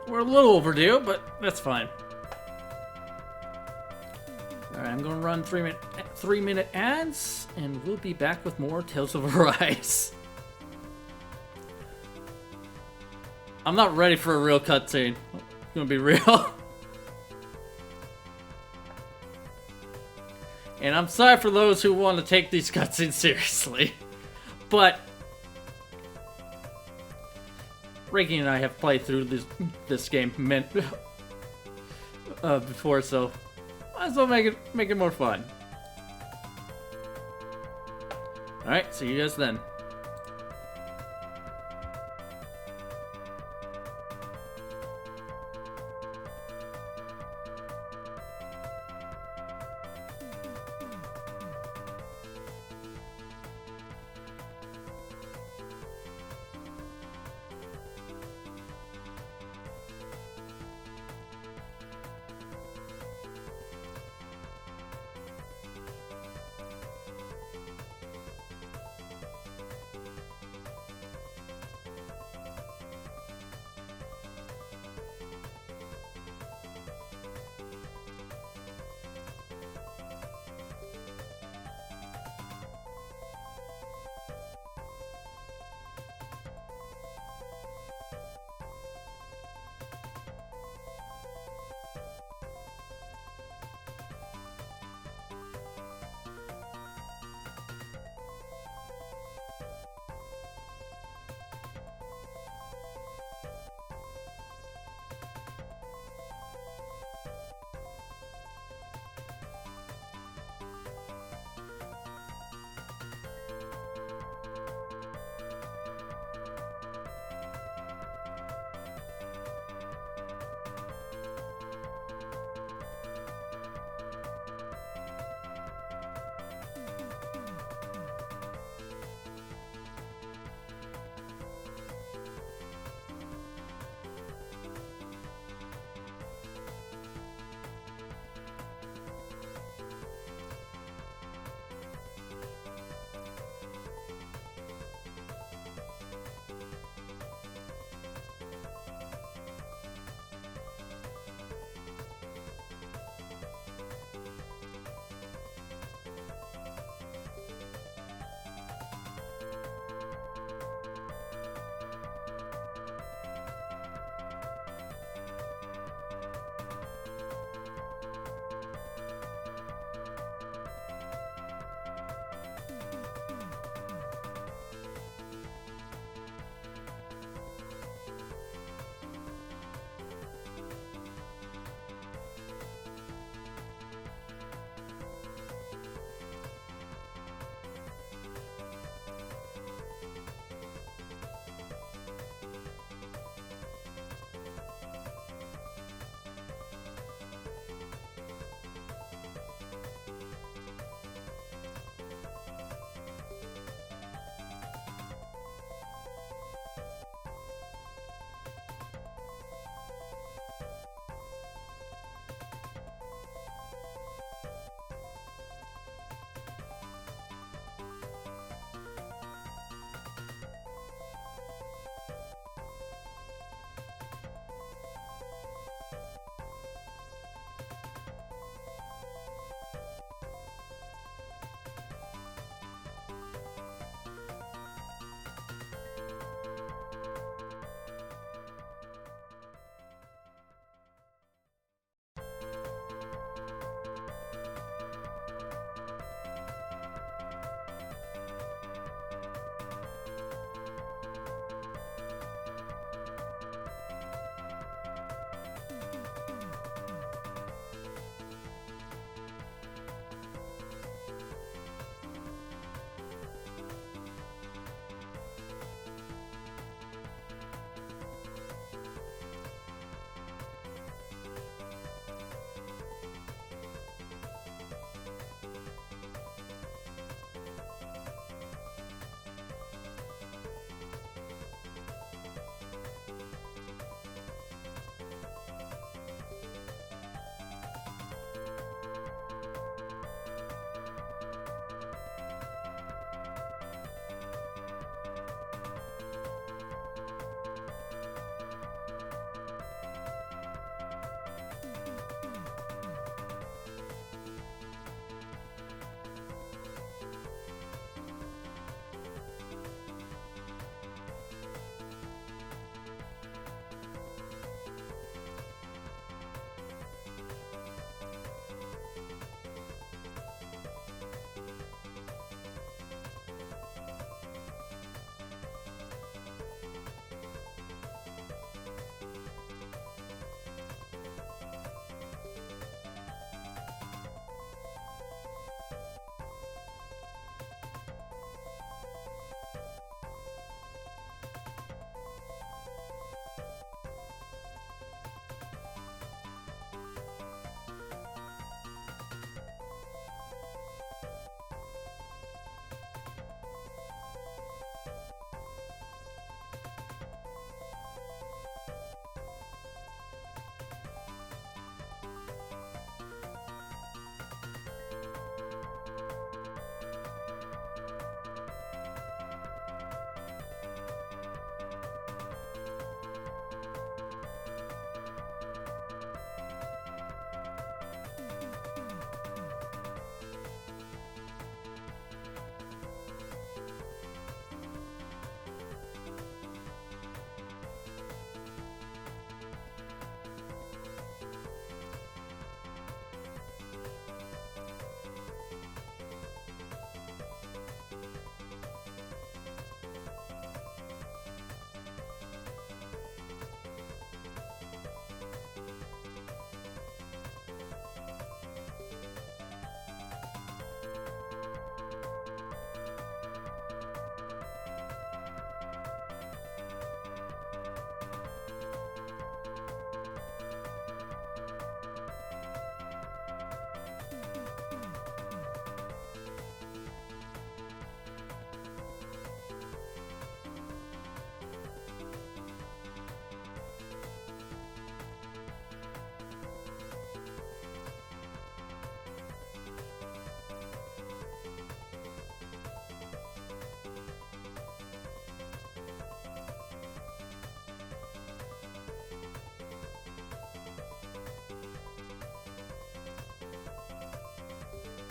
We're a little overdue, but that's fine. Alright, I'm gonna run 3-minute ads, and we'll be back with more Tales of Arise. I'm not ready for a real cutscene. I'm gonna be real. And I'm sorry for those who want to take these cutscenes seriously. But Reiki and I have played through this game before, so might as well make it more fun. Alright, see you guys then.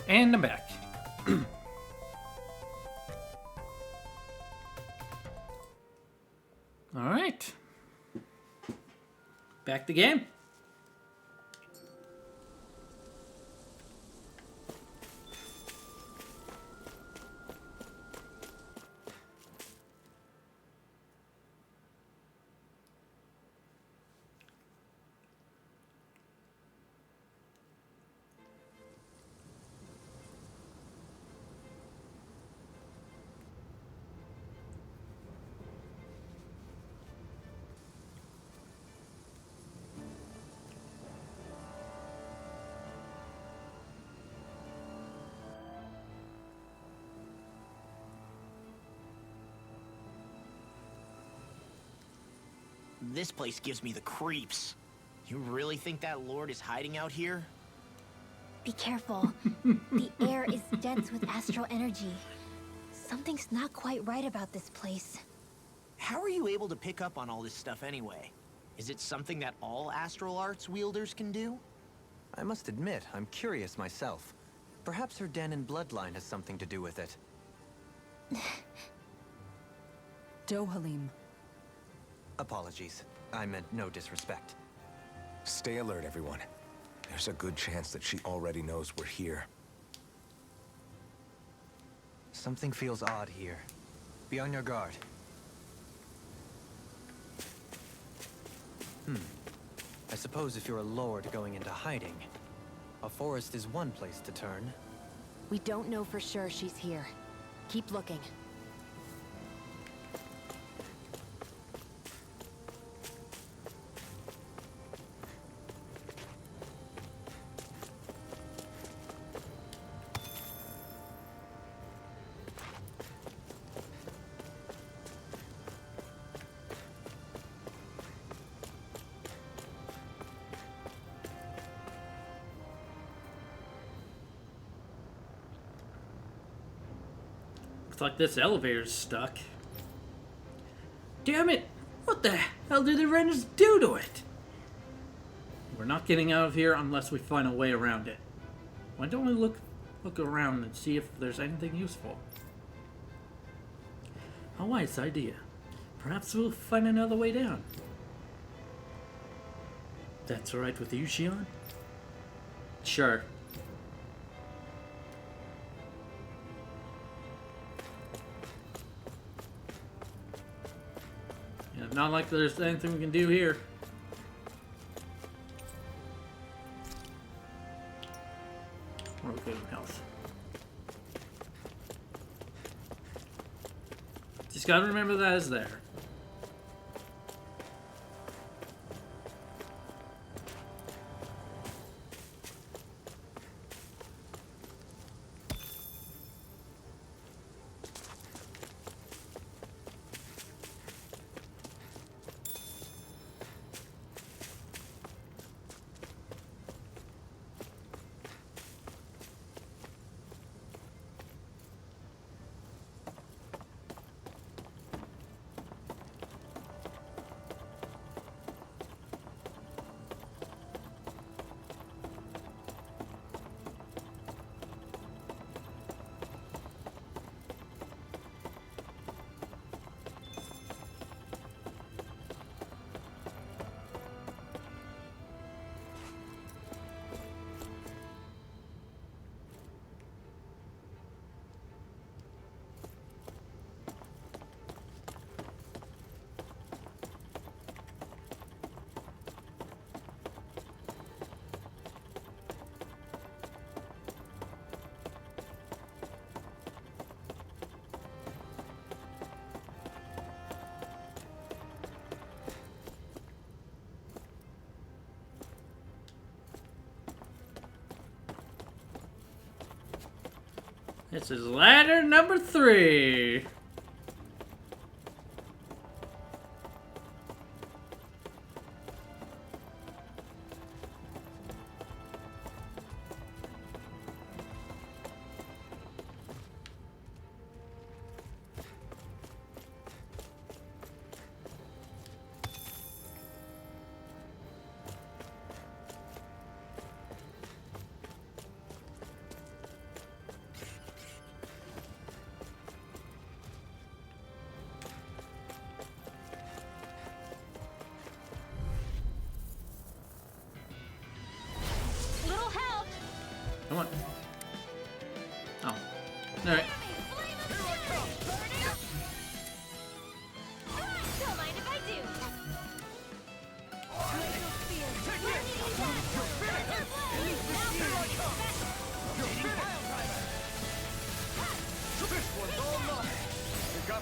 And I'm back. Alright. Back to game. This place gives me the creeps. You really think that Lord is hiding out here? Be careful. The air is dense with astral energy. Something's not quite right about this place. How are you able to pick up on all this stuff anyway? Is it something that all astral arts wielders can do? I must admit, I'm curious myself. Perhaps her Dahnan bloodline has something to do with it. Dohalim. Apologies. I meant no disrespect. Stay alert, everyone. There's a good chance that she already knows we're here. Something feels odd here. Be on your guard. I suppose if you're a lord going into hiding, a forest is one place to turn. We don't know for sure she's here. Keep looking. Looks like this elevator's stuck. Damn it! What the hell did the Renners do to it? We're not getting out of here unless we find a way around it. Why don't we look around and see if there's anything useful? A wise idea. Perhaps we'll find another way down. That's alright with you, Shion? Sure. Yeah, not like there's anything we can do here. We're good in health. Just gotta remember that is there. This is ladder number 3.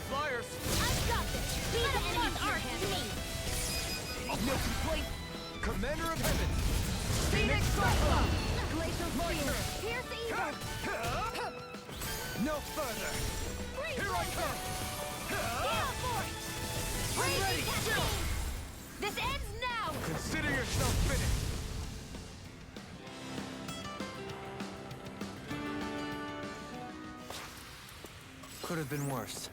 got flyers. I've got this. Leave the enemy's arc to me. No complaint. Commander of Heaven. Phoenix Cyclone! Glacial Spear! Pierce evil. No further. Here I come. Gale force. I'm ready. Cascade. This ends now. Consider yourself finished. Could have been worse.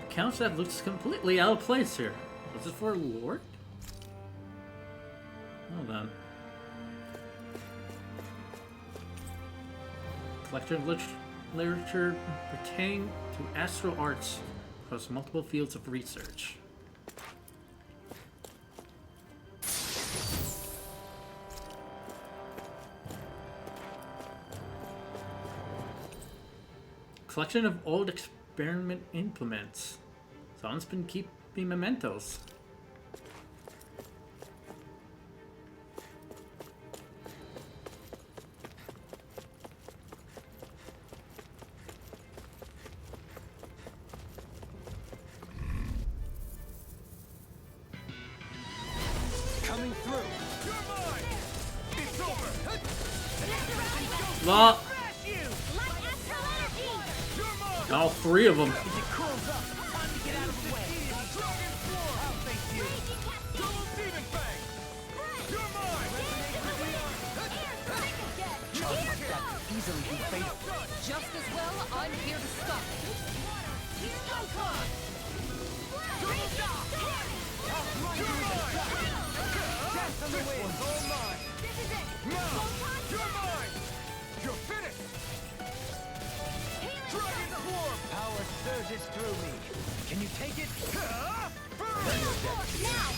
Couch that looks completely out of place here. Was it for a lord? Hold on. Collector of literature pertaining to astral arts across multiple fields of research. Collection of old experiment implements. Someone's been keeping mementos. Coming through. You're mine. It's over. Well, Smash you. Light astral energy. You're mine. all three of them. As it curls up, time to get out of the way. Dragon Form. I'll face you. Raging cascade. Double Demon Fang. You're mine. Here goes. Easily be fatal. Just as well, I'm here to stop it. Death on the way. All mine. This is it. Now. You're mine. You're finished. Dragon Form. Power surges through me. Can you take it? Now.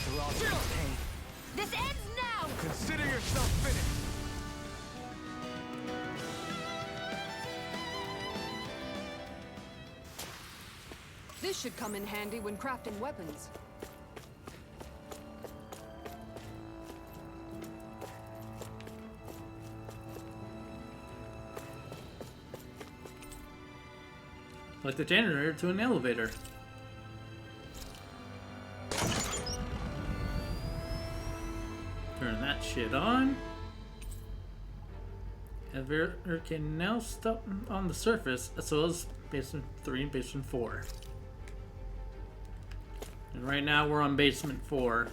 Through all this pain. This ends now. Consider yourself finished. This should come in handy when crafting weapons. Like the janitor to an elevator. Turn that shit on. Elevator can now stop on the surface as well as basement 3 and basement 4. And right now we're on basement 4.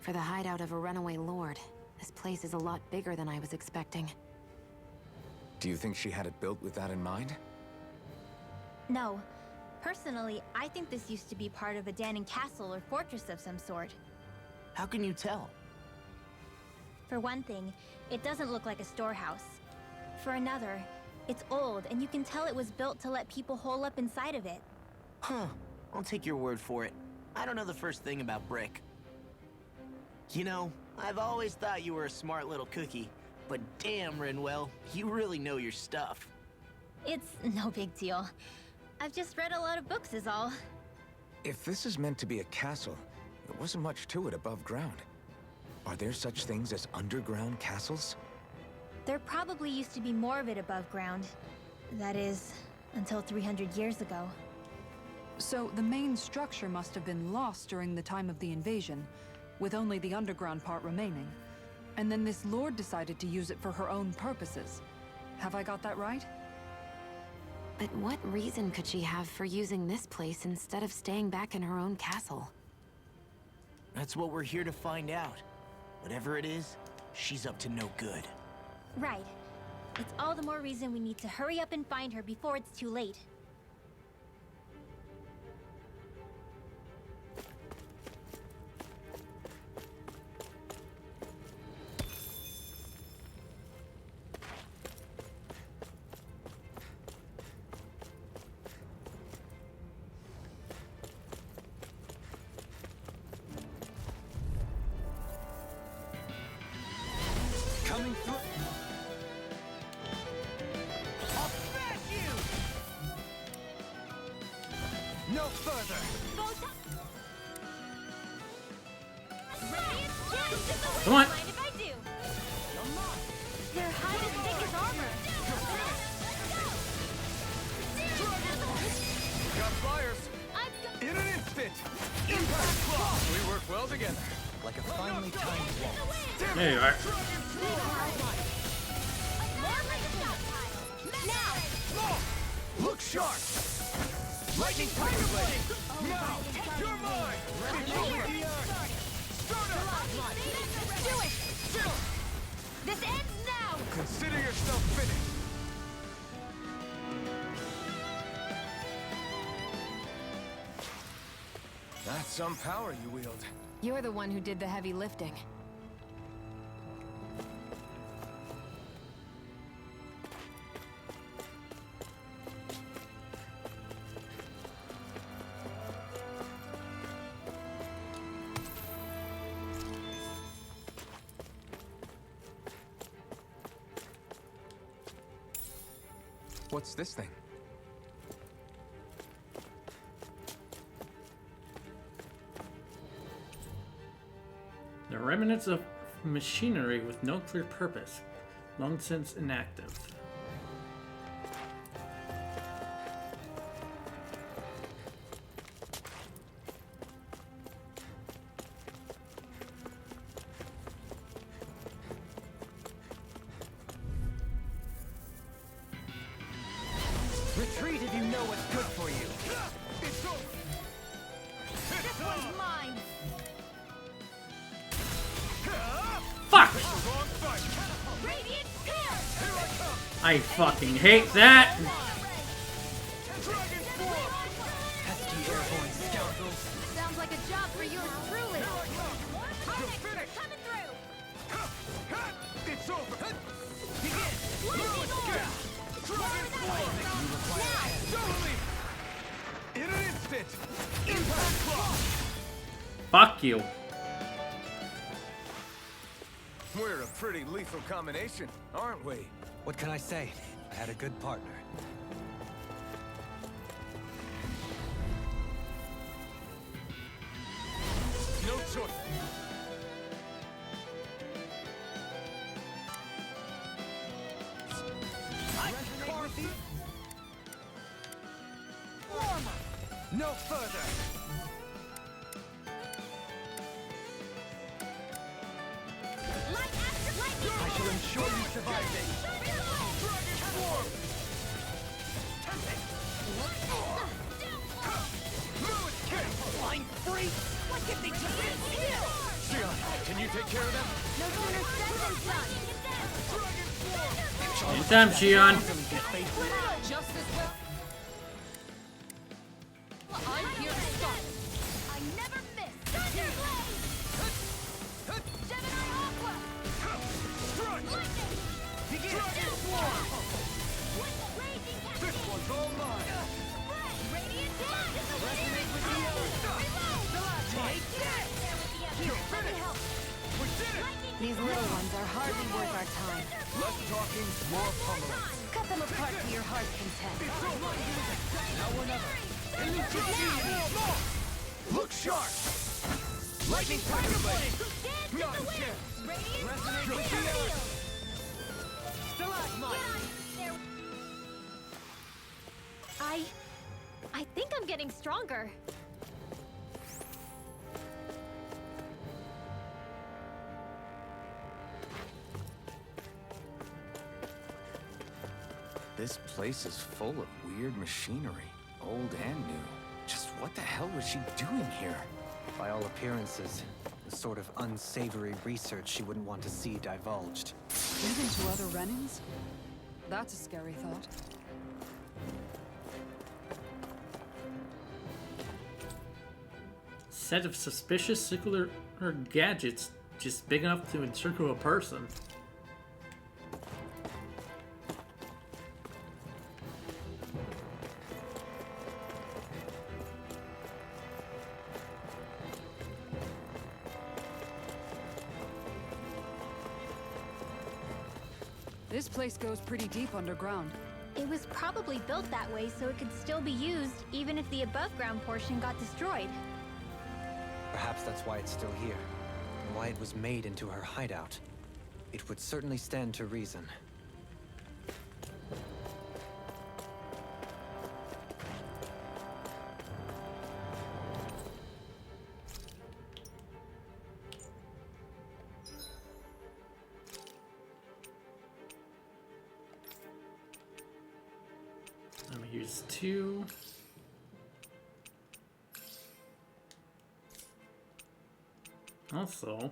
For the hideout of a runaway lord, this place is a lot bigger than I was expecting. Do you think she had it built with that in mind? No. Personally, I think this used to be part of a Danon castle or fortress of some sort. How can you tell? For one thing, it doesn't look like a storehouse. For another, it's old, and you can tell it was built to let people hole up inside of it. Huh. I'll take your word for it. I don't know the first thing about brick. You know, I've always thought you were a smart little cookie, but damn, Rinwell, you really know your stuff. It's no big deal. I've just read a lot of books is all. If this is meant to be a castle, there wasn't much to it above ground. Are there such things as underground castles? There probably used to be more of it above ground. That is, until 300 years ago. So the main structure must have been lost during the time of the invasion, with only the underground part remaining. And then this lord decided to use it for her own purposes. Have I got that right? But what reason could she have for using this place instead of staying back in her own castle? That's what we're here to find out. Whatever it is, she's up to no good. Right. It's all the more reason we need to hurry up and find her before it's too late. Coming through. I'll smash you! No further! Come on. Mind if I do? They're high as thick as armor. Got flyers! In an instant! Impact claw! We work well together. Like a finely timed waltz. There you are. Look sharp! Lightning Tiger Blade! Now! You're mine! Ready to hit the earth! Start up! Do it! This ends now! Consider yourself finished! That's some power you wield. You're the one who did the heavy lifting. What's this thing? The remnants of machinery with no clear purpose, long since inactive. Retreat if you know what's good for you. It's over. This one's mine! Fuck! Wrong fight. Radiant Spear! Here I come. I fucking hate that! Dragon Form. Pesky airborne scoundrels. Sounds like a job for yours truly. You're finished. Coming through! It's over. Begin. No escape. Dragon Form. Don't leave. In an instant. Impact claw. Fuck you. We're a pretty lethal combination, aren't we? What can I say? I had a good partner. No choice. No further. I shall ensure you survive this. Dragon Form. No escape. Flying free? What did they just Xion, can you take care of them? No sooner said than done! Dragon Form. Anytime, Shion. Just as well. I'm here to stop. I never miss! Thunderblade! Gemini Aqua! Lightning! Dragon Form. Raging This Cascade! one's all mine. Radiant Dawn! Resonate with the earth. Reload! Here, let me help! We did it. These little ones are hardly worth our time. Less talking, more pummeling. Cut them apart to your heart's content. It's over. Now we're never. Look sharp. Lightning Tiger Blade. Not a chance. Resonate with the earth. Stalagmite. I think I'm getting stronger. This place is full of weird machinery, old and new. Just what the hell was she doing here? By all appearances, the sort of unsavory research she wouldn't want to see divulged. Even to other Renans? That's a scary thought. Set of suspicious circular gadgets just big enough to encircle a person. This place goes pretty deep underground. It was probably built that way so it could still be used, even if the above-ground portion got destroyed. Perhaps that's why it's still here, and why it was made into her hideout. It would certainly stand to reason. I'm gonna use 2. Also,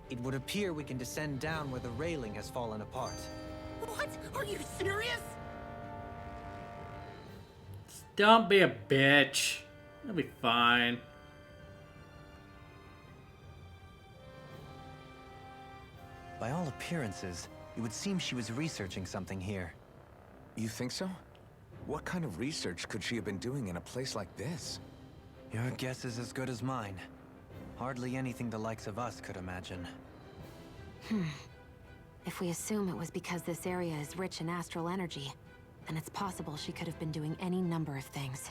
It would appear we can descend down where the railing has fallen apart. What? Are you serious? don't be a bitch. It'll be fine. By all appearances, it would seem she was researching something here. You think so? What kind of research could she have been doing in a place like this? Your guess is as good as mine. Hardly anything the likes of us could imagine. If we assume it was because this area is rich in astral energy, then it's possible she could have been doing any number of things.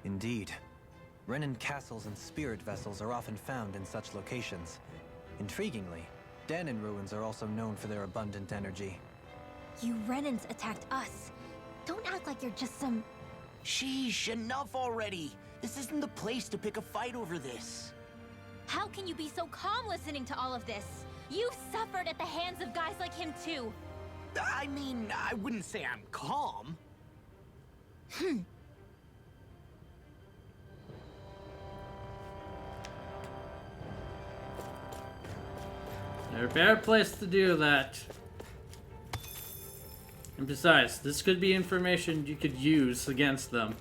Indeed. Renan castles and spirit vessels are often found in such locations. Intriguingly, Dahnan ruins are also known for their abundant energy. You Renans attacked us. Don't act like you're just some... Sheesh, enough already. This isn't the place to pick a fight over this. How can you be so calm listening to all of this? You've suffered at the hands of guys like him too. I mean, I wouldn't say I'm calm. There's a better place to do that. And besides, this could be information you could use against them.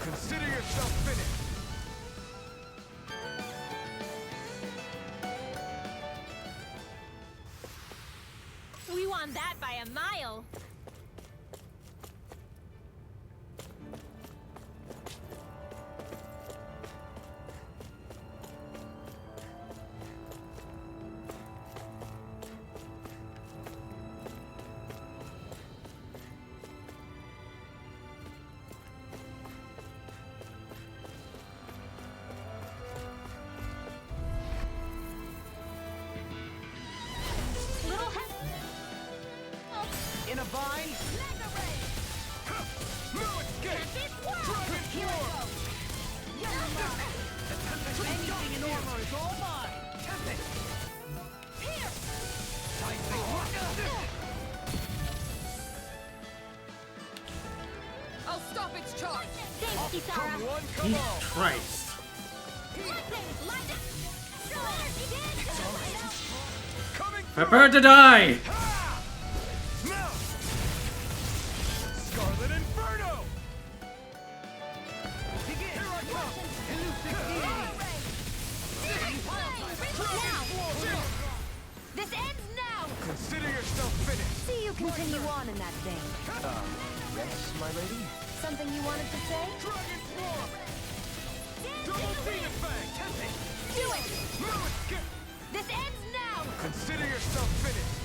Consider yourself finished. We won that by a mile. is all mine. Tempest. Here! I'll stop its charge. Thanks, Kisara. Come one, come Jesus all. Christ. Coming Prepare to die! now. Scarlet Inferno. Begin. Here I come. This ends now! Consider yourself finished. See you continue on in that vein. Yes, my lady? Something you wanted to say? Dragon Swarm. Double Phoenix Fang. Tempest. Do it! Move it. Get. This ends now! Consider yourself finished.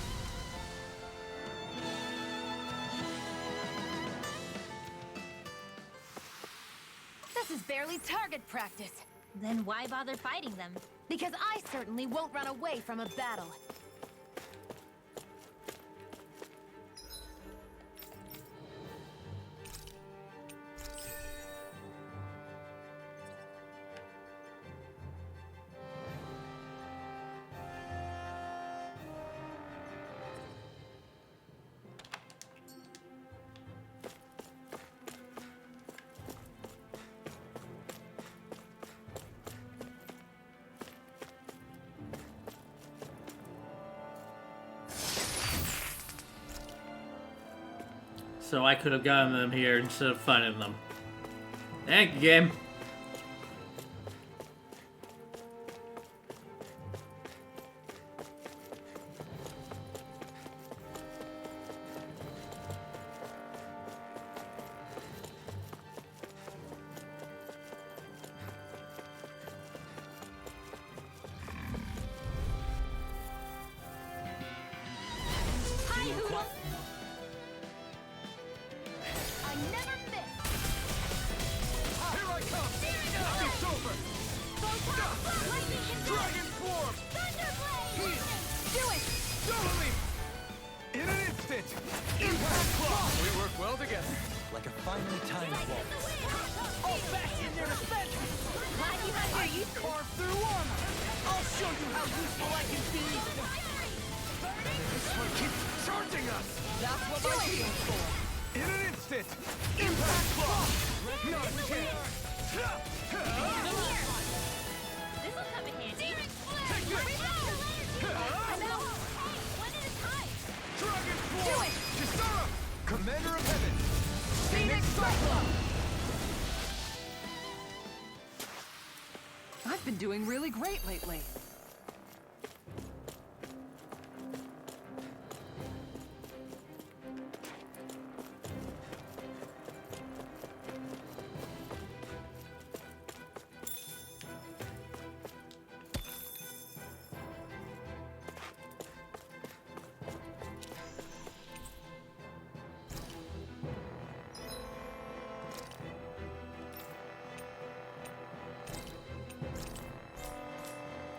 This is barely target practice. Then why bother fighting them? Because I certainly won't run away from a battle. So I could have gotten them here instead of finding them. Thank you, game. Hi, Hoodle! I never miss! Here I come. It's over. Lightning control! Dragon Swarm. Thunderblade! Do it! Double Leap. In an instant. Impact Claw. We work well together. Like a finely timed waltz. All back in your defense. Glad you had your use. Carve through armor. I'll show you how useful I can be. This one keeps charging us. That's what my shield's for. In an instant. Impact Claw. Not a chance. This'll come in handy. Take this. I'm out. Hey, one at a time. Dragon Swarm. Do it. Kisara. Commander of Heaven. Phoenix Cyclone! I've been doing really great lately.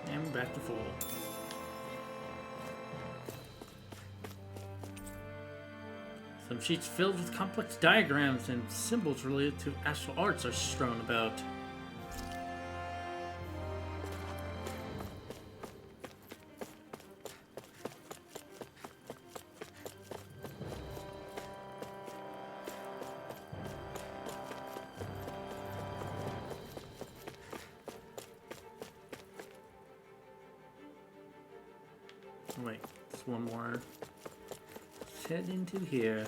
And we're back to full. Some sheets filled with complex diagrams and symbols related to astral arts are strewn about. Wait, there's one more. Let's head into here.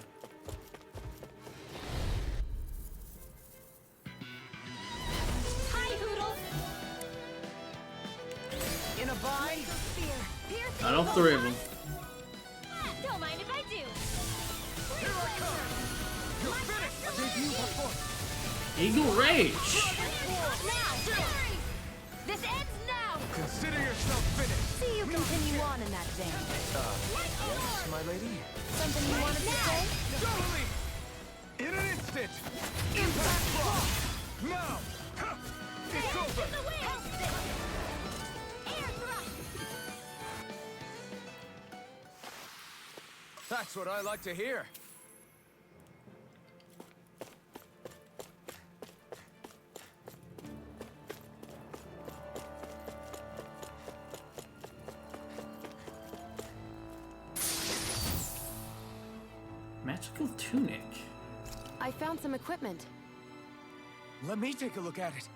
Hi, Hoodle! In a bind. Not all three of them. Don't mind if I do. Here I come. You're finished. Debut performance. Eagle Rage! Now! This ends now! Consider yourself finished. See you continue on in that vein. Yes, my lady? Something you wanted to say? Double Leap. In an instant. Impact Claw. Now. Ha. It's over. Air thrust! That's what I like to hear. Mystical tunic. I found some equipment. Let me take a look at it.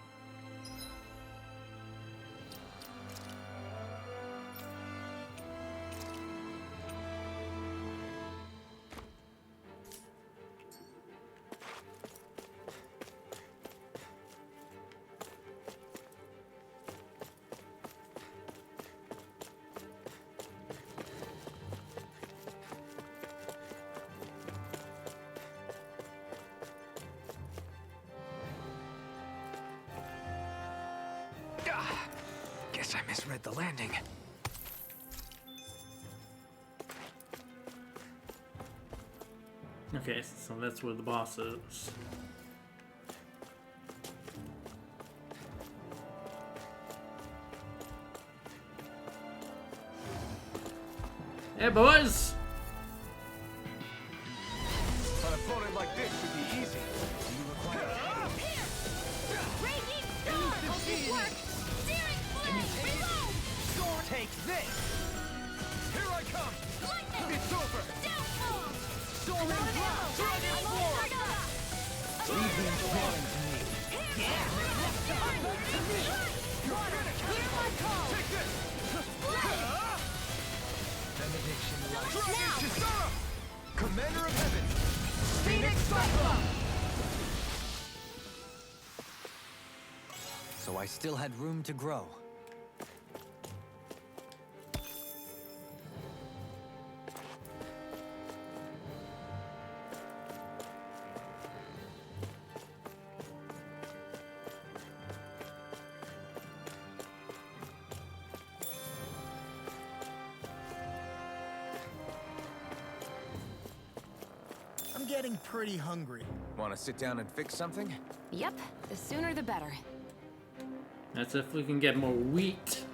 Guess I misread the landing. Okay, so that's where the boss is. Hey, boys! An opponent like this should be easy. Do you require help? Raging Storm! Hope this works! Searing Flame! Reload! Take this! Here I come! Lightning! It's over! Downfall! Storm and blast! Dragon Force! Leave the imploring to me. Water! Hear my call! Take this! Benediction light. Now! Chisara! Commander of Heaven! Phoenix Cyclops! So I still had room to grow. I'm getting pretty hungry. Want to sit down and fix something? Yep, the sooner the better. That's if we can get more wheat.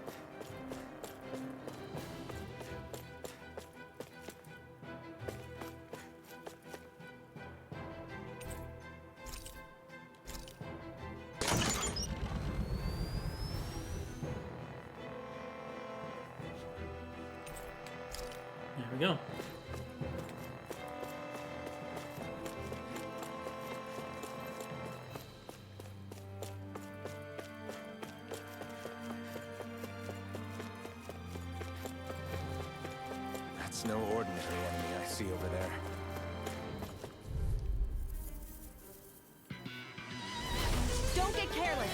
There we go. That's no ordinary enemy I see over there. Don't get careless.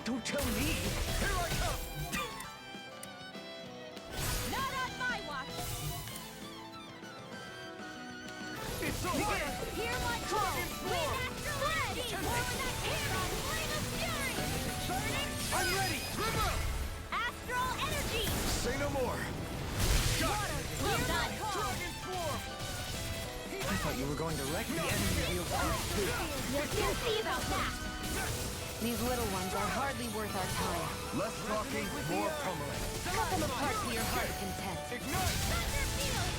Don't tell me! Here I come! Not on my watch! It's over! Hear my call! Wing Astral Energy! Flame of Fury! Burning I'm ready! River! Astral Energy! Say no more! Water! Hear my call! I thought you were going to wreck the enemy real quick. We'll see about that! These little ones are hardly worth our time. Less talking, more pummeling. Cut them apart to your heart's content. Ignite! Thunder Field!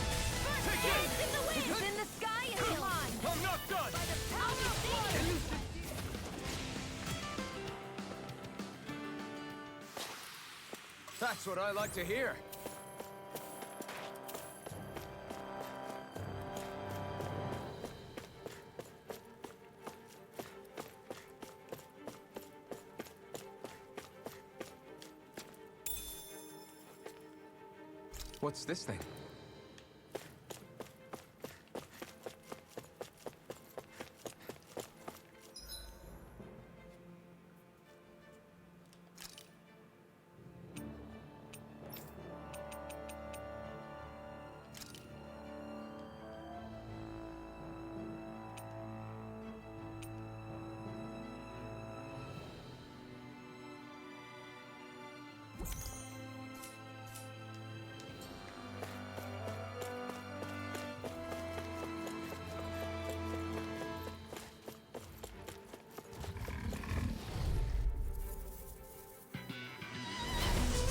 First gaze in the wind! It's in the sky and beyond. I'm not done! By the power of Phoenix! That's what I like to hear. What's this thing?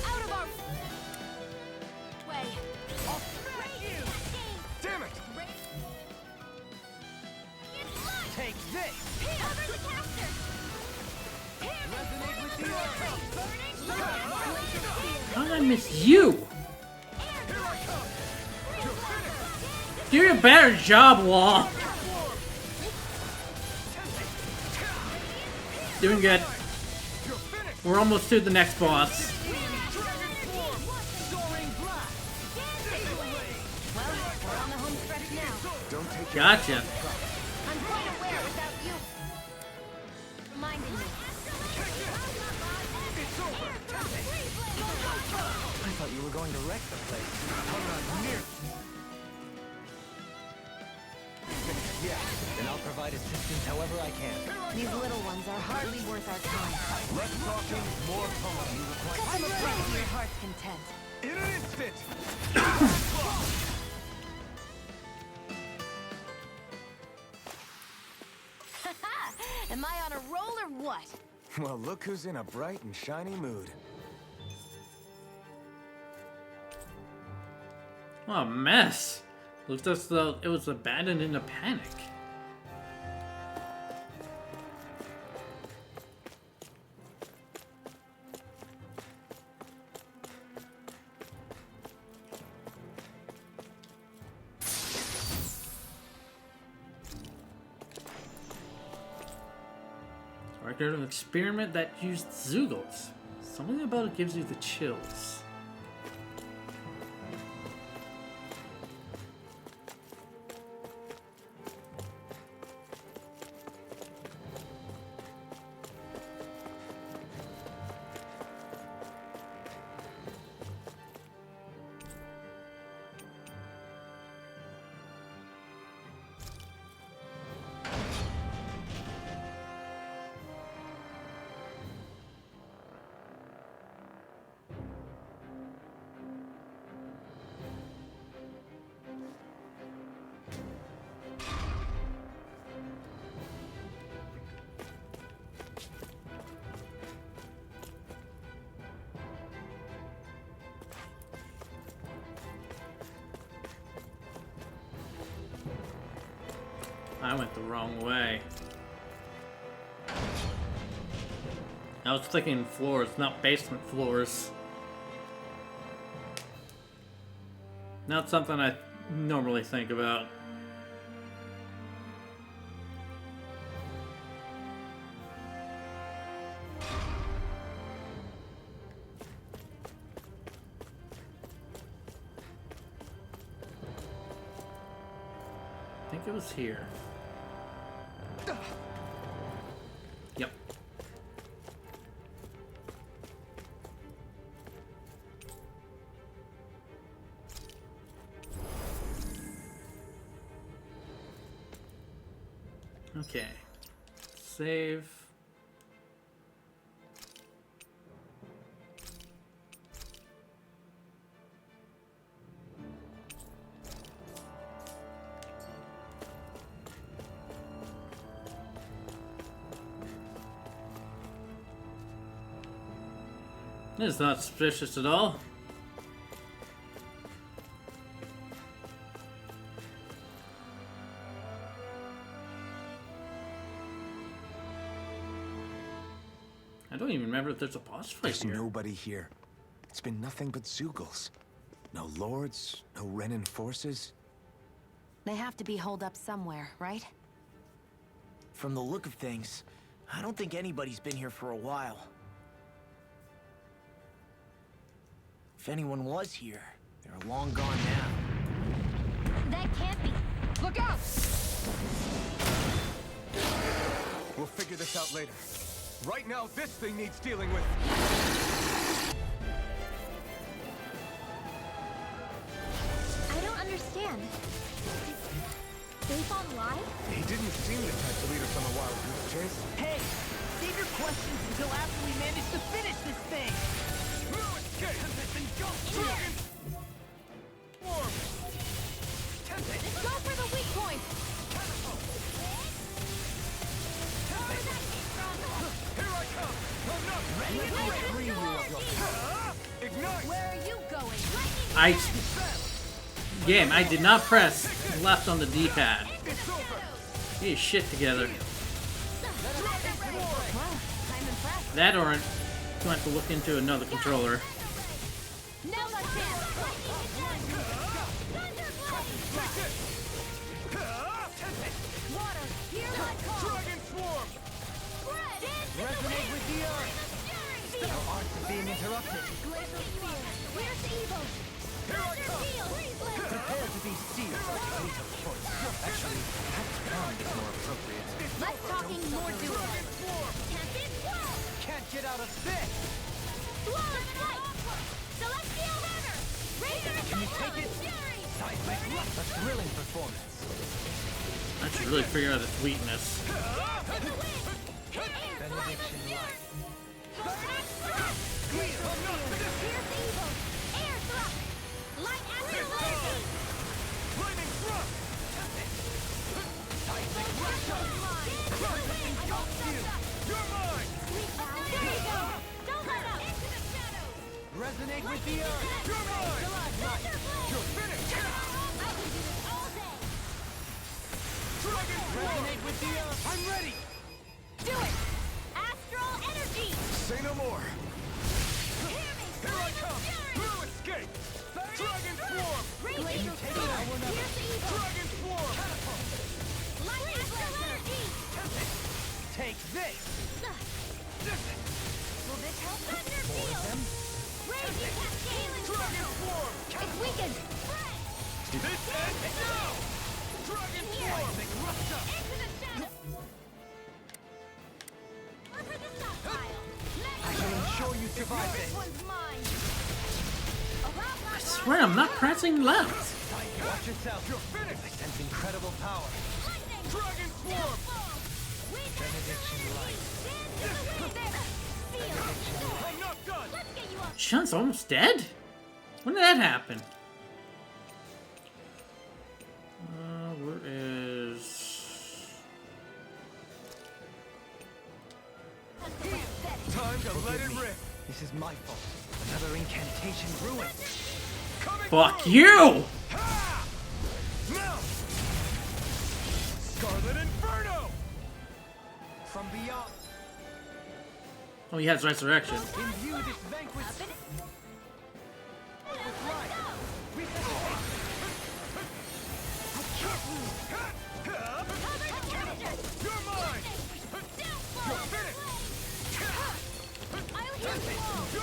Out of our way! Damn it! Take this! Over the caster! Resonate with the How did I miss you? Here I come! You're finished! Do a better job, Wall. Doing good. We're almost to the next boss. Gotcha. I'm quite aware without you reminding me. I thought you were going to wreck the place. Yeah, then I'll provide assistance however I can. These little ones are hardly worth our time. Less talking, more talking. Cut them apart to your heart's content. In an instant! Am I on a roll or what? Well, look who's in a bright and shiny mood. What a mess. Looks as though it was abandoned in a panic. Record of an experiment that used Zeugles. Something about it gives you the chills. I went the wrong way. I was thinking floors, not basement floors. Not something I normally think about. I think it was here. Yep. Okay. Save. This is not suspicious at all. I don't even remember if there's a boss fight There's here. nobody here. It's been nothing but Zeugles. No lords, no Renan forces. They have to be holed up somewhere, right? From the look of things, I don't think anybody's been here for a while. If anyone was here, they're long gone now. That can't be. Look out! We'll figure this out later. Right now, this thing needs dealing with. I don't understand. Did Bayfon lie? He didn't seem the type to lead us on a wild goose chase. Hey! Save your questions until after we manage to finish this thing! No escape! Go for the weak point! Here I come! I'm not ready to free you of your... Ignite! Where are you going? Game, I did not press left on the D-pad. It's over! Get your shit together. Well, I'm impressed. That or I'm going to have to look into another controller. Now that's it! Dragon Swarm! Resonate with the earth! Our arts are being interrupted. Where's Evo? Here I come! Prepare to be sealed like a fleet of foot. Actually, perhaps pound is more appropriate. Less talking, more doing. Can't get out of this! Flawless flight! Celestial Runner! Razor Can you take it? Fury! Seismic Rush! A thrilling performance. I should really figure out its weakness. Benediction light. Lightning Thrust! You're mine! Resonate with the earth! You're mine! You're finished! Dragon Swarm! Resonate with the earth! I'm ready! Do it! Astral energy! Say no more! Here I come! No escape! Dragon Swarm! Can you take it? I will never. Dragon Swarm! Light astral energy! Take this! Will this help? Thunder field! Raging cascade! Dragon Swarm! It's weakened! This ends now! Dragon Swarm! Into the shadow! For the stockpile! I can ensure you survive This this! one's mine! I swear I'm not pressing left. Watch yourself! You're finished! I sense incredible power! Dragon Swarm! Benediction light! I'm not done! Let's get you up! Shun's almost dead? When did that happen? Where is... Time to let it rip! This is my fault. Another incantation ruined. Coming Fuck through. you! Ha! Now! Scarlet Inferno! From beyond, Oh, he has resurrection. imbue this vanquish with light. You're mine! You're finished!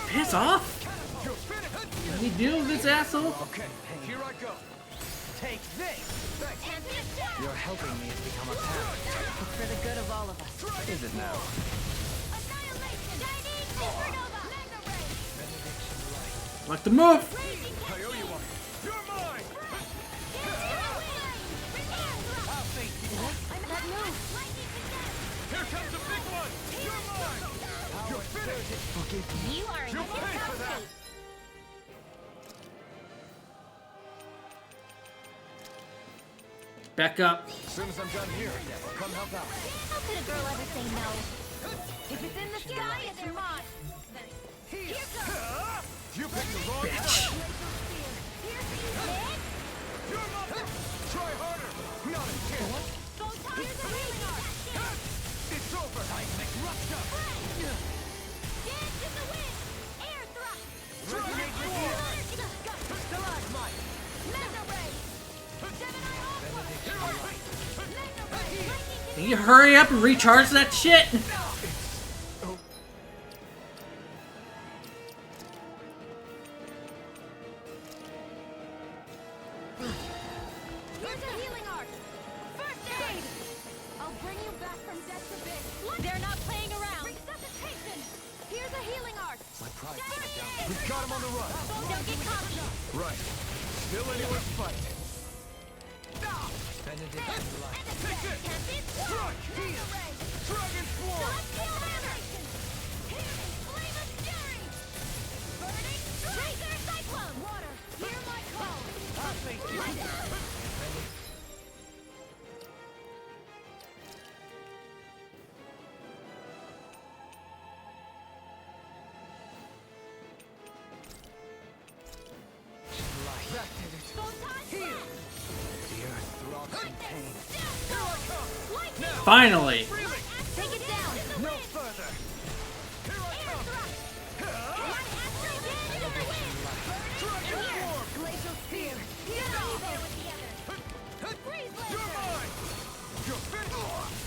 Piss off! You're finished! Let me deal with this asshole. Okay, here I go. Take this! Your helping me has become apparent. It's for the good of all of us. Is it now? Like the move! I owe you one. You're mine! I'll face you. Here comes the big one! You're mine! You're finished! Forgive me. You are in You'll pay for that! Back up. As soon as I'm done here, I'll come help out. How could a girl ever say no? If it's in the sky, it's mine. Here goes. You picked the wrong Bitch. You're mine! Try harder! Not a chance! Here's the healing art. It's over! Seismic rupture! Dance in the wind. Air thrust. Dragon Swarm! Stalagmite! Mega ray. Gemini Aqua. Mega ray. Lightning Can you hurry up and recharge that shit? Here's the healing art. First aid. I'll bring you back from death to bit. They're not playing around. Resuscitation. Here's a healing art. My pride is down. We've got him on the run. Don't get cocky. Right. Still anyone's fight. Benediction light. Take this! Strike! Dragon Swarm! Celestial Hammer. Flame of Fury. Burning Razor Cyclone. Water. Hear my call. I'll face you. Finally! Take it down. No further! Here I Air come! thrust. Light astral dance in the wind. Dragon Swarm! Glacial Spear. Here's Evo with the other. Freeze You're laser. mine! You're finished!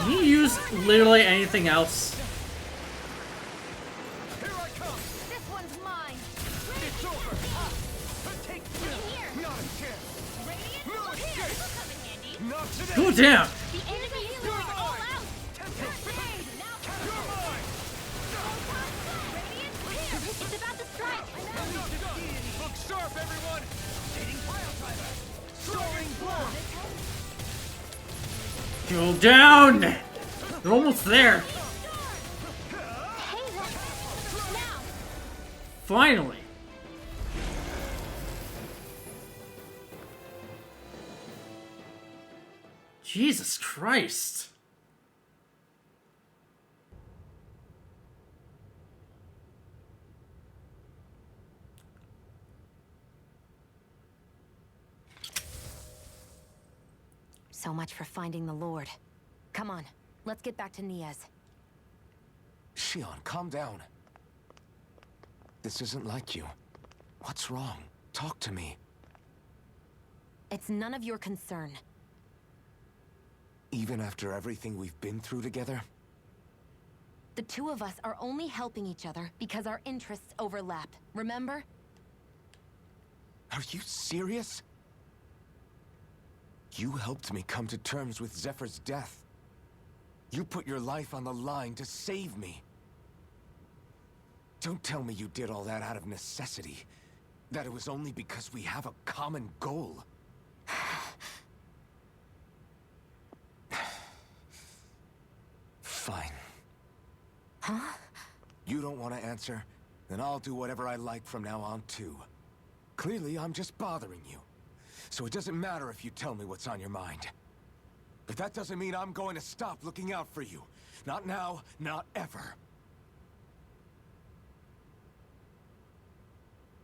Can you use literally anything else? Here I come! This one's mine. It's over! Take Here. not a chance! Radiant, No look here. escape. This'll come in handy. Not today! Go down! The enemy is going all out. Tempest, Now, you're mine! Radiant, here. It's about to strike. Not done! Look sharp, everyone! Hitting pile driver! Soaring blow! Go down! They're almost there. Hey, look. Now. Finally. Jesus Christ. So much for finding the Lord. Come on, let's get back to Niaz. Shion, calm down. This isn't like you. What's wrong? Talk to me. It's none of your concern. Even after everything we've been through together? The two of us are only helping each other because our interests overlap. Remember? Are you serious? You helped me come to terms with Zephyr's death. You put your life on the line to save me. Don't tell me you did all that out of necessity. That it was only because we have a common goal. Fine. Huh? You don't want to answer? Then I'll do whatever I like from now on, too. Clearly, I'm just bothering you. So it doesn't matter if you tell me what's on your mind. But that doesn't mean I'm going to stop looking out for you. Not now, not ever.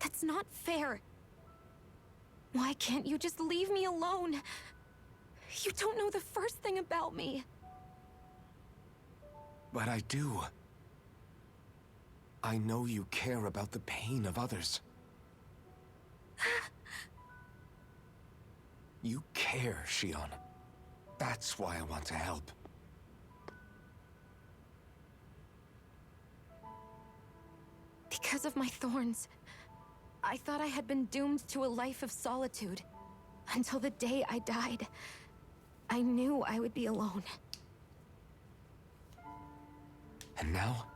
That's not fair. Why can't you just leave me alone? You don't know the first thing about me. But I do. I know you care about the pain of others. You care, Shion. That's why I want to help. Because of my thorns, I thought I had been doomed to a life of solitude. Until the day I died, I knew I would be alone. And now?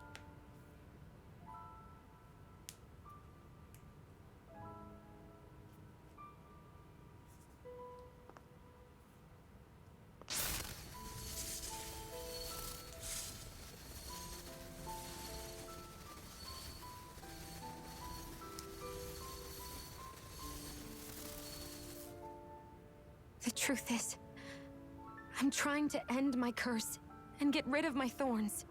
The truth is, I'm trying to end my curse and get rid of my thorns.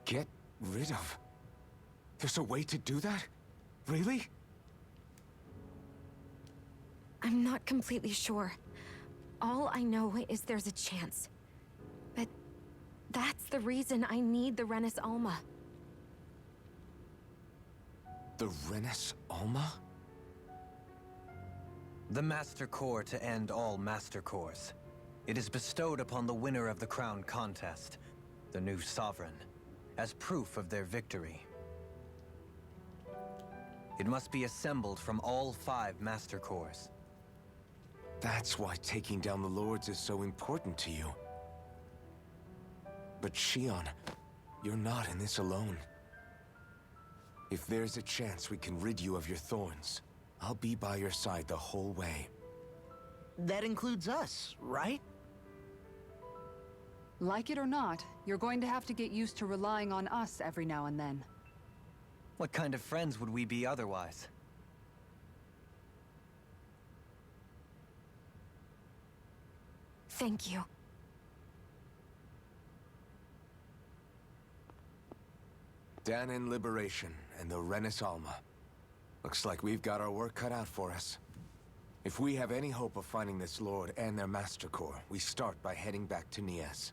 Get rid of? There's a way to do that? Really? I'm not completely sure. All I know is there's a chance. But that's the reason I need the Renis Alma. The Renis Alma? The Master Core to end all Master Cores. It is bestowed upon the winner of the Crown Contest, the new Sovereign, as proof of their victory. It must be assembled from all 5 Master Cores. That's why taking down the Lords is so important to you. But Shion, you're not in this alone. If there's a chance we can rid you of your thorns, I'll be by your side the whole way. That includes us, right? Like it or not, you're going to have to get used to relying on us every now and then. What kind of friends would we be otherwise? Thank you. Dahnan Liberation and the Renis Alma. Looks like we've got our work cut out for us. If we have any hope of finding this Lord and their Master Core, we start by heading back to Niaz.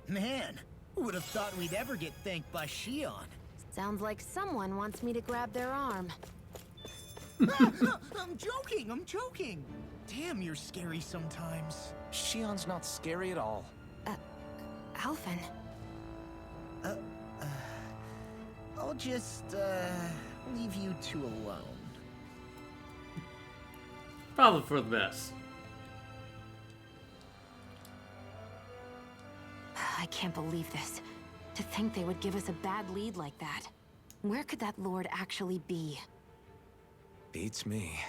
Man, who would have thought we'd ever get thanked by Shion? Sounds like someone wants me to grab their arm. I'm joking, I'm joking. Damn, you're scary sometimes. Shion's not scary at all. Alphen. I'll just, leave you two alone. Probably for the best. I can't believe this. To think they would give us a bad lead like that. Where could that lord actually be? Beats me.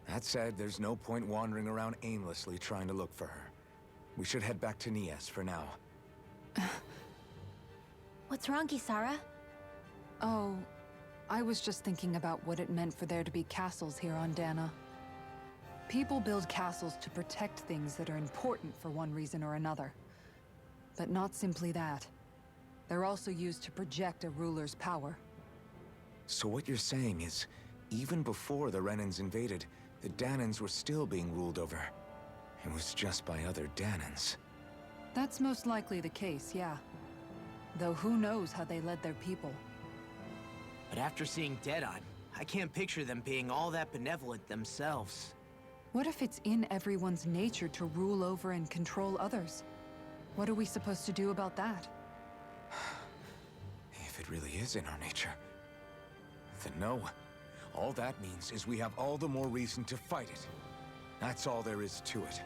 That said, there's no point wandering around aimlessly trying to look for her. We should head back to Nias for now. What's wrong, Kisara? Oh, I was just thinking about what it meant for there to be castles here on Dana. People build castles to protect things that are important for one reason or another. But not simply that. They're also used to project a ruler's power. So what you're saying is, even before the Renans invaded, the Danans were still being ruled over. It was just by other Danans. That's most likely the case, yeah. Though who knows how they led their people. But after seeing Deadeye, I can't picture them being all that benevolent themselves. What if it's in everyone's nature to rule over and control others? What are we supposed to do about that? If it really is in our nature, then no. All that means is we have all the more reason to fight it. That's all there is to it.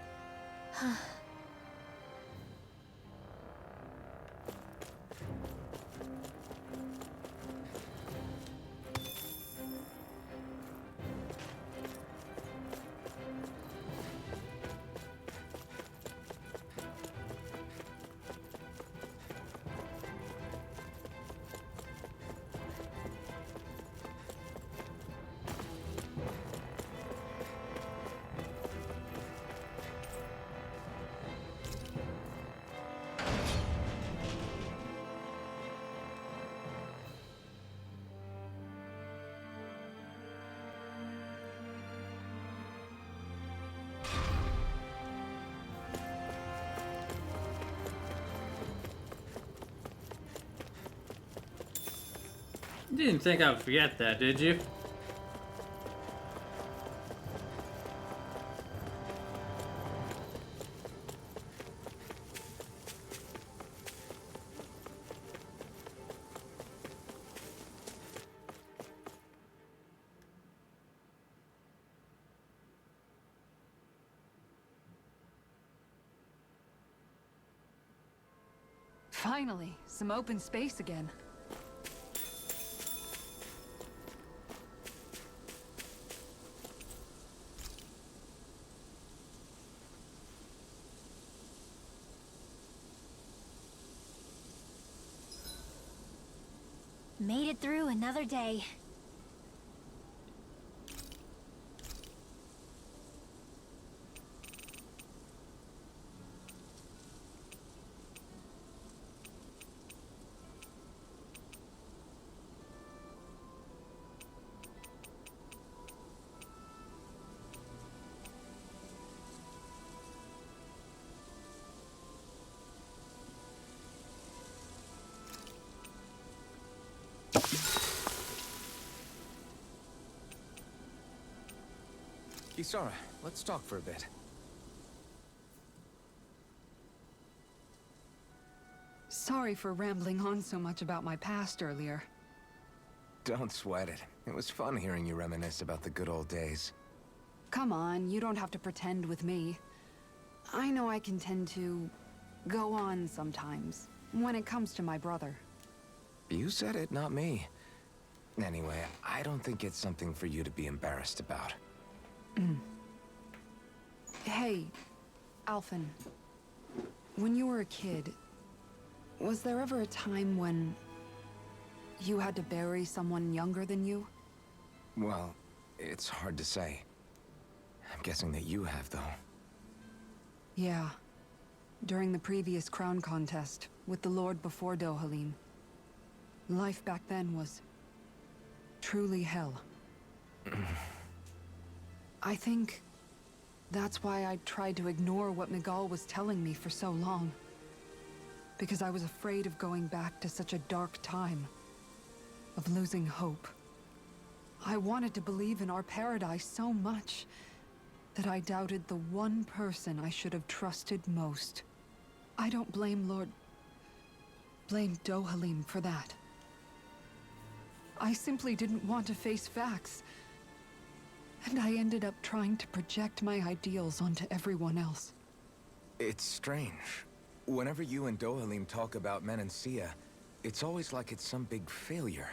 You didn't think I would forget that, did you? Finally, some open space again. Made it through another day. Kisara, let's talk for a bit. Sorry for rambling on so much about my past earlier. Don't sweat it. It was fun hearing you reminisce about the good old days. Come on, you don't have to pretend with me. I know I can tend to go on sometimes, when it comes to my brother. You said it, not me. Anyway, I don't think it's something for you to be embarrassed about. Hey, Alphen. When you were a kid, was there ever a time when you had to bury someone younger than you? Well, it's hard to say. I'm guessing that you have, though. Yeah. During the previous crown contest, with the Lord before Dohalim. Life back then was truly hell. I think that's why I tried to ignore what Miguel was telling me for so long. Because I was afraid of going back to such a dark time. Of losing hope. I wanted to believe in our paradise so much. that I doubted the one person I should have trusted most. I don't blame blame Dohalim for that. I simply didn't want to face facts. And I ended up trying to project my ideals onto everyone else. It's strange. Whenever you and Dohalim talk about Menancia, it's always like it's some big failure.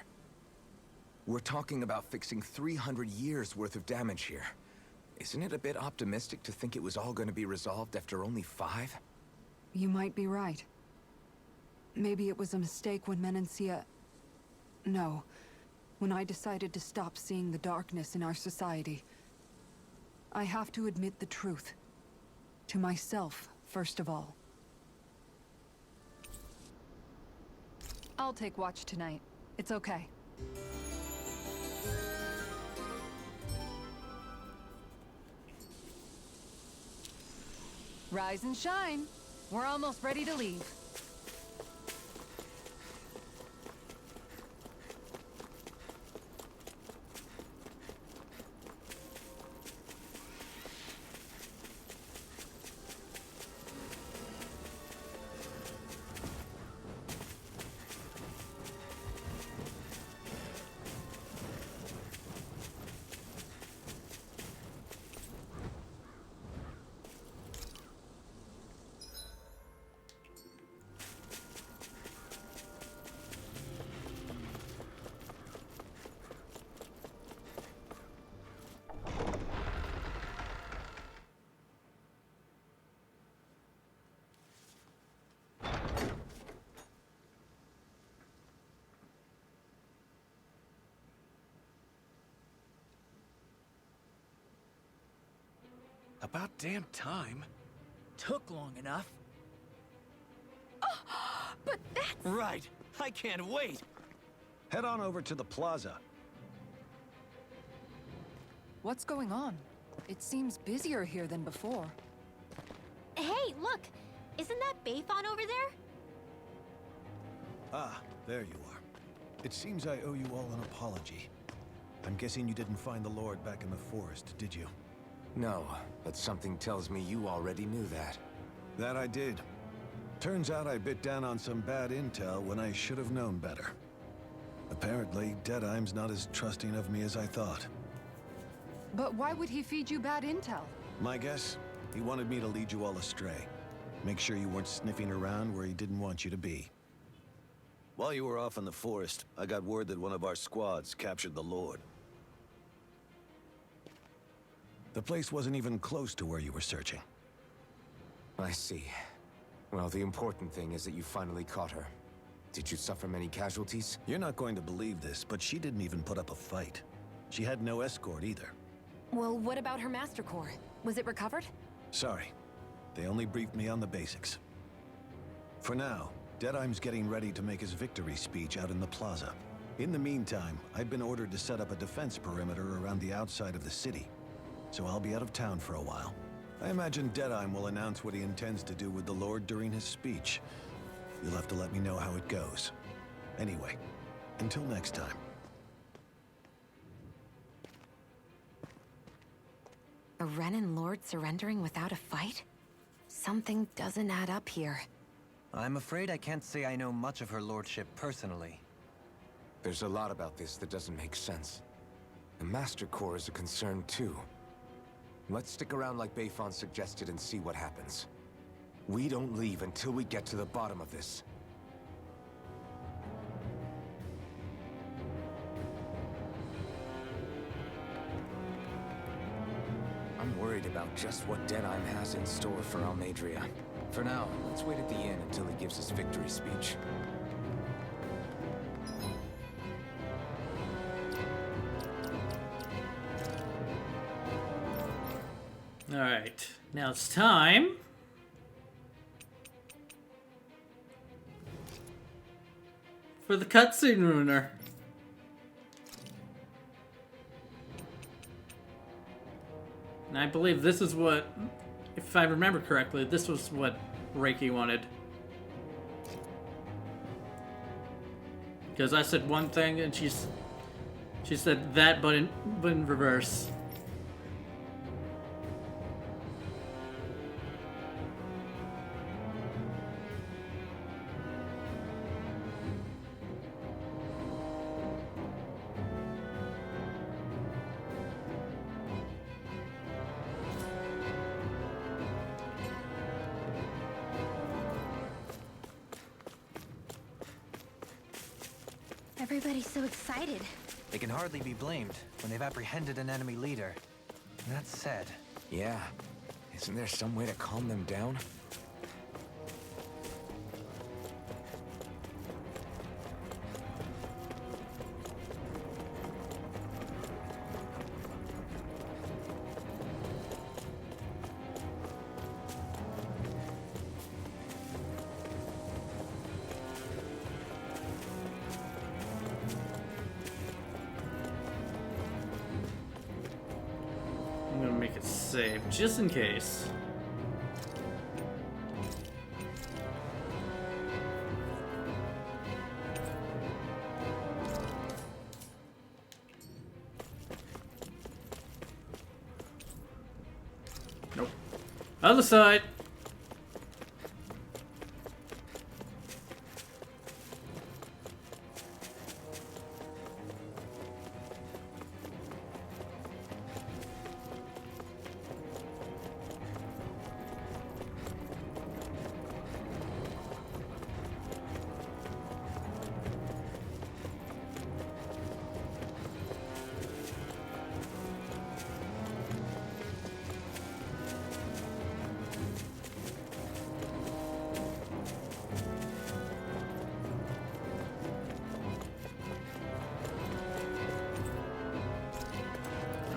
We're talking about fixing 300 years worth of damage here. Isn't it a bit optimistic to think it was all going to be resolved after only 5? You might be right. Maybe it was a mistake when Menancia... No. When I decided to stop seeing the darkness in our society. I have to admit the truth. To myself, first of all. I'll take watch tonight. It's okay. Rise and shine. We're almost ready to leave. About damn time. Took long enough. But that's... Right. I can't wait. Head on over to the plaza. What's going on? It seems busier here than before. Hey, look! Isn't that Bayfon over there? Ah, there you are. It seems I owe you all an apology. I'm guessing you didn't find the Lord back in the forest, did you? No, but something tells me you already knew that. That I did. Turns out I bit down on some bad intel when I should have known better. Apparently, Deadeye's not as trusting of me as I thought. But why would he feed you bad intel? My guess? He wanted me to lead you all astray. Make sure you weren't sniffing around where he didn't want you to be. While you were off in the forest, I got word that one of our squads captured the Lord. The place wasn't even close to where you were searching. I see. Well, the important thing is that you finally caught her. Did you suffer many casualties? You're not going to believe this, but she didn't even put up a fight. She had no escort either. Well, what about her Master Core? Was it recovered? Sorry. They only briefed me on the basics. For now, Deadeye's getting ready to make his victory speech out in the plaza. In the meantime, I've been ordered to set up a defense perimeter around the outside of the city. So I'll be out of town for a while. I imagine Deadeye will announce what he intends to do with the Lord during his speech. You'll have to let me know how it goes. Anyway, until next time. A Renan Lord surrendering without a fight? Something doesn't add up here. I'm afraid I can't say I know much of her lordship personally. There's a lot about this that doesn't make sense. The Master Core is a concern too. Let's stick around like Bayfon suggested and see what happens. We don't leave until we get to the bottom of this. I'm worried about just what Deadeye has in store for Almeidrea. For now, let's wait at the inn until he gives his victory speech. Alright, now it's time for the cutscene ruiner. And I believe this is what, if I remember correctly, this was what Reiki wanted. Because I said one thing and she said that, but in reverse. Everybody's so excited. They can hardly be blamed when they've apprehended an enemy leader. That said, Yeah. Isn't there some way to calm them down? I'm gonna make it safe, just in case. Nope. Other side!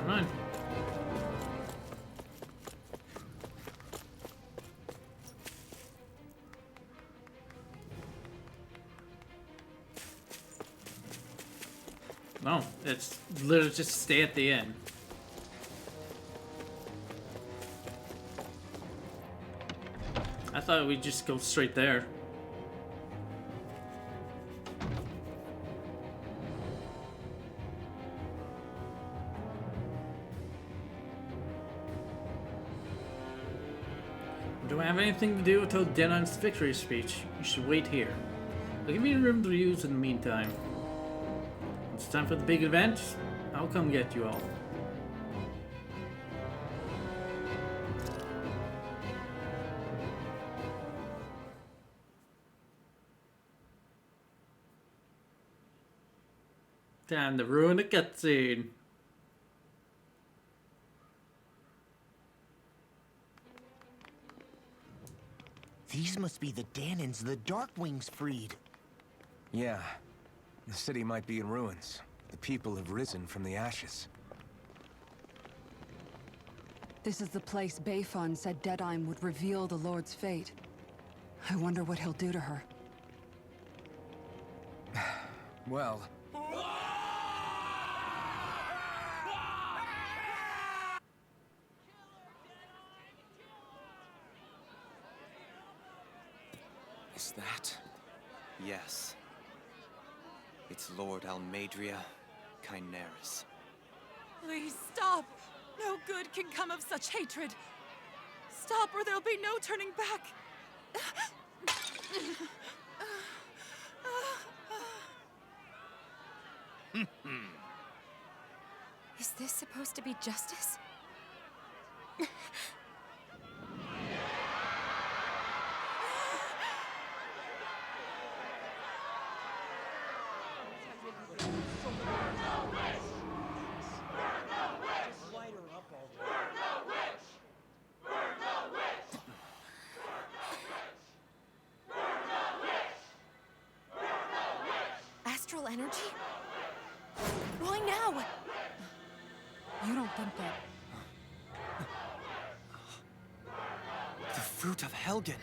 Come on. No, it's literally just stay at the end. I thought we'd just go straight there. Don't have anything to do until Denon's victory speech. You should wait here. I'll give you room to use in the meantime. When it's time for the big event, I'll come get you all. Time to ruin the cutscene. These must be the Danans the Darkwings freed. Yeah. The city might be in ruins. The people have risen from the ashes. This is the place Bayfon said Deadeye would reveal the Lord's fate. I wonder what he'll do to her. Well... Is that... Yes. It's Lord Almadria Kynaris. Please stop! No good can come of such hatred. Stop or there'll be no turning back. Is this supposed to be justice? Astral energy? Why now? You don't think that... The fruit of Helgen.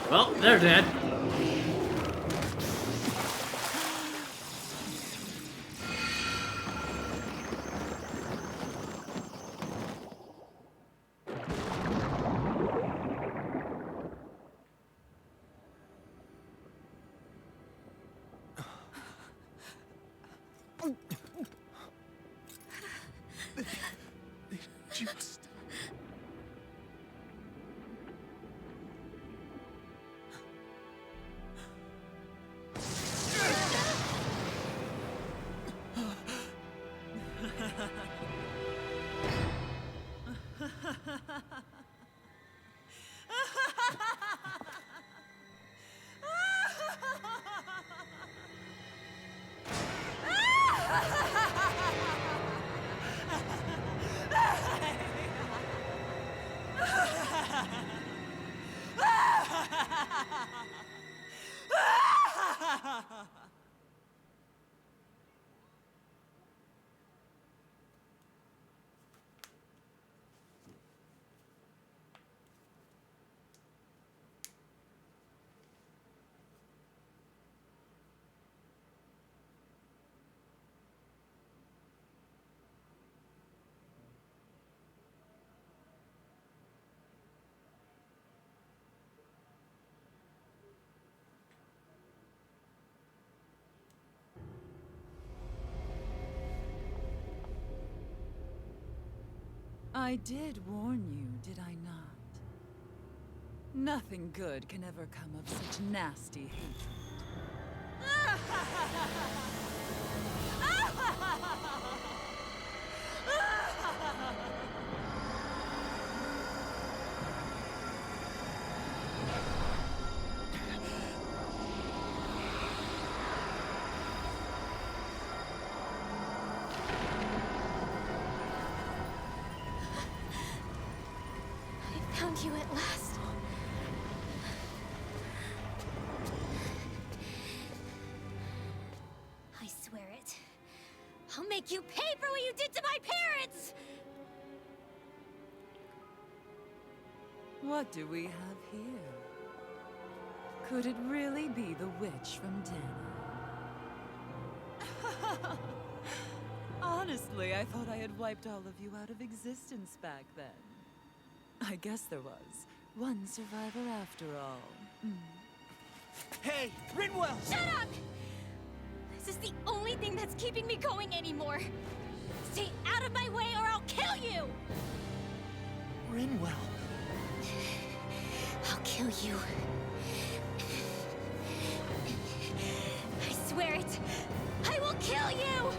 Well, they're dead. Just... I did warn you, did I not? Nothing good can ever come of such nasty hatred. I found you at last. I swear it. I'll make you pay for what you did to my parents! What do we have here? Could it really be the witch from Dana? Honestly, I thought I had wiped all of you out of existence back then. I guess there was one survivor after all. Hey, Rinwell! Shut up! This is the only thing that's keeping me going anymore. Stay out of my way or I'll kill you! Rinwell. I'll kill you. I swear it. I will kill you!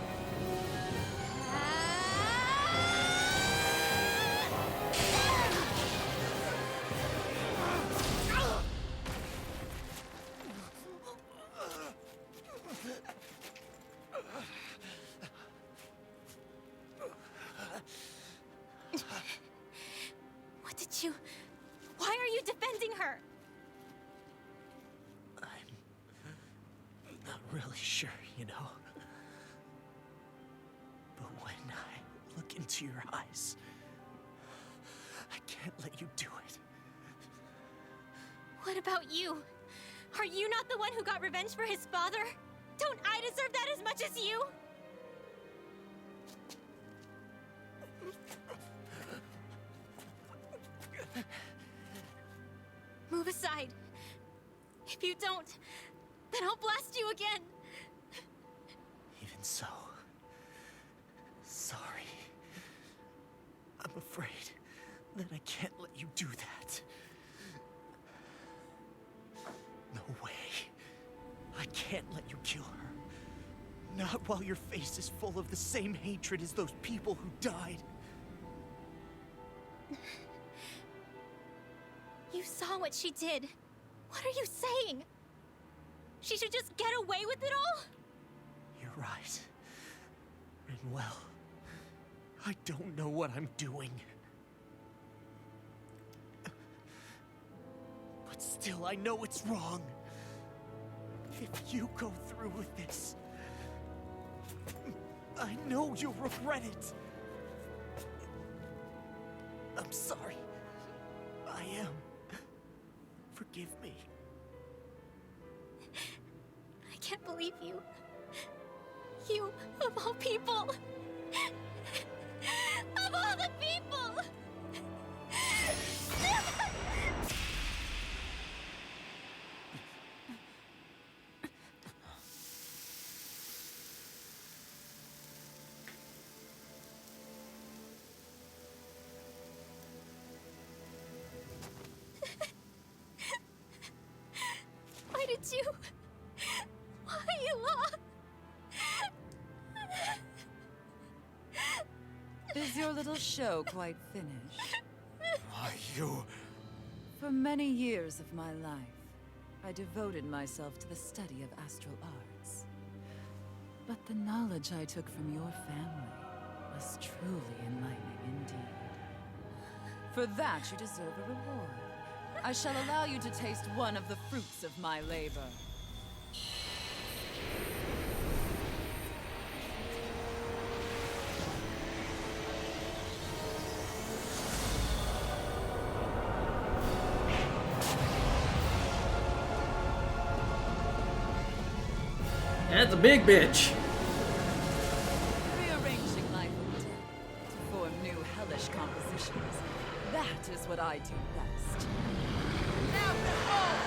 What did you... Why are you defending her? I'm not really sure, you know. But when I look into your eyes, I can't let you do it. What about you? Are you not the one who got revenge for his father? Don't I deserve that as much as you? Move aside. If you don't, then I'll blast you again. Even so, sorry. I'm afraid that I can't let you do that. No way. I can't let you kill her. Not while your face is full of the same hatred as those people who died. You saw what she did. What are you saying? She should just get away with it all? You're right. Rinwell, I don't know what I'm doing. But still, I know it's wrong. If you go through with this, I know you'll regret it. I'm sorry. I am. Forgive forgive me? I can't believe you. You, of all people. Of all the people! Why did you... Why, Ela? Is your little show quite finished? Why, you... For many years of my life, I devoted myself to the study of astral arts. But the knowledge I took from your family was truly enlightening indeed. For that, you deserve a reward. I shall allow you to taste one of the fruits of my labor. That's a big bitch. Rearranging life and death to form new hellish compositions. That is what I do best. Now behold!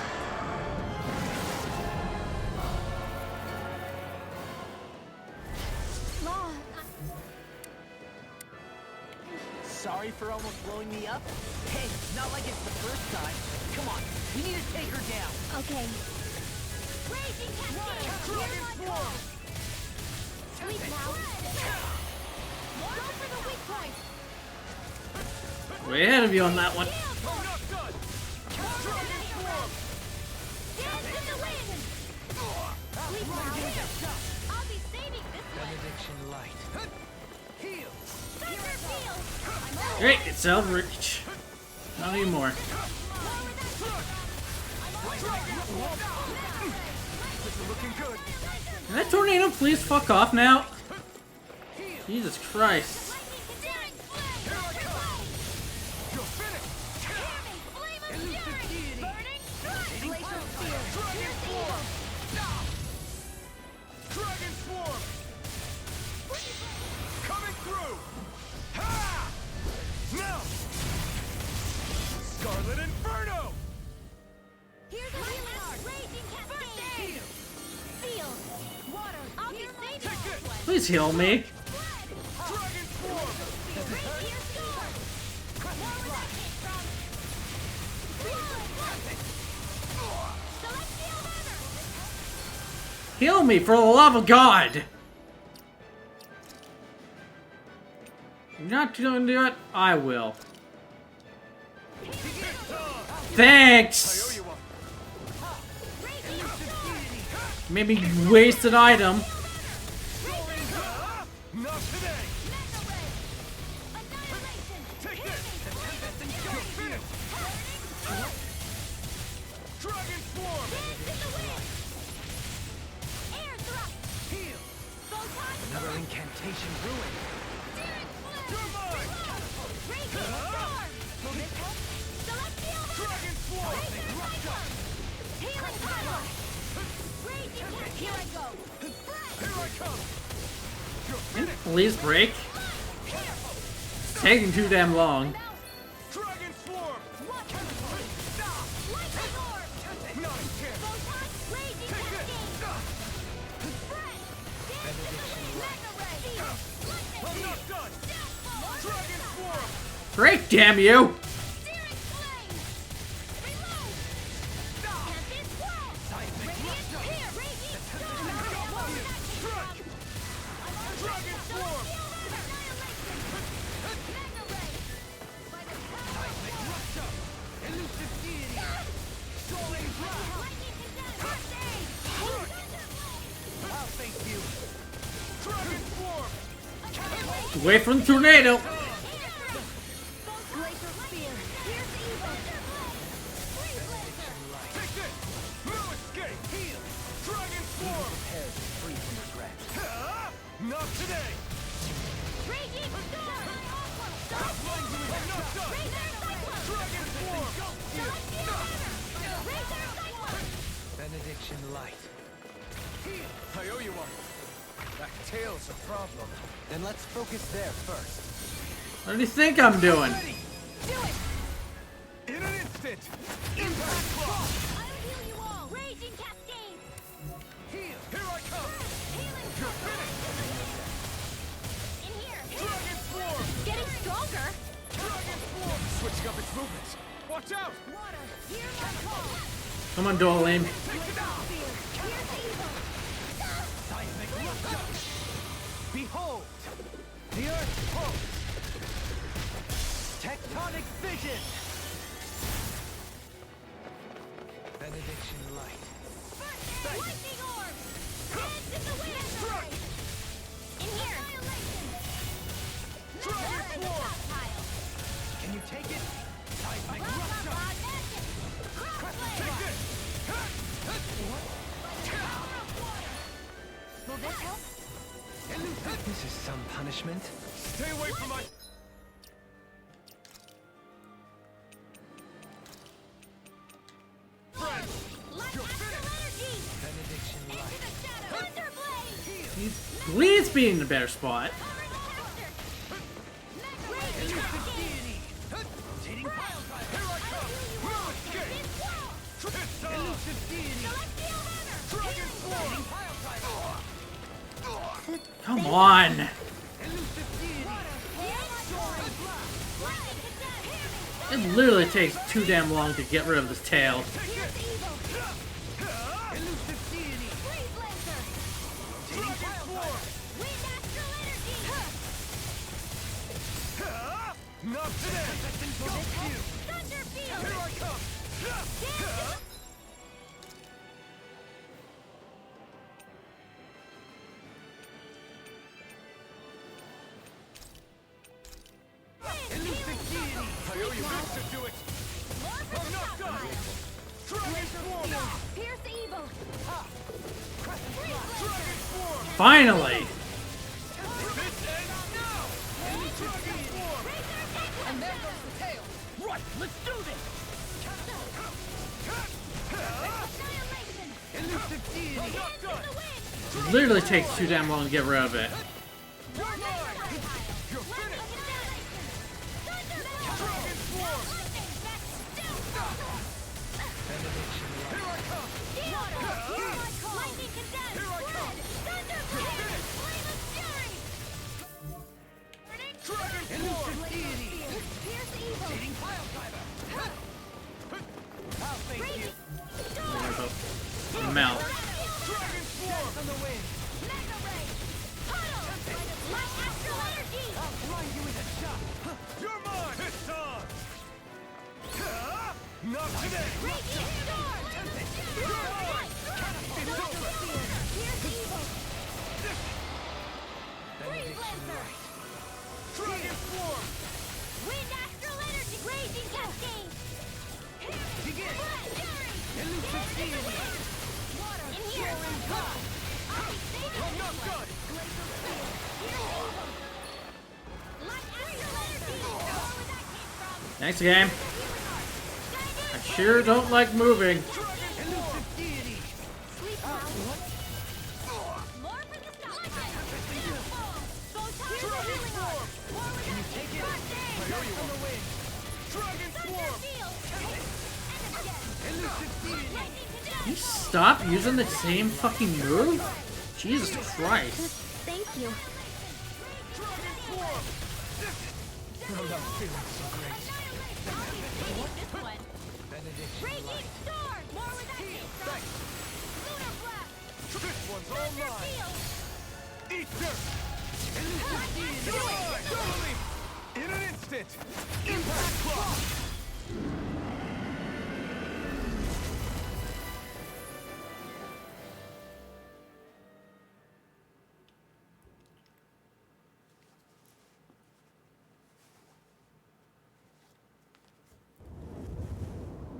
Law, Sorry for almost blowing me up? Hey, not like it's the first time. Come on, we need to take her down. okay. Raging Cascade! Hear my call! Sleep now. Go for the weak point! Way ahead of you on that one. Dance in the wind! Sleep now. I'll be saving this one. Benediction light. Thunder field! Great, it's out of reach. Not anymore. Looking good. Can that tornado please fuck off now? Jesus Christ. Dragon Swarm! Coming through! Ha! Now! Scarlet Inferno! Here's a healing art. Raging Cascade! Field! Water! I'll be saving this one. Please heal me. Dragon Swarm! Rapier Storm! More where that came from. Celestial Hammer! Heal me for the love of God. You're not gonna do it? I will. Thanks! Maybe wasted item. Not today! Annihilation! Take this! You're finished! Dragon Swarm! Dance in the wind! Air thrust! Heal! Photon! Another incantation ruined. Searing flare! You're mine! Raging storm! Celestial Dragon Swarm! Razor Cyclone! Healing power! Raging Cascade! Here I go! Here I come! Please break. It's taking too damn long. Dragon Swarm! Lightning orb! Not a chance! Photon! Raging Cascade! Spread! Mega Ray! I'm not done! Dragon Swarm! Break, damn you! Searing flame! Reload! Tempest Swirl! Radiant Spear! Raging Storm! Strike! Dragon Swarm! Annihilation! Mega Ray! By the power of Lord! Elusive deity! Soaring blast! Lightning Cadet! First aid! I'll thank you! Dragon Swarm! Away from the tornado. Glacier Spear! Here's evil! Freeze Laser! Take this! No escape! Heal! Dragon Swarm! Prepared to free from regret. Ha! Not today! Raging Storm! I'm not done! Razor Cyclone! Dragon Swarm! Celestial Hammer! Raging I owe you one. That tail's a problem. Then let's focus there first. What do you think I'm doing? Do it! In an instant! Impact Claw! I'll heal you all! Raging Cascade! Here I come! Healing You're finished! In here! Dragon Swarm! Getting stronger! Dragon Swarm! Switching up its movements. Watch out! Water! Hear my call! Come on, Dolan. Take it out! Here's evil! Seismic eruption! Behold! The Earth pulse! Tectonic vision! Benediction light. Lightning orb! Dance in the wind! In here! Dragon Swarm! Can you take it? Seismic Blah, blah, eruption! blah, magic! Crossblade! Take this! Will this help? This is some punishment. Stay away from my... Friend! Light astral energy! Benediction Into light. the shadow! Thunderblade! He's Glee's being in the better spot. Cover the counter! Raging Cascade! Rotating pile driver. Here I come! No escape! Spin swirl! It's on! Elusive deity. Celestial hammer! Dragon Swarm! Pile driver. Come on. Elusive deity. It literally takes too damn long to get rid of this tail. Here's evil! Elusive deity. Freeze Lancer! Rotating pile driver. Wind astral energy! Not today! Thunder field! Here I come! Elusive deity. I owe you this to do it! More for I'm the not top done! pile! Dragon Swarm! Pierce evil! Freeze Dragon Lancer! Swarm! Finally. This ends now! Dragon Swarm! And there goes the tail! Right, let's do this! Annihilation! Elusive deity. I'm not done! It literally takes too damn long to get rid of it. You're mine! You're finished! Dragon Swarm! Here I come! Lightning condensed! Here I come! Thunder finished! Flame of fury! Dragon Swarm! Elusive deity. Pierce evil! Rotating pile driver. I'll face you. Melt. Dragon Swarm! On the wind. Mega ray! Puddle! Light astral energy! I'll blind you with a shot. You're mine! It's on! Not today! Radiant storm! You're mine! It's over! Pierce evil! Freeze Lancer! Dragon Swarm! Wind astral energy! Raging Cascade! Begin. Fury! Elusive deity. Water! In here! I'm not done! Light astral energy! Where that came from? Next game. I sure don't like moving. Elusive deity. Sweet power! More for the stop! Photon healing orb! More with that take it? Birthday! On the wind. Dragon Thunder Swarm! field! And again! Elusive deity. Lightning condensed! You stop using the same fucking move? Jesus Christ. Thank you. Dragon Swarm! I'm not feeling so great. This one. Benediction Raging light. storm! More with that came from! Lunar blast! This one's all Thunder mine! field! Eat dirt! Elusive deity. Totally! In an instant! Impact Claw!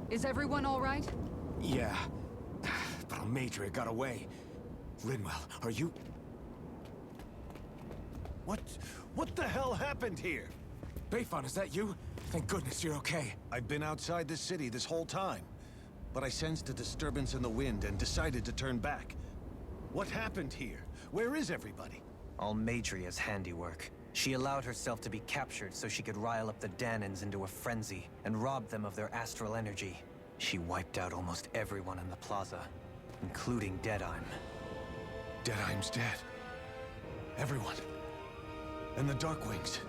Is everyone all right? Yeah. But Almeidrea got away. Linwell, are you... What the hell happened here? Bayfon, is that you? Thank goodness you're okay. I've been outside the city this whole time, but I sensed a disturbance in the wind and decided to turn back. What happened here? Where is everybody? Almeidria's handiwork. She allowed herself to be captured so she could rile up the Dahnans into a frenzy and rob them of their astral energy. She wiped out almost everyone in the plaza, including Deadheim. Deadheim's dead. Everyone. And the Darkwings.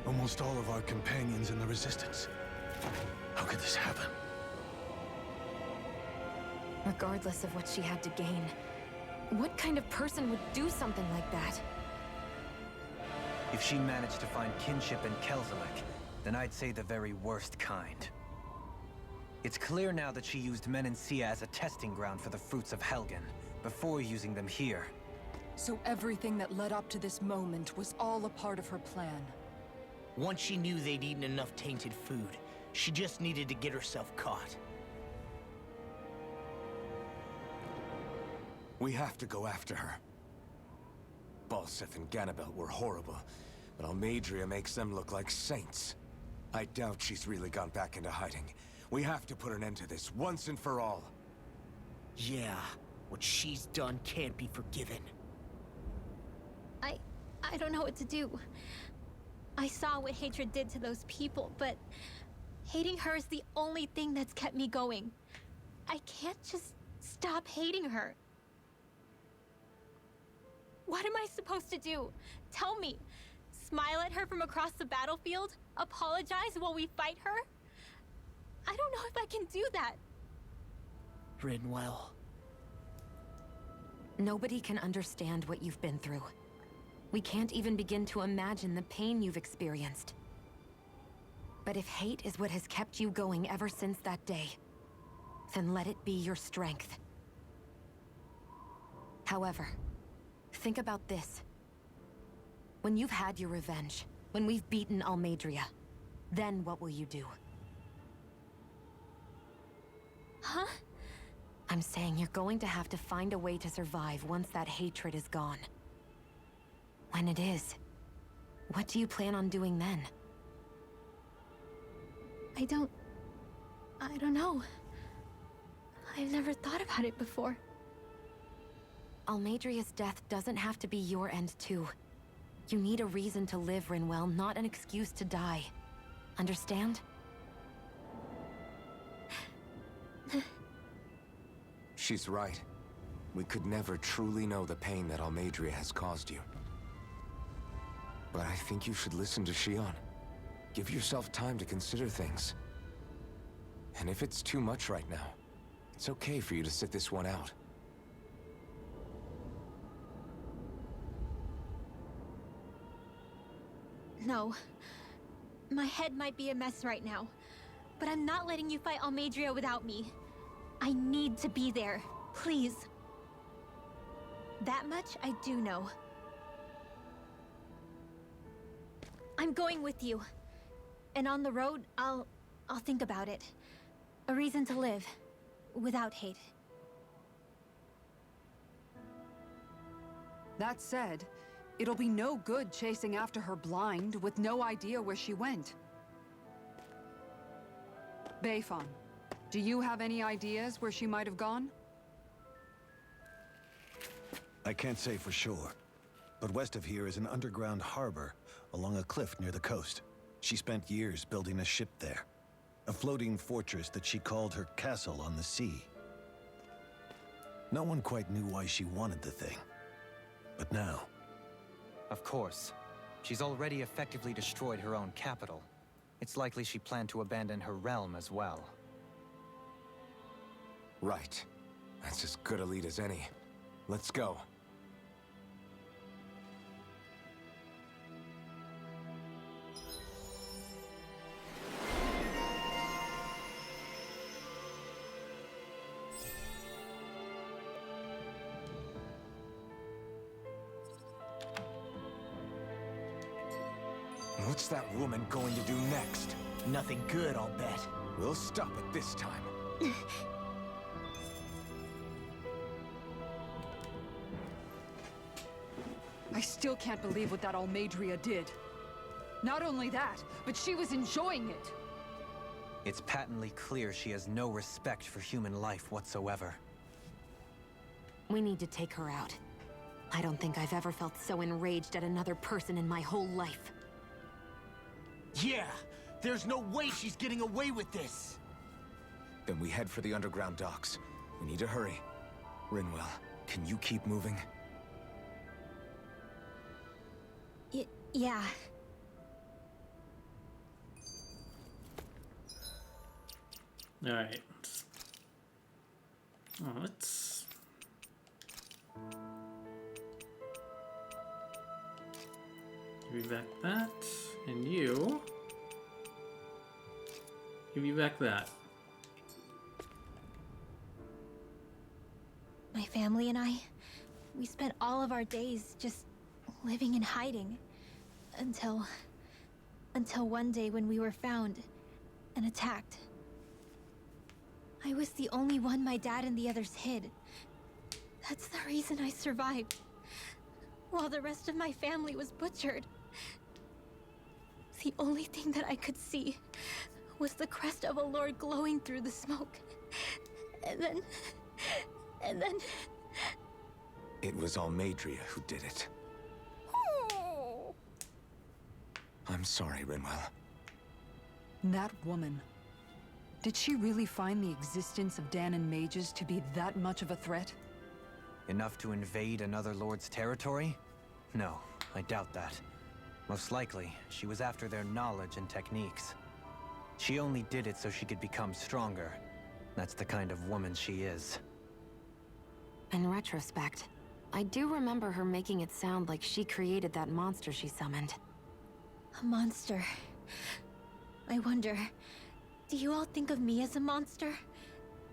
Almost all of our companions in the Resistance. How could this happen? Regardless of what she had to gain, what kind of person would do something like that? If she managed to find kinship in Kelzalek, then I'd say the very worst kind. It's clear now that she used Menancia as a testing ground for the fruits of Helgen, before using them here. So everything that led up to this moment was all a part of her plan. Once she knew they'd eaten enough tainted food, she just needed to get herself caught. We have to go after her. Balseph and Ganabelt were horrible, but Almeidria makes them look like saints. I doubt she's really gone back into hiding. We have to put an end to this, once and for all. Yeah, what she's done can't be forgiven. I don't know what to do. I saw what hatred did to those people, but hating her is the only thing that's kept me going. I can't just stop hating her. What am I supposed to do? Tell me. Smile at her from across the battlefield? Apologize while we fight her? I don't know if I can do that. Rinwell. Nobody can understand what you've been through. We can't even begin to imagine the pain you've experienced. But if hate is what has kept you going ever since that day, then let it be your strength. However, think about this. When you've had your revenge, when we've beaten Almeidria, then what will you do? Huh? I'm saying you're going to have to find a way to survive once that hatred is gone. When it is, what do you plan on doing then? I don't know. I've never thought about it before. Almeidria's death doesn't have to be your end too. You need a reason to live, Rinwell, not an excuse to die. Understand? She's right. We could never truly know the pain that Almeidria has caused you. But I think you should listen to Shionne. Give yourself time to consider things. And if it's too much right now, it's okay for you to sit this one out. No. My head might be a mess right now, but I'm not letting you fight Almeidria without me. I need to be there. Please. That much I do know. I'm going with you. And on the road, I'll think about it. A reason to live. Without hate. That said, it'll be no good chasing after her blind with no idea where she went. Beifan, do you have any ideas where she might have gone? I can't say for sure, but west of here is an underground harbor along a cliff near the coast. She spent years building a ship there, a floating fortress that she called her castle on the sea. No one quite knew why she wanted the thing, but now... Of course. She's already effectively destroyed her own capital. It's likely she planned to abandon her realm as well. Right. That's as good a lead as any. Let's go. What's that woman going to do next? Nothing good, I'll bet. We'll stop it this time. I still can't believe what that Almeidria did. Not only that, but she was enjoying it. It's patently clear she has no respect for human life whatsoever. We need to take her out. I don't think I've ever felt so enraged at another person in my whole life. Yeah, there's no way she's getting away with this. Then we head for the underground docks. We need to hurry. Rinwell, can you keep moving? Yeah. Alright. Oh, let's... Give me back that. And you... Give me back that. My family and I, we spent all of our days just living in hiding. Until one day when we were found and attacked. I was the only one my dad and the others hid. That's the reason I survived. While the rest of my family was butchered. The only thing that I could see was the crest of a lord glowing through the smoke. And then... It was Almeidrea who did it. I'm sorry, Rinwell. That woman. Did she really find the existence of Dahnan mages to be that much of a threat? Enough to invade another lord's territory? No, I doubt that. Most likely, she was after their knowledge and techniques. She only did it so she could become stronger. That's the kind of woman she is. In retrospect, I do remember her making it sound like she created that monster she summoned. A monster. I wonder, do you all think of me as a monster?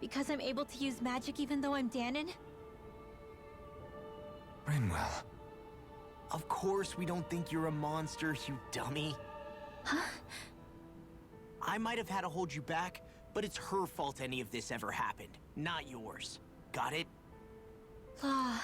Because I'm able to use magic even though I'm Dahnan? Rinwell. Of course we don't think you're a monster, you dummy. Huh? I might have had to hold you back, but it's her fault any of this ever happened, not yours. Got it? Law.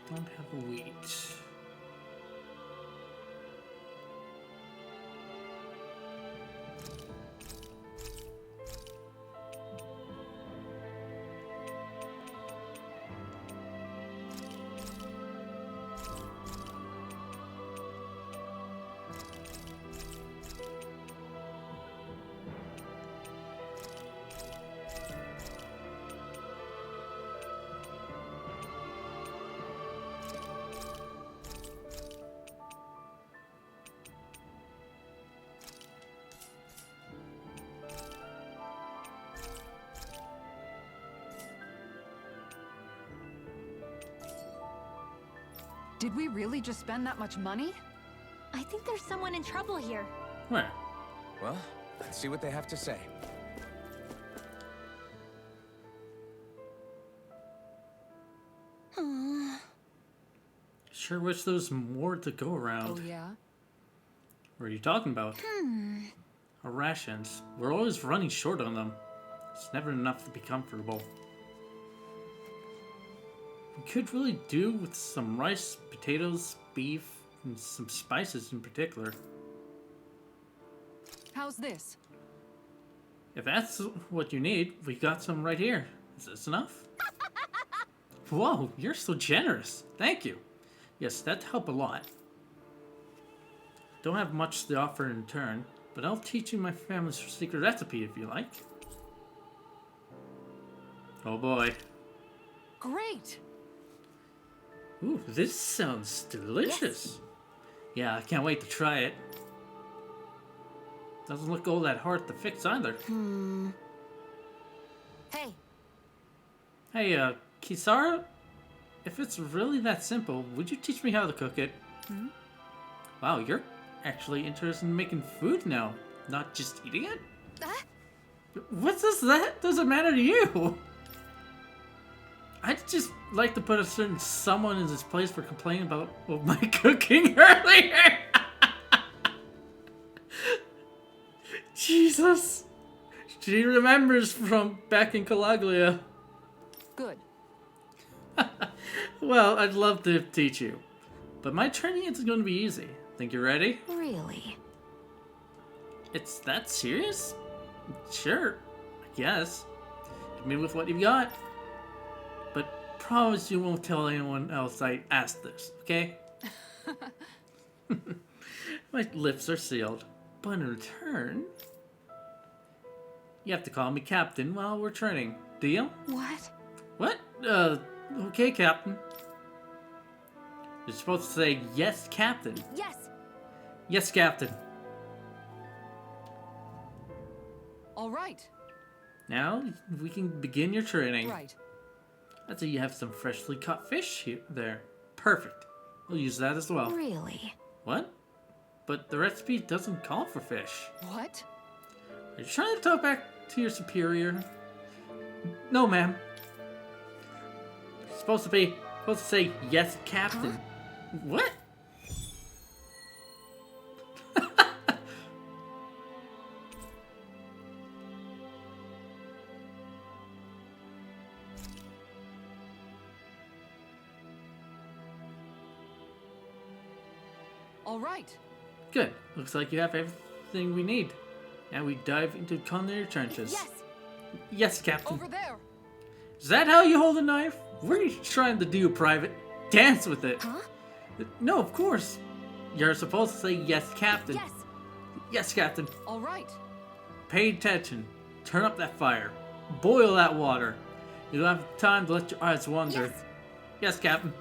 Don't have a wheat. Did we really just spend that much money? I think there's someone in trouble here. Where? Well, let's see what they have to say. Sure wish there was more to go around. Oh, yeah? What are you talking about? Our rations. We're always running short on them. It's never enough to be comfortable. We could really do with some rice, potatoes, beef, and some spices in particular. How's this? If that's what you need, we got some right here. Is this enough? Whoa, you're so generous. Thank you. Yes, that'd help a lot. Don't have much to offer in return, but I'll teach you my family's secret recipe if you like. Oh boy. Great! Ooh, this sounds delicious. Yeah, I can't wait to try it. Doesn't look all that hard to fix either. Hey, Hey, Kisara? If it's really that simple, would you teach me how to cook it? Wow, you're actually interested in making food now, not just eating it? What's this that doesn't matter to you? I'd just like to put a certain someone in his place for complaining about my cooking earlier. Jesus. She remembers from back in Calaglia. Good. Well, I'd love to teach you. But my training isn't going to be easy. Think you're ready? really? It's that serious? Sure, I guess. Hit me with what you've got. But promise you won't tell anyone else I asked this, okay? My lips are sealed. But in return, you have to call me Captain while we're training. Deal? What? What? Okay, Captain. You're supposed to say, yes, Captain. Yes! Yes, Captain. All right. Now, we can begin your training. Right. I'd say you have some freshly caught fish here, there. Perfect. We'll use that as well. Really? What? But the recipe doesn't call for fish. What? Are you trying to talk back to your superior? No, ma'am. You're supposed to say, yes, Captain. Huh? What? All right. Good. Looks like you have everything we need. Now we dive into culinary trenches. Yes! Yes, Captain. Over there. Is that how you hold a knife? What are you trying to do, Private? Dance with it. Huh? No, of course. You're supposed to say yes, Captain. Yes! Yes, Captain. All right. Pay attention. Turn up that fire. Boil that water. You don't have time to let your eyes wander. Yes! Yes, Captain.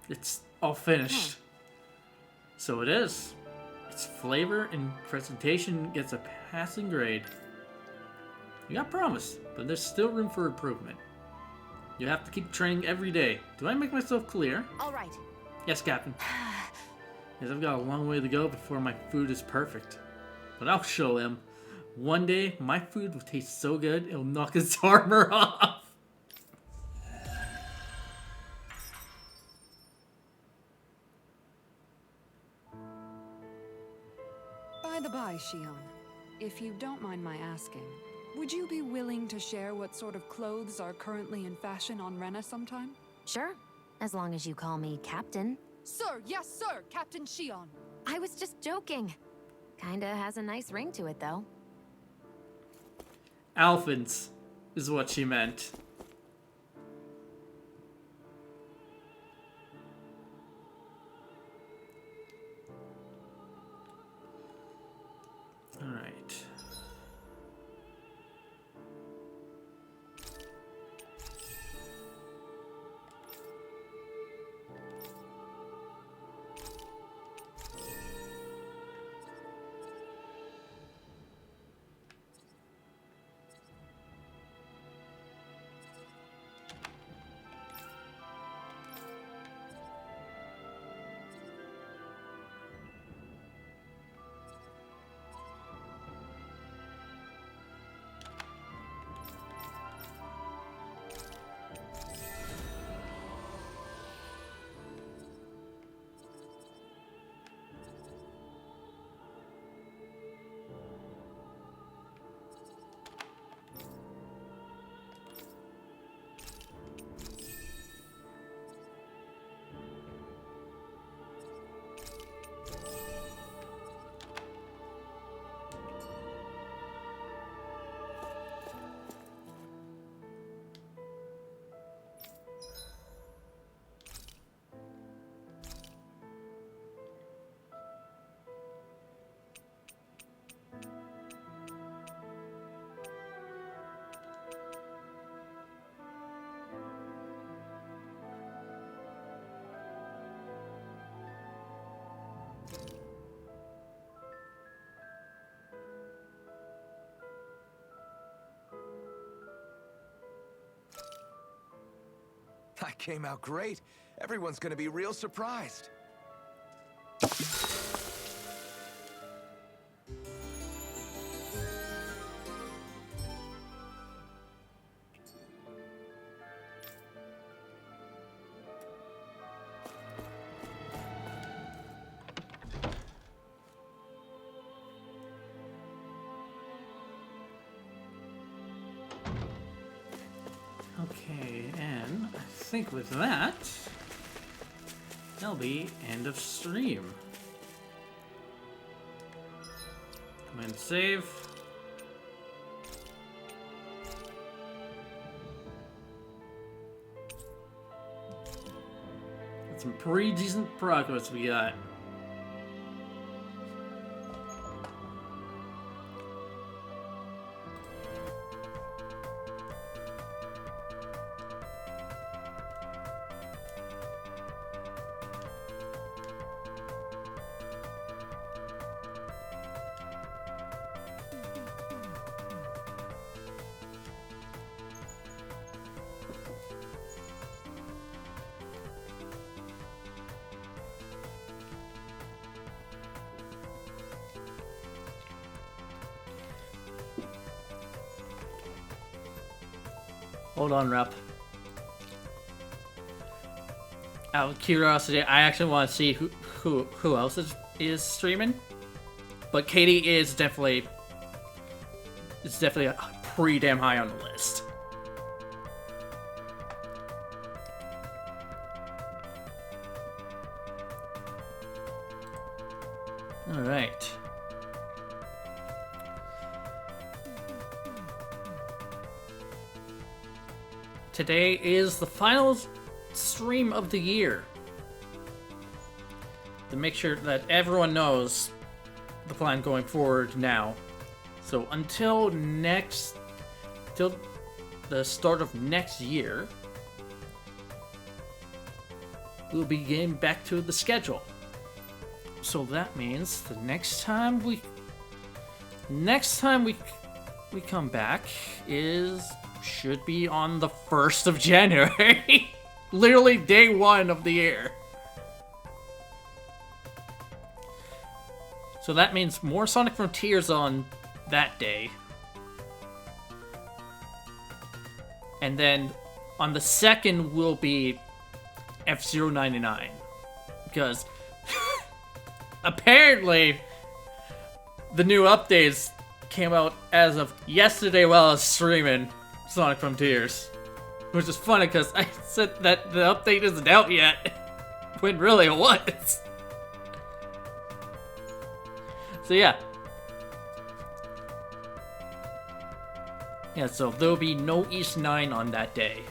It's all finished. So it is. Its flavor and presentation gets a passing grade. You got promise, but there's still room for improvement. You have to keep training every day. Do I make myself clear? All right. Yes, Captain. Yes, I've got a long way to go before my food is perfect. But I'll show him. One day, my food will taste so good, it'll knock his armor off. By the by, Shion, if you don't mind my asking, would you be willing to share what sort of clothes are currently in fashion on Rena sometime? Sure. As long as you call me Captain. Sir, yes, sir, Captain Shion. I was just joking. Kinda has a nice ring to it, though. Alphins is what she meant. Alright. came out great. Everyone's gonna be real surprised. Okay, and I think with that, that'll be end of stream. Come and save. That's some pretty decent progress we got. Hold on, Rep. Out of curiosity, I actually want to see who else is streaming. But Katie is definitely pretty damn high on the list. All right. Today is the final stream of the year. To make sure that everyone knows the plan going forward now. So until the start of next year, we'll be getting back to the schedule. So that means the next time we come back should be on the 1st of January. Literally day 1 of the year. So that means more Sonic Frontiers on that day. And then on the 2nd will be F-Zero 99. Because apparently the new updates came out as of yesterday while I was streaming Sonic Frontiers. Which is funny because I said that the update isn't out yet, when really it was. So yeah. Yeah, so there will be no East 9 on that day.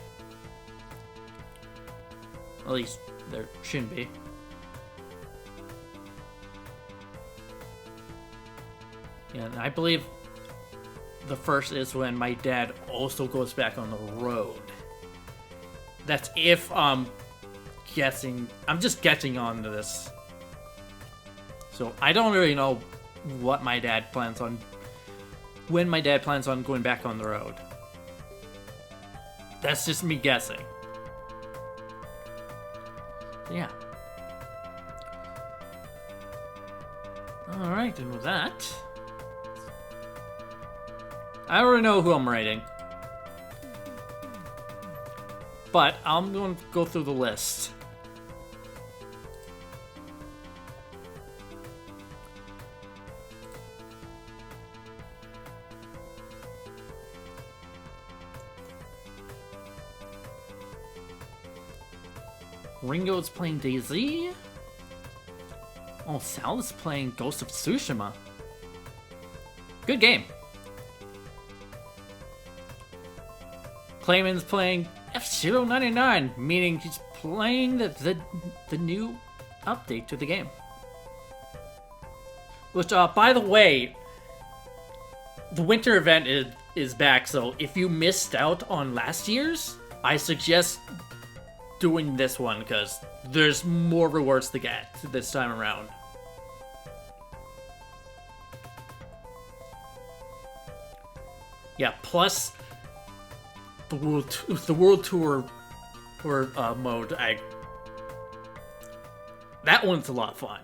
At least there shouldn't be. Yeah, and I believe the 1st is when my dad also goes back on the road. That's if I'm just guessing on this. So I don't really know what my dad plans on, when my dad plans on going back on the road. That's just me guessing. Yeah. Alright, and with that, I already know who I'm rating. But I'm going to go through the list. Ringo's playing DayZ. Oh, Sal is playing Ghost of Tsushima. Good game. Clayman's playing F-Zero 99, meaning he's playing the new update to the game. Which, by the way, the winter event is back, so if you missed out on last year's, I suggest doing this one, because there's more rewards to get this time around. Yeah, plus the world tour mode. That one's a lot of fun.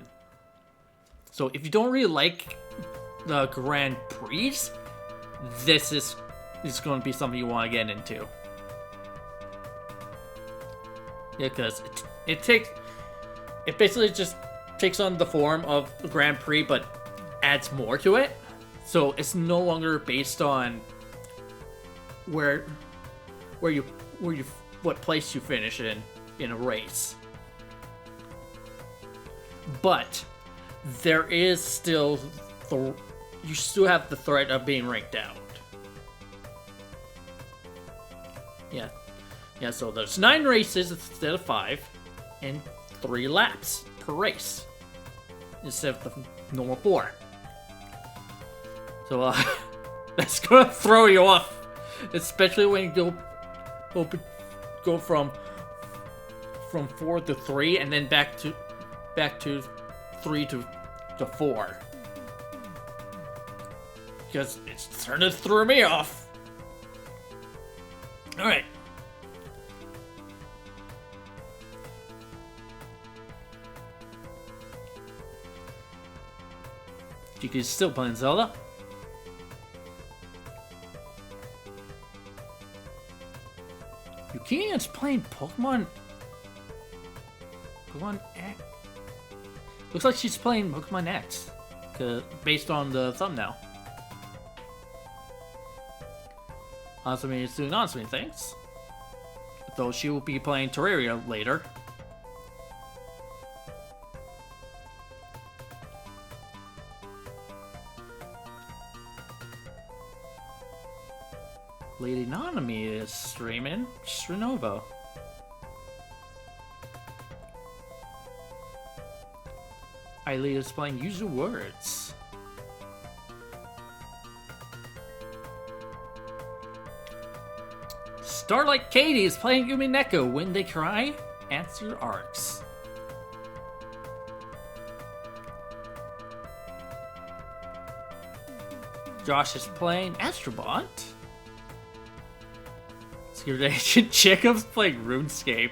So if you don't really like the Grand Prix, this is going to be something you want to get into. Yeah, because it basically just takes on the form of the Grand Prix, but adds more to it. So it's no longer based on what place you finish in a race. But there is still you still have the threat of being ranked out. Yeah. Yeah, so there's 9 races instead of 5, and 3 laps per race instead of the normal 4. So that's gonna throw you off, especially when you go from 4 to 3 and then back to 3 to 4. Because it's starting to throw me off. Alright. You can still play Zelda. Yukini's playing Pokemon X. Looks like she's playing Pokemon X, based on the thumbnail. Asumi is doing Asumi things, though she will be playing Terraria later. Lady Nanami is streaming Strinovo. Eileen is playing User Words. Starlight Katie is playing Umineko. When they cry, answer your arcs. Josh is playing Astrobot. Secret Agent Jacob's playing RuneScape.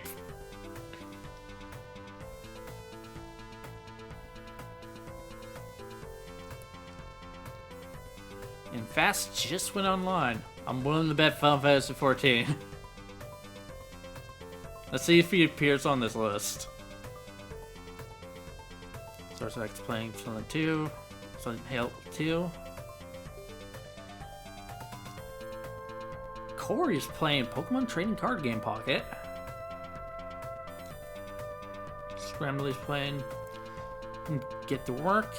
And Fast just went online. I'm willing to bet Final Fantasy 14. Let's see if he appears on this list. Starsex playing Silent 2. Silent Hill 2. Corey's playing Pokemon Trading Card Game Pocket. Scrambly's playing Get to Work.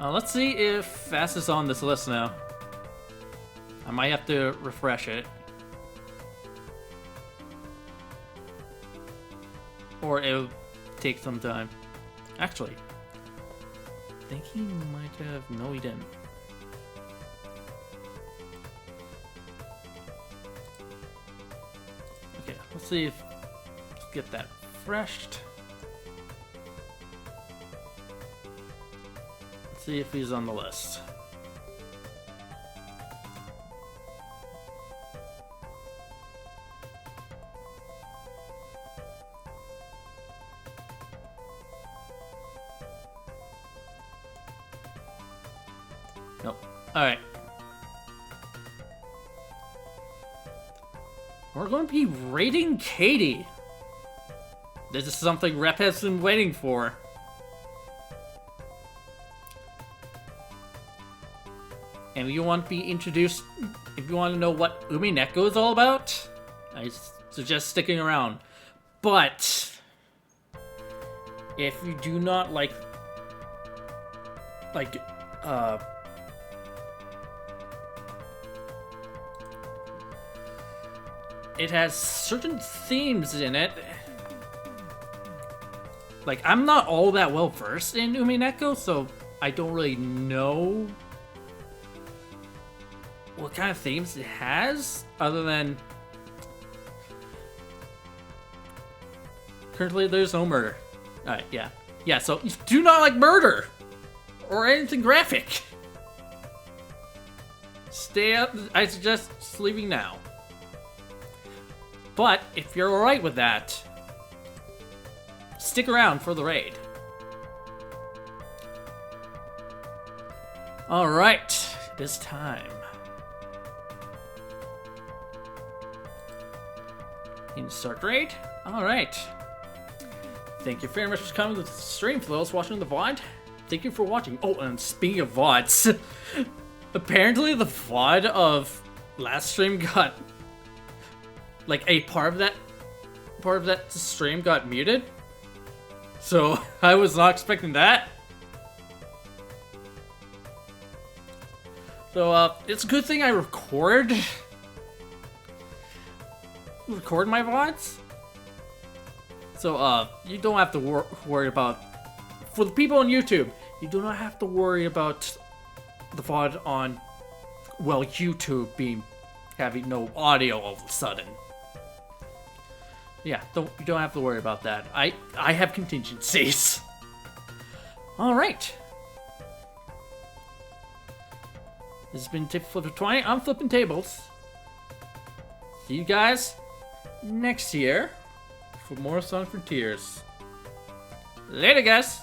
Let's see if Fast is on this list now. I might have to refresh it. Or it'll take some time. Actually, I think he might have... No, he didn't. Okay, let's see if... Let's get that refreshed. Let's see if he's on the list. Nope. Alright. We're going to be raiding Katie. This is something Rep has been waiting for. And if you want to be introduced, if you want to know what Umineko is all about, I suggest sticking around. But if you do not like it has certain themes in it. Like, I'm not all that well versed in Umineko, so I don't really know what kind of themes it has, other than currently there's no murder. Alright, yeah. Yeah, so you do not like murder or anything graphic. Stay up. I suggest sleeping now. But if you're alright with that, stick around for the raid. Alright, this time. Start raid? Alright. Thank you very much for coming to the stream. For those watching the VOD, thank you for watching. Oh, and speaking of VODs, apparently the VOD of last stream got, like, a part of that stream got muted. So I was not expecting that. So it's a good thing I record my VODs. So you don't have to worry about, for the people on YouTube, you do not have to worry about the VOD on, well, YouTube having no audio all of a sudden. Yeah, you don't have to worry about that. I have contingencies. All right. This has been Tip Flipper 20. I'm flipping tables. See you guys next year for more Sonic Frontiers. Later, guys.